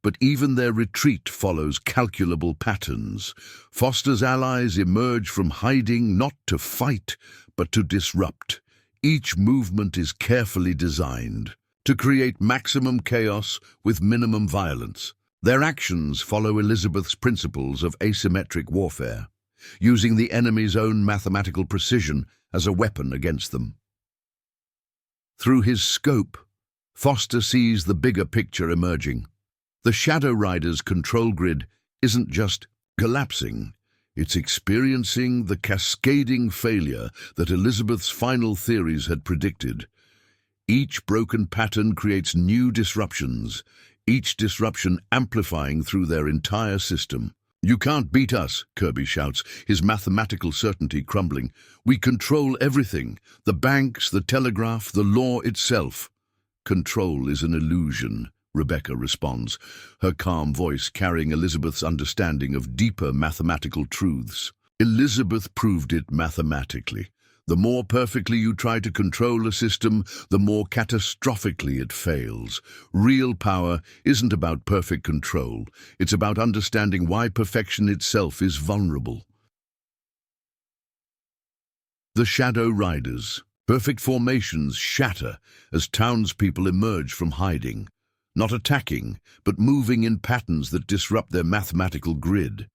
But even their retreat follows calculable patterns. Foster's allies emerge from hiding not to fight, but to disrupt. Each movement is carefully designed to create maximum chaos with minimum violence. Their actions follow Elizabeth's principles of asymmetric warfare, using the enemy's own mathematical precision as a weapon against them. Through his scope, Foster sees the bigger picture emerging. The Shadow Riders' control grid isn't just collapsing, it's experiencing the cascading failure that Elizabeth's final theories had predicted. Each broken pattern creates new disruptions, each disruption amplifying through their entire system. "You can't beat us," Kirby shouts, his mathematical certainty crumbling. "We control everything, the banks, the telegraph, the law itself." "Control is an illusion," Rebecca responds, her calm voice carrying Elizabeth's understanding of deeper mathematical truths. Elizabeth proved it mathematically. The more perfectly you try to control a system, the more catastrophically it fails. Real power isn't about perfect control. It's about understanding why perfection itself is vulnerable. The Shadow Riders. Perfect formations shatter as townspeople emerge from hiding, not attacking, but moving in patterns that disrupt their mathematical grid.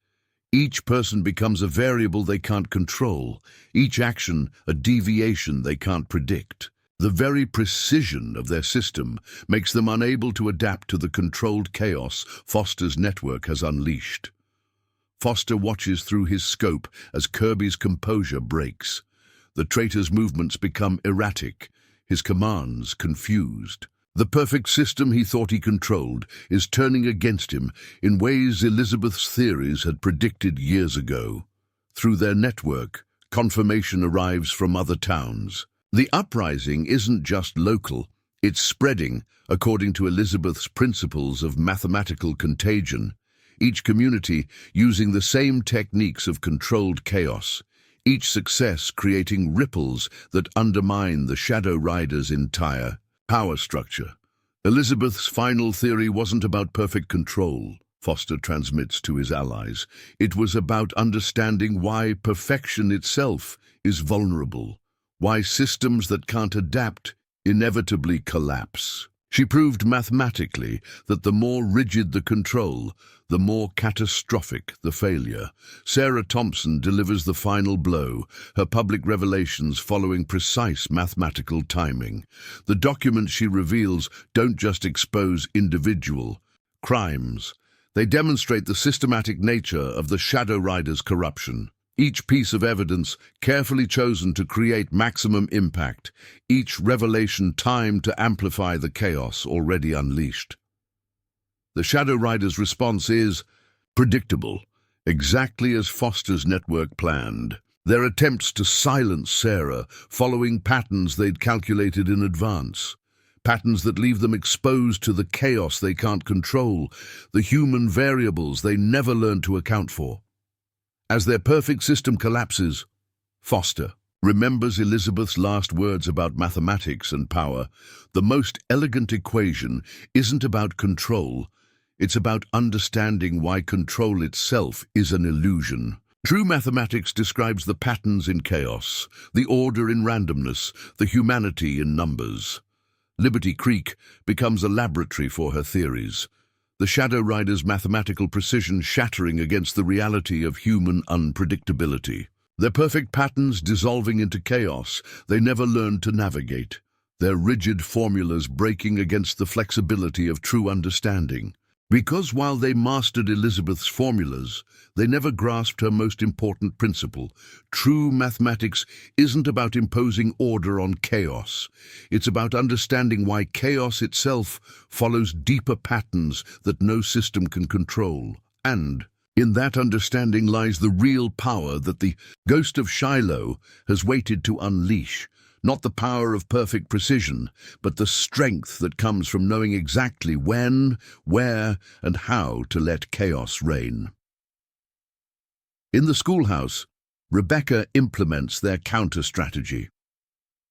Each person becomes a variable they can't control, each action a deviation they can't predict. The very precision of their system makes them unable to adapt to the controlled chaos Foster's network has unleashed. Foster watches through his scope as Kirby's composure breaks. The traitor's movements become erratic, his commands confused. The perfect system he thought he controlled is turning against him in ways Elizabeth's theories had predicted years ago. Through their network, confirmation arrives from other towns. The uprising isn't just local, it's spreading according to Elizabeth's principles of mathematical contagion, each community using the same techniques of controlled chaos, each success creating ripples that undermine the Shadow Riders' entire power structure. Elizabeth's final theory wasn't about perfect control, Foster transmits to his allies. It was about understanding why perfection itself is vulnerable, why systems that can't adapt inevitably collapse. She proved mathematically that the more rigid the control, the more catastrophic the failure. Sarah Thompson delivers the final blow, her public revelations following precise mathematical timing. The documents she reveals don't just expose individual crimes. They demonstrate the systematic nature of the Shadow Riders' corruption. Each piece of evidence carefully chosen to create maximum impact, each revelation timed to amplify the chaos already unleashed. The Shadow Rider's response is predictable, exactly as Foster's network planned. Their attempts to silence Sarah, following patterns they'd calculated in advance. Patterns that leave them exposed to the chaos they can't control, the human variables they never learned to account for. As their perfect system collapses, Foster remembers Elizabeth's last words about mathematics and power. The most elegant equation isn't about control, it's about understanding why control itself is an illusion. True mathematics describes the patterns in chaos, the order in randomness, the humanity in numbers. Liberty Creek becomes a laboratory for her theories, the Shadow Rider's mathematical precision shattering against the reality of human unpredictability. Their perfect patterns dissolving into chaos they never learned to navigate, their rigid formulas breaking against the flexibility of true understanding. Because while they mastered Elizabeth's formulas, they never grasped her most important principle. True mathematics isn't about imposing order on chaos. It's about understanding why chaos itself follows deeper patterns that no system can control. And in that understanding lies the real power that the Ghost of Shiloh has waited to unleash. Not the power of perfect precision, but the strength that comes from knowing exactly when, where, and how to let chaos reign. In the schoolhouse, Rebecca implements their counter-strategy.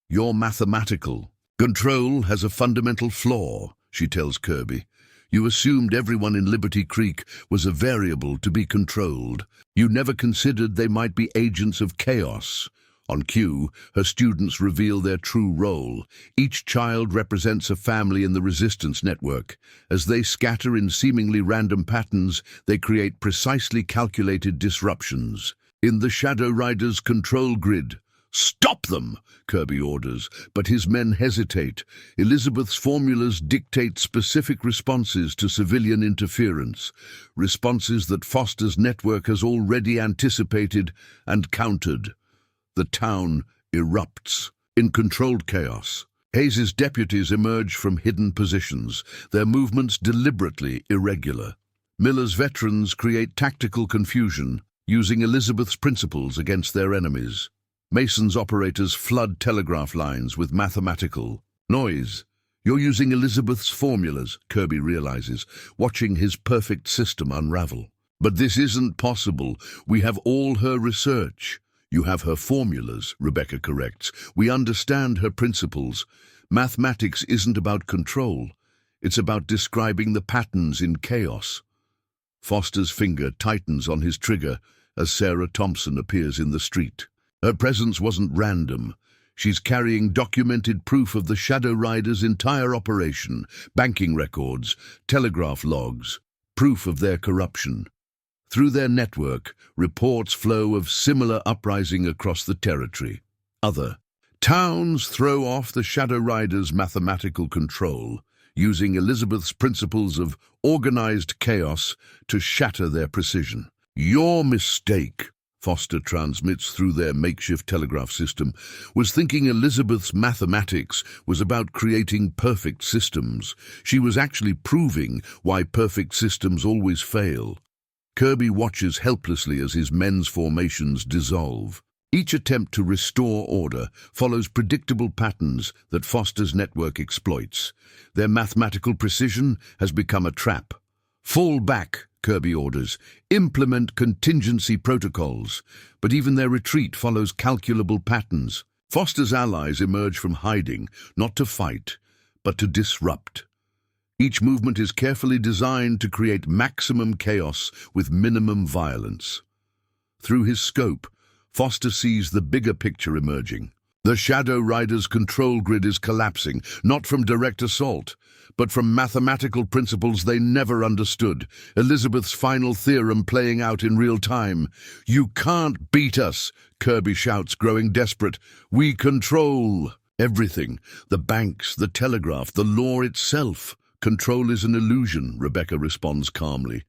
"You're mathematical. Control has a fundamental flaw," she tells Kirby. "You assumed everyone in Liberty Creek was a variable to be controlled. You never considered they might be agents of chaos." On cue, her students reveal their true role. Each child represents a family in the resistance network. As they scatter in seemingly random patterns, they create precisely calculated disruptions. In the Shadow Rider's control grid, "Stop them!" Kirby orders, but his men hesitate. Elizabeth's formulas dictate specific responses to civilian interference, responses that Foster's network has already anticipated and countered. The town erupts in controlled chaos. Hayes's deputies emerge from hidden positions, their movements deliberately irregular. Miller's veterans create tactical confusion, using Elizabeth's principles against their enemies. Mason's operators flood telegraph lines with mathematical noise. "You're using Elizabeth's formulas," Kirby realizes, watching his perfect system unravel. "But this isn't possible. We have all her research." "You have her formulas," Rebecca corrects. "We understand her principles. Mathematics isn't about control. It's about describing the patterns in chaos." Foster's finger tightens on his trigger as Sarah Thompson appears in the street. Her presence wasn't random. She's carrying documented proof of the Shadow Rider's entire operation, banking records, telegraph logs, proof of their corruption. Through their network, reports flow of similar uprising across the territory. Other towns throw off the Shadow Rider's mathematical control, using Elizabeth's principles of organized chaos to shatter their precision. "Your mistake," Foster transmits through their makeshift telegraph system, "was thinking Elizabeth's mathematics was about creating perfect systems. She was actually proving why perfect systems always fail." Kirby watches helplessly as his men's formations dissolve. Each attempt to restore order follows predictable patterns that Foster's network exploits. Their mathematical precision has become a trap. "Fall back," Kirby orders. "Implement contingency protocols." But even their retreat follows calculable patterns. Foster's allies emerge from hiding, not to fight, but to disrupt. Each movement is carefully designed to create maximum chaos with minimum violence. Through his scope, Foster sees the bigger picture emerging. The Shadow Rider's control grid is collapsing, not from direct assault, but from mathematical principles they never understood. Elizabeth's final theorem playing out in real time. "You can't beat us," Kirby shouts, growing desperate. "We control everything. The banks, the telegraph, the law itself." "Control is an illusion," Rebecca responds calmly.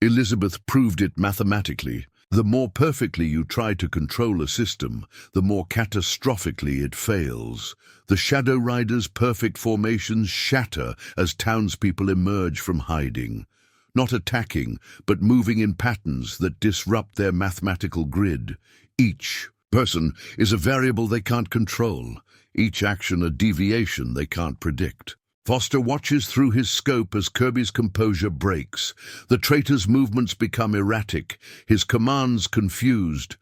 "Elizabeth proved it mathematically. The more perfectly you try to control a system, the more catastrophically it fails. The Shadow Riders' perfect formations shatter as townspeople emerge from hiding, not attacking, but moving in patterns that disrupt their mathematical grid. Each person is a variable they can't control, each action a deviation they can't predict. Foster watches through his scope as Kirby's composure breaks. The traitor's movements become erratic, his commands confused.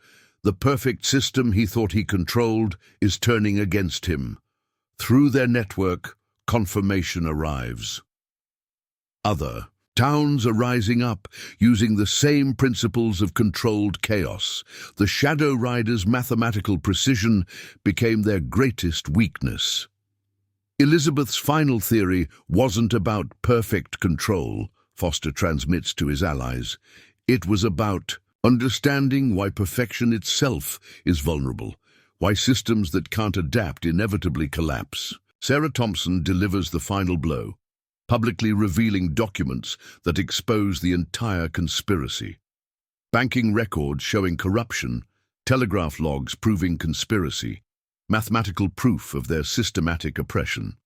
The perfect system he thought he controlled is turning against him. Through their network, confirmation arrives. Other towns are rising up, using the same principles of controlled chaos. The Shadow Riders' mathematical precision became their greatest weakness. Elizabeth's final theory wasn't about perfect control, Foster transmits to his allies. It was about understanding why perfection itself is vulnerable, why systems that can't adapt inevitably collapse. Sarah Thompson delivers the final blow, publicly revealing documents that expose the entire conspiracy. Banking records showing corruption, telegraph logs proving conspiracy, mathematical proof of their systematic oppression.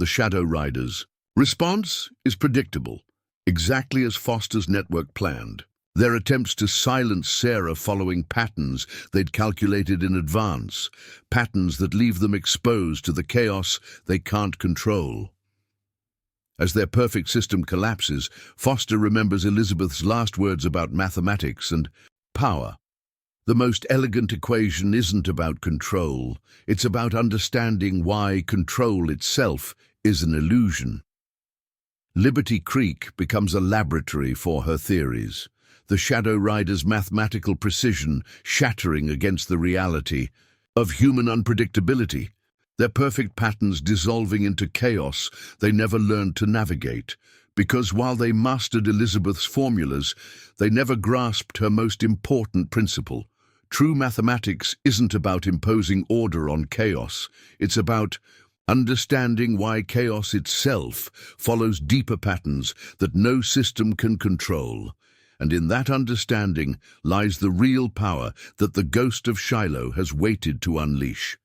The Shadow Riders' response is predictable, exactly as Foster's network planned. Their attempts to silence Sarah following patterns they'd calculated in advance, patterns that leave them exposed to the chaos they can't control. As their perfect system collapses, Foster remembers Elizabeth's last words about mathematics and power. The most elegant equation isn't about control, it's about understanding why control itself is an illusion. Liberty Creek becomes a laboratory for her theories, the Shadow Riders' mathematical precision shattering against the reality of human unpredictability, their perfect patterns dissolving into chaos they never learned to navigate, because while they mastered Elizabeth's formulas, they never grasped her most important principle. True mathematics isn't about imposing order on chaos, it's about understanding why chaos itself follows deeper patterns that no system can control. And in that understanding lies the real power that the ghost of Shiloh has waited to unleash.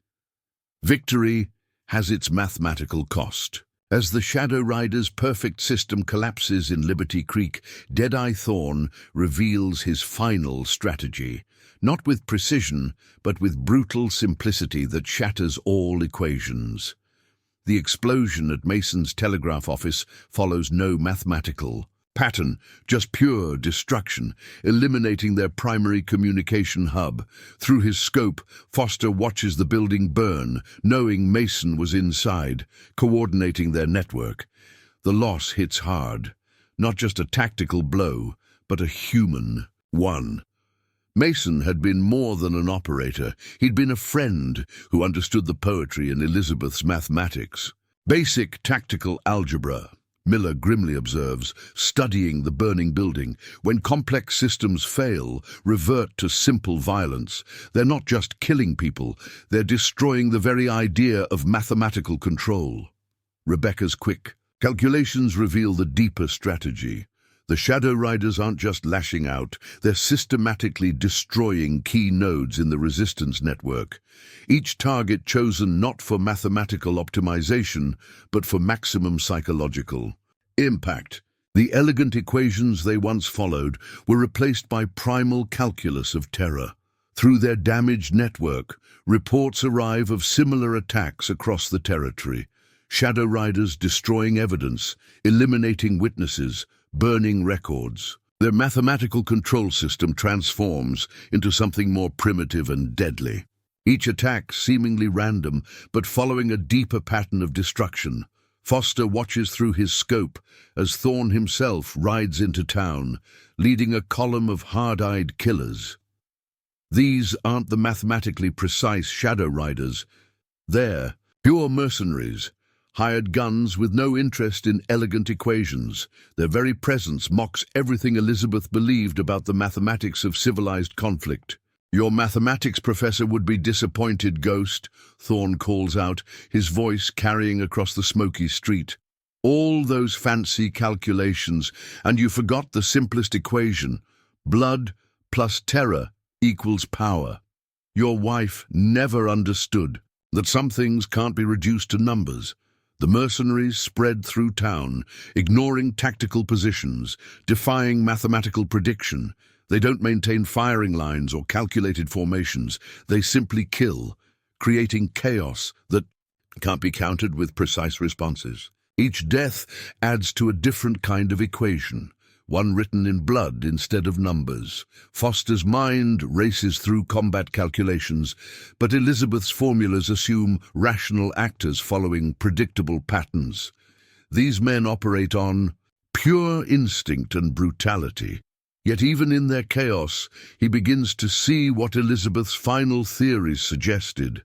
Victory has its mathematical cost. As the Shadow Riders' perfect system collapses in Liberty Creek, Deadeye Thorn reveals his final strategy, not with precision, but with brutal simplicity that shatters all equations. The explosion at Mason's telegraph office follows no mathematical pattern, just pure destruction, eliminating their primary communication hub. Through his scope, Foster watches the building burn, knowing Mason was inside, coordinating their network. The loss hits hard, not just a tactical blow, but a human one. Mason had been more than an operator. He'd been a friend who understood the poetry in Elizabeth's mathematics. Basic tactical algebra, Miller grimly observes, studying the burning building. When complex systems fail, revert to simple violence, they're not just killing people, they're destroying the very idea of mathematical control. Rebecca's quick calculations reveal the deeper strategy. The Shadow Riders aren't just lashing out, they're systematically destroying key nodes in the resistance network. Each target chosen not for mathematical optimization, but for maximum psychological impact. The elegant equations they once followed were replaced by primal calculus of terror. Through their damaged network, reports arrive of similar attacks across the territory. Shadow Riders destroying evidence, eliminating witnesses, burning records. Their mathematical control system transforms into something more primitive and deadly. Each attack seemingly random, but following a deeper pattern of destruction. Foster watches through his scope as Thorn himself rides into town, leading a column of hard-eyed killers. These aren't the mathematically precise Shadow Riders. They're pure mercenaries, hired guns with no interest in elegant equations. Their very presence mocks everything Elizabeth believed about the mathematics of civilized conflict. "Your mathematics professor would be disappointed, Ghost," Thorn calls out, his voice carrying across the smoky street. "All those fancy calculations, and you forgot the simplest equation. Blood plus terror equals power. Your wife never understood that some things can't be reduced to numbers. The mercenaries spread through town, ignoring tactical positions, defying mathematical prediction. They don't maintain firing lines or calculated formations. They simply kill, creating chaos that can't be countered with precise responses. Each death adds to a different kind of equation, one written in blood instead of numbers. Foster's mind races through combat calculations, but Elizabeth's formulas assume rational actors following predictable patterns. These men operate on pure instinct and brutality. Yet even in their chaos, he begins to see what Elizabeth's final theories suggested,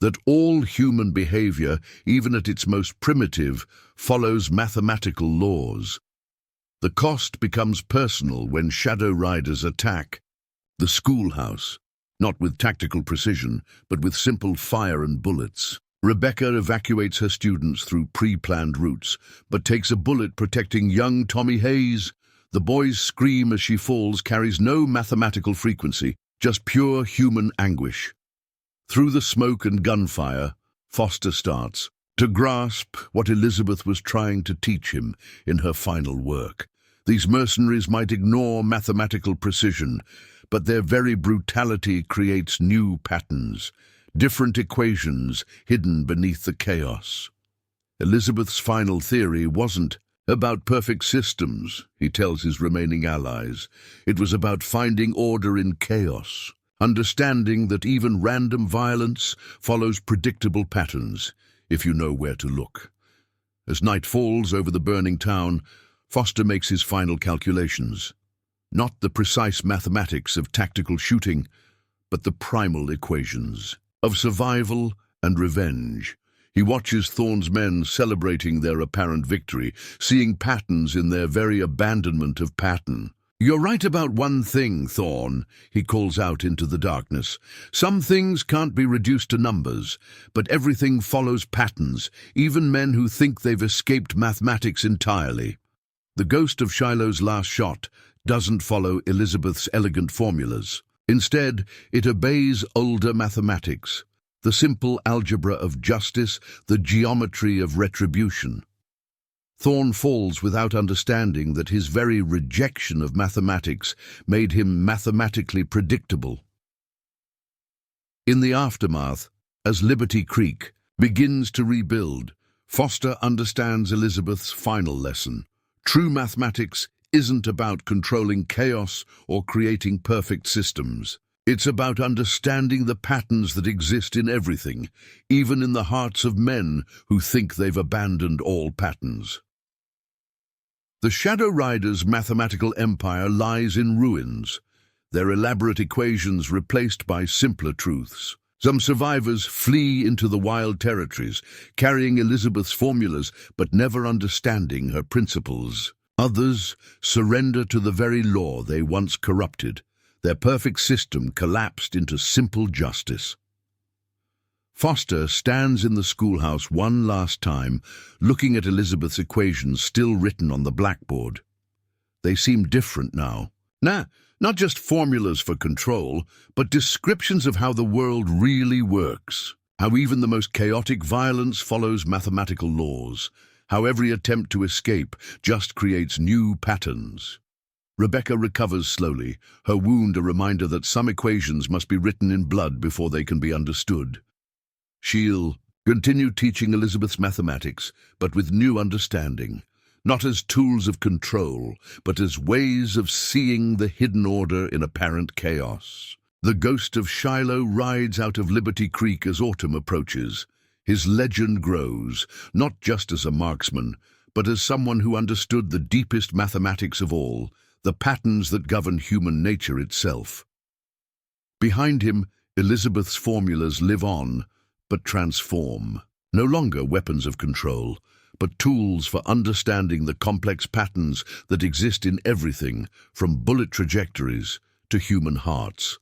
that all human behavior, even at its most primitive, follows mathematical laws. The cost becomes personal when Shadow Riders attack the schoolhouse, not with tactical precision, but with simple fire and bullets. Rebecca evacuates her students through pre-planned routes, but takes a bullet protecting young Tommy Hayes. The boy's scream as she falls carries no mathematical frequency, just pure human anguish. Through the smoke and gunfire, Foster starts to grasp what Elizabeth was trying to teach him in her final work. These mercenaries might ignore mathematical precision, but their very brutality creates new patterns, different equations hidden beneath the chaos. Elizabeth's final theory wasn't about perfect systems, he tells his remaining allies. It was about finding order in chaos, understanding that even random violence follows predictable patterns, if you know where to look. As night falls over the burning town, Foster makes his final calculations. Not the precise mathematics of tactical shooting, but the primal equations of survival and revenge. He watches Thorne's men celebrating their apparent victory, seeing patterns in their very abandonment of pattern. "You're right about one thing, Thorne," he calls out into the darkness. "Some things can't be reduced to numbers, but everything follows patterns, even men who think they've escaped mathematics entirely." The ghost of Shiloh's last shot doesn't follow Elizabeth's elegant formulas. Instead, it obeys older mathematics, the simple algebra of justice, the geometry of retribution. Thorne falls without understanding that his very rejection of mathematics made him mathematically predictable. In the aftermath, as Liberty Creek begins to rebuild, Foster understands Elizabeth's final lesson. True mathematics isn't about controlling chaos or creating perfect systems. It's about understanding the patterns that exist in everything, even in the hearts of men who think they've abandoned all patterns. The Shadow Riders' mathematical empire lies in ruins, their elaborate equations replaced by simpler truths. Some survivors flee into the wild territories, carrying Elizabeth's formulas but never understanding her principles. Others surrender to the very law they once corrupted. Their perfect system collapsed into simple justice. Foster stands in the schoolhouse one last time, looking at Elizabeth's equations still written on the blackboard. They seem different now. Not just formulas for control, but descriptions of how the world really works. How even the most chaotic violence follows mathematical laws. How every attempt to escape just creates new patterns. Rebecca recovers slowly, her wound a reminder that some equations must be written in blood before they can be understood. She'll continue teaching Elizabeth's mathematics, but with new understanding, not as tools of control, but as ways of seeing the hidden order in apparent chaos. The ghost of Shiloh rides out of Liberty Creek as autumn approaches. His legend grows, not just as a marksman, but as someone who understood the deepest mathematics of all, the patterns that govern human nature itself. Behind him, Elizabeth's formulas live on, but transform. No longer weapons of control, but tools for understanding the complex patterns that exist in everything, from bullet trajectories to human hearts.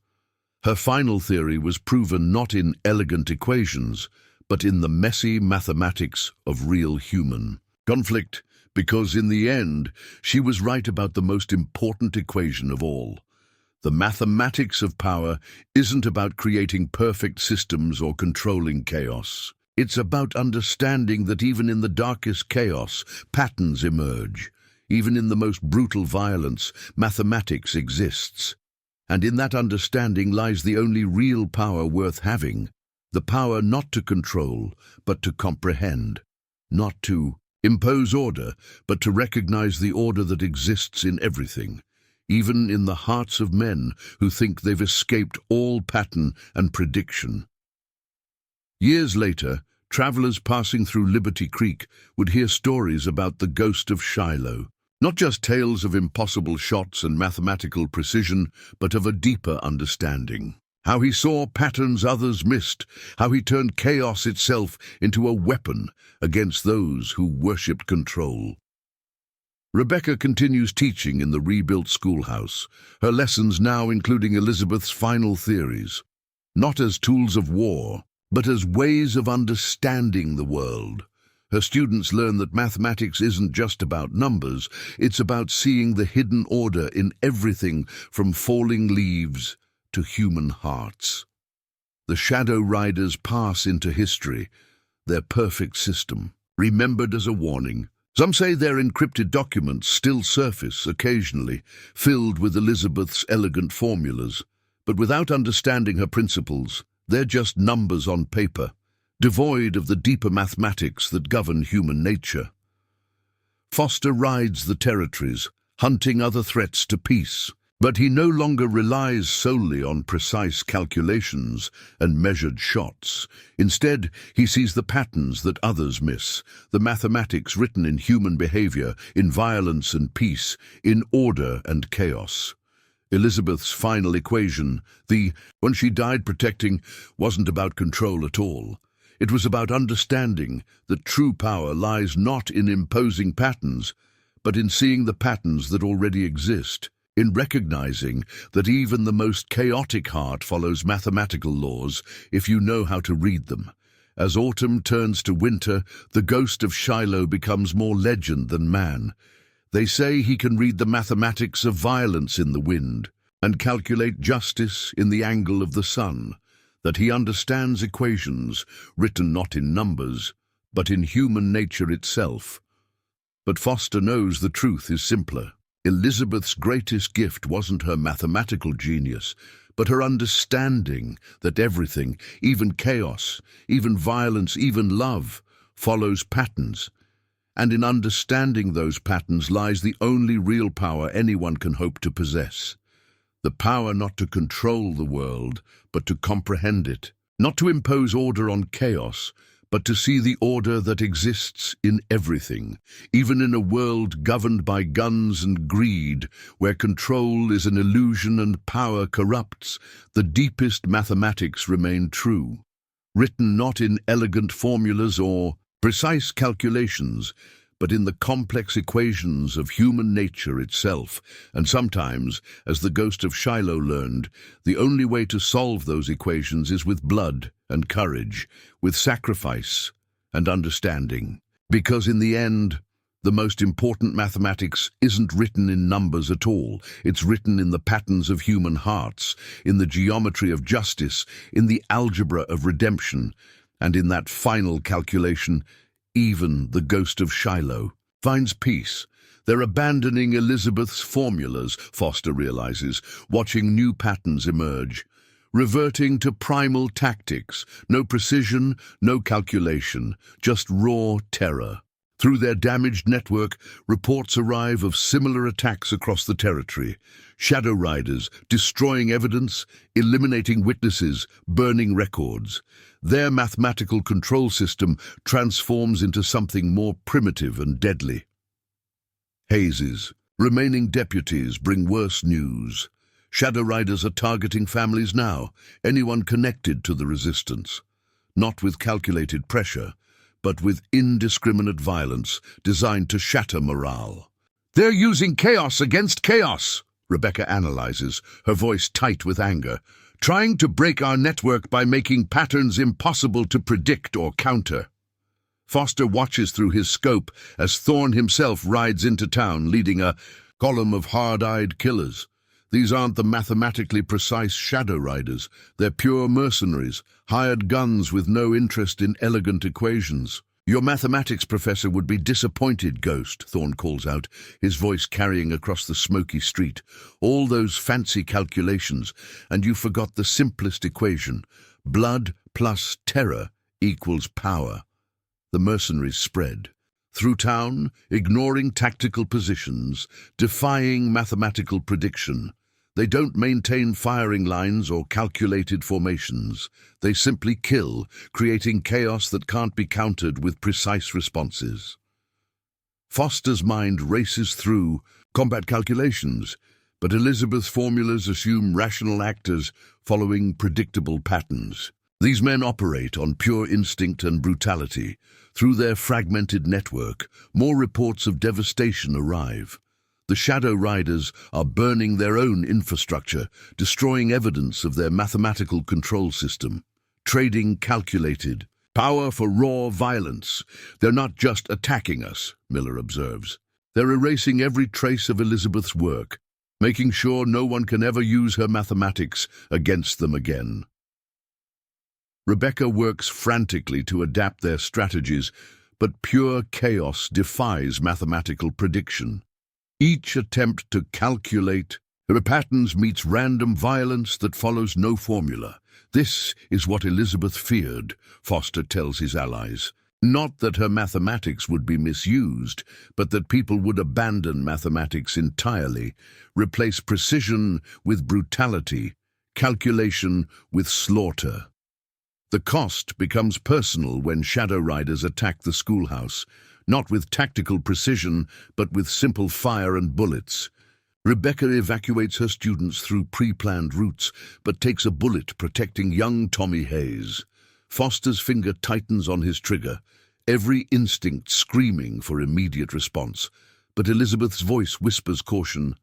Her final theory was proven not in elegant equations, but in the messy mathematics of real human conflict because in the end, she was right about the most important equation of all. The mathematics of power isn't about creating perfect systems or controlling chaos. It's about understanding that even in the darkest chaos, patterns emerge. Even in the most brutal violence, mathematics exists. And in that understanding lies the only real power worth having. The power not to control, but to comprehend. Not to impose order, but to recognize the order that exists in everything. Even in the hearts of men who think they've escaped all pattern and prediction. Years later, travelers passing through Liberty Creek would hear stories about the ghost of Shiloh. Not just tales of impossible shots and mathematical precision, but of a deeper understanding. How he saw patterns others missed, how he turned chaos itself into a weapon against those who worshipped control. Rebecca continues teaching in the rebuilt schoolhouse, her lessons now including Elizabeth's final theories, not as tools of war, but as ways of understanding the world. Her students learn that mathematics isn't just about numbers, it's about seeing the hidden order in everything from falling leaves to human hearts. The Shadow Riders pass into history, their perfect system, remembered as a warning. Some say their encrypted documents still surface occasionally, filled with Elizabeth's elegant formulas, but without understanding her principles, they're just numbers on paper, devoid of the deeper mathematics that govern human nature. Foster rides the territories, hunting other threats to peace, but he no longer relies solely on precise calculations and measured shots. Instead, he sees the patterns that others miss, the mathematics written in human behavior, in violence and peace, in order and chaos. Elizabeth's final equation, the "when she died protecting," wasn't about control at all. It was about understanding that true power lies not in imposing patterns, but in seeing the patterns that already exist, in recognizing that even the most chaotic heart follows mathematical laws if you know how to read them. As autumn turns to winter, the ghost of Shiloh becomes more legend than man. They say he can read the mathematics of violence in the wind and calculate justice in the angle of the sun, that he understands equations written not in numbers, but in human nature itself. But Foster knows the truth is simpler. Elizabeth's greatest gift wasn't her mathematical genius, but her understanding that everything, even chaos, even violence, even love, follows patterns. And in understanding those patterns lies the only real power anyone can hope to possess. The power not to control the world, but to comprehend it. Not to impose order on chaos, but to see the order that exists in everything, even in a world governed by guns and greed, where control is an illusion and power corrupts. The deepest mathematics remain true, written not in elegant formulas or precise calculations, but in the complex equations of human nature itself. And sometimes, as the ghost of Shiloh learned, the only way to solve those equations is with blood and courage, with sacrifice and understanding. Because in the end, the most important mathematics isn't written in numbers at all. It's written in the patterns of human hearts, in the geometry of justice, in the algebra of redemption, and in that final calculation, even the ghost of Shiloh finds peace. They're abandoning Elizabeth's formulas, Foster realizes, watching new patterns emerge, reverting to primal tactics, no precision, no calculation, just raw terror. Through their damaged network, reports arrive of similar attacks across the territory. Shadow Riders destroying evidence, eliminating witnesses, burning records. Their mathematical control system transforms into something more primitive and deadly. Hazes, remaining deputies, bring worse news. Shadow Riders are targeting families now, anyone connected to the resistance. Not with calculated pressure, but with indiscriminate violence designed to shatter morale. "They're using chaos against chaos," Rebecca analyzes, her voice tight with anger, "trying to break our network by making patterns impossible to predict or counter." Foster watches through his scope as Thorne himself rides into town, leading a column of hard-eyed killers. These aren't the mathematically precise shadow riders. They're pure mercenaries, hired guns with no interest in elegant equations. "Your mathematics professor would be disappointed, Ghost," Thorne calls out, his voice carrying across the smoky street. "All those fancy calculations, and you forgot the simplest equation. Blood plus terror equals power." The mercenaries spread through town, ignoring tactical positions, defying mathematical prediction. They don't maintain firing lines or calculated formations. They simply kill, creating chaos that can't be countered with precise responses. Foster's mind races through combat calculations, but Elizabeth's formulas assume rational actors following predictable patterns. These men operate on pure instinct and brutality. Through their fragmented network, more reports of devastation arrive. The Shadow Riders are burning their own infrastructure, destroying evidence of their mathematical control system. Trading calculated. Power for raw violence. "They're not just attacking us," Miller observes. "They're erasing every trace of Elizabeth's work, making sure no one can ever use her mathematics against them again." Rebecca works frantically to adapt their strategies, but pure chaos defies mathematical prediction. Each attempt to calculate her patterns meets random violence that follows no formula. "This is what Elizabeth feared," Foster tells his allies. Not that her mathematics would be misused, but that people would abandon mathematics entirely, replace precision with brutality, calculation with slaughter. The cost becomes personal when Shadow Riders attack the schoolhouse, not with tactical precision, but with simple fire and bullets. Rebecca evacuates her students through pre-planned routes, but takes a bullet protecting young Tommy Hayes. Foster's finger tightens on his trigger, every instinct screaming for immediate response. But Elizabeth's voice whispers caution.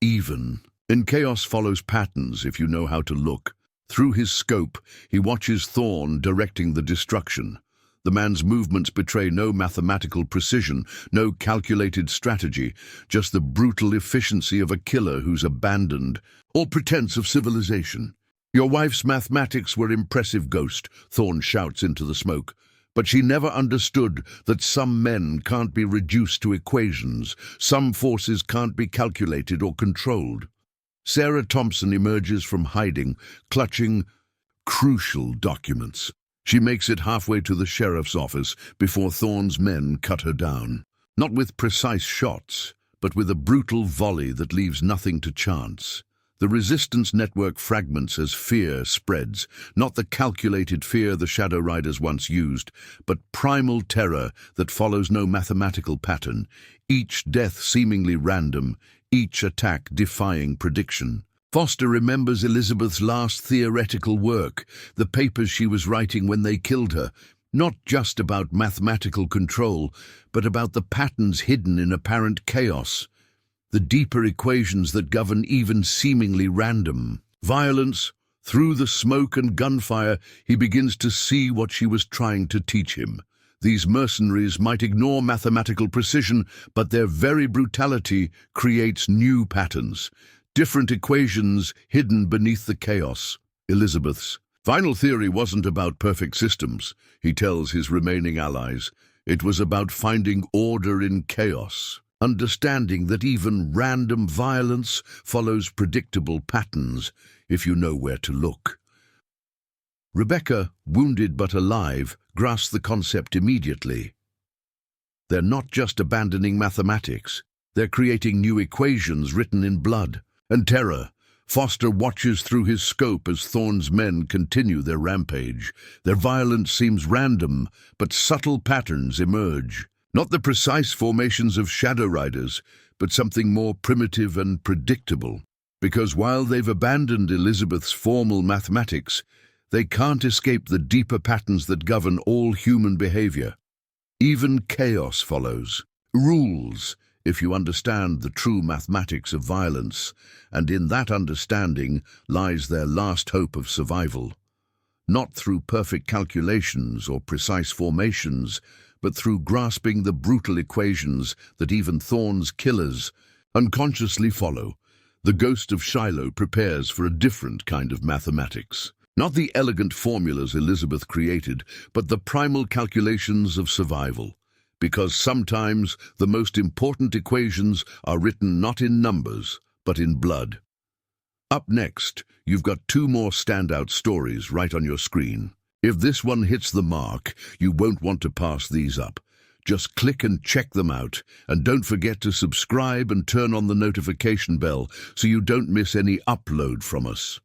"Even." In chaos follows patterns if you know how to look. Through his scope, he watches Thorne directing the destruction. The man's movements betray no mathematical precision, no calculated strategy, just the brutal efficiency of a killer who's abandoned all pretense of civilization. "Your wife's mathematics were impressive, Ghost," Thorne shouts into the smoke. "But she never understood that some men can't be reduced to equations, some forces can't be calculated or controlled." Sarah Thompson emerges from hiding, clutching crucial documents. She makes it halfway to the sheriff's office before Thorne's men cut her down. Not with precise shots, but with a brutal volley that leaves nothing to chance. The resistance network fragments as fear spreads, not the calculated fear the Shadow Riders once used, but primal terror that follows no mathematical pattern, each death seemingly random, each attack defying prediction. Foster remembers Elizabeth's last theoretical work, the papers she was writing when they killed her, not just about mathematical control, but about the patterns hidden in apparent chaos, the deeper equations that govern even seemingly random violence. Through the smoke and gunfire, he begins to see what she was trying to teach him. These mercenaries might ignore mathematical precision, but their very brutality creates new patterns, different equations hidden beneath the chaos. Elizabeth's final theory wasn't about perfect systems, he tells his remaining allies. It was about finding order in chaos, understanding that even random violence follows predictable patterns if you know where to look. Rebecca, wounded but alive, grasps the concept immediately. They're not just abandoning mathematics, they're creating new equations written in blood and terror. Foster watches through his scope as Thorne's men continue their rampage. Their violence seems random, but subtle patterns emerge. Not the precise formations of Shadow Riders, but something more primitive and predictable. Because while they've abandoned Elizabeth's formal mathematics, they can't escape the deeper patterns that govern all human behavior. Even chaos follows. Rules, if you understand the true mathematics of violence, and in that understanding lies their last hope of survival. Not through perfect calculations or precise formations, but through grasping the brutal equations that even Thorne's killers unconsciously follow. The ghost of Shiloh prepares for a different kind of mathematics. Not the elegant formulas Elizabeth created, but the primal calculations of survival. Because sometimes the most important equations are written not in numbers, but in blood. Up next, you've got two more standout stories right on your screen. If this one hits the mark, you won't want to pass these up. Just click and check them out, and don't forget to subscribe and turn on the notification bell so you don't miss any upload from us.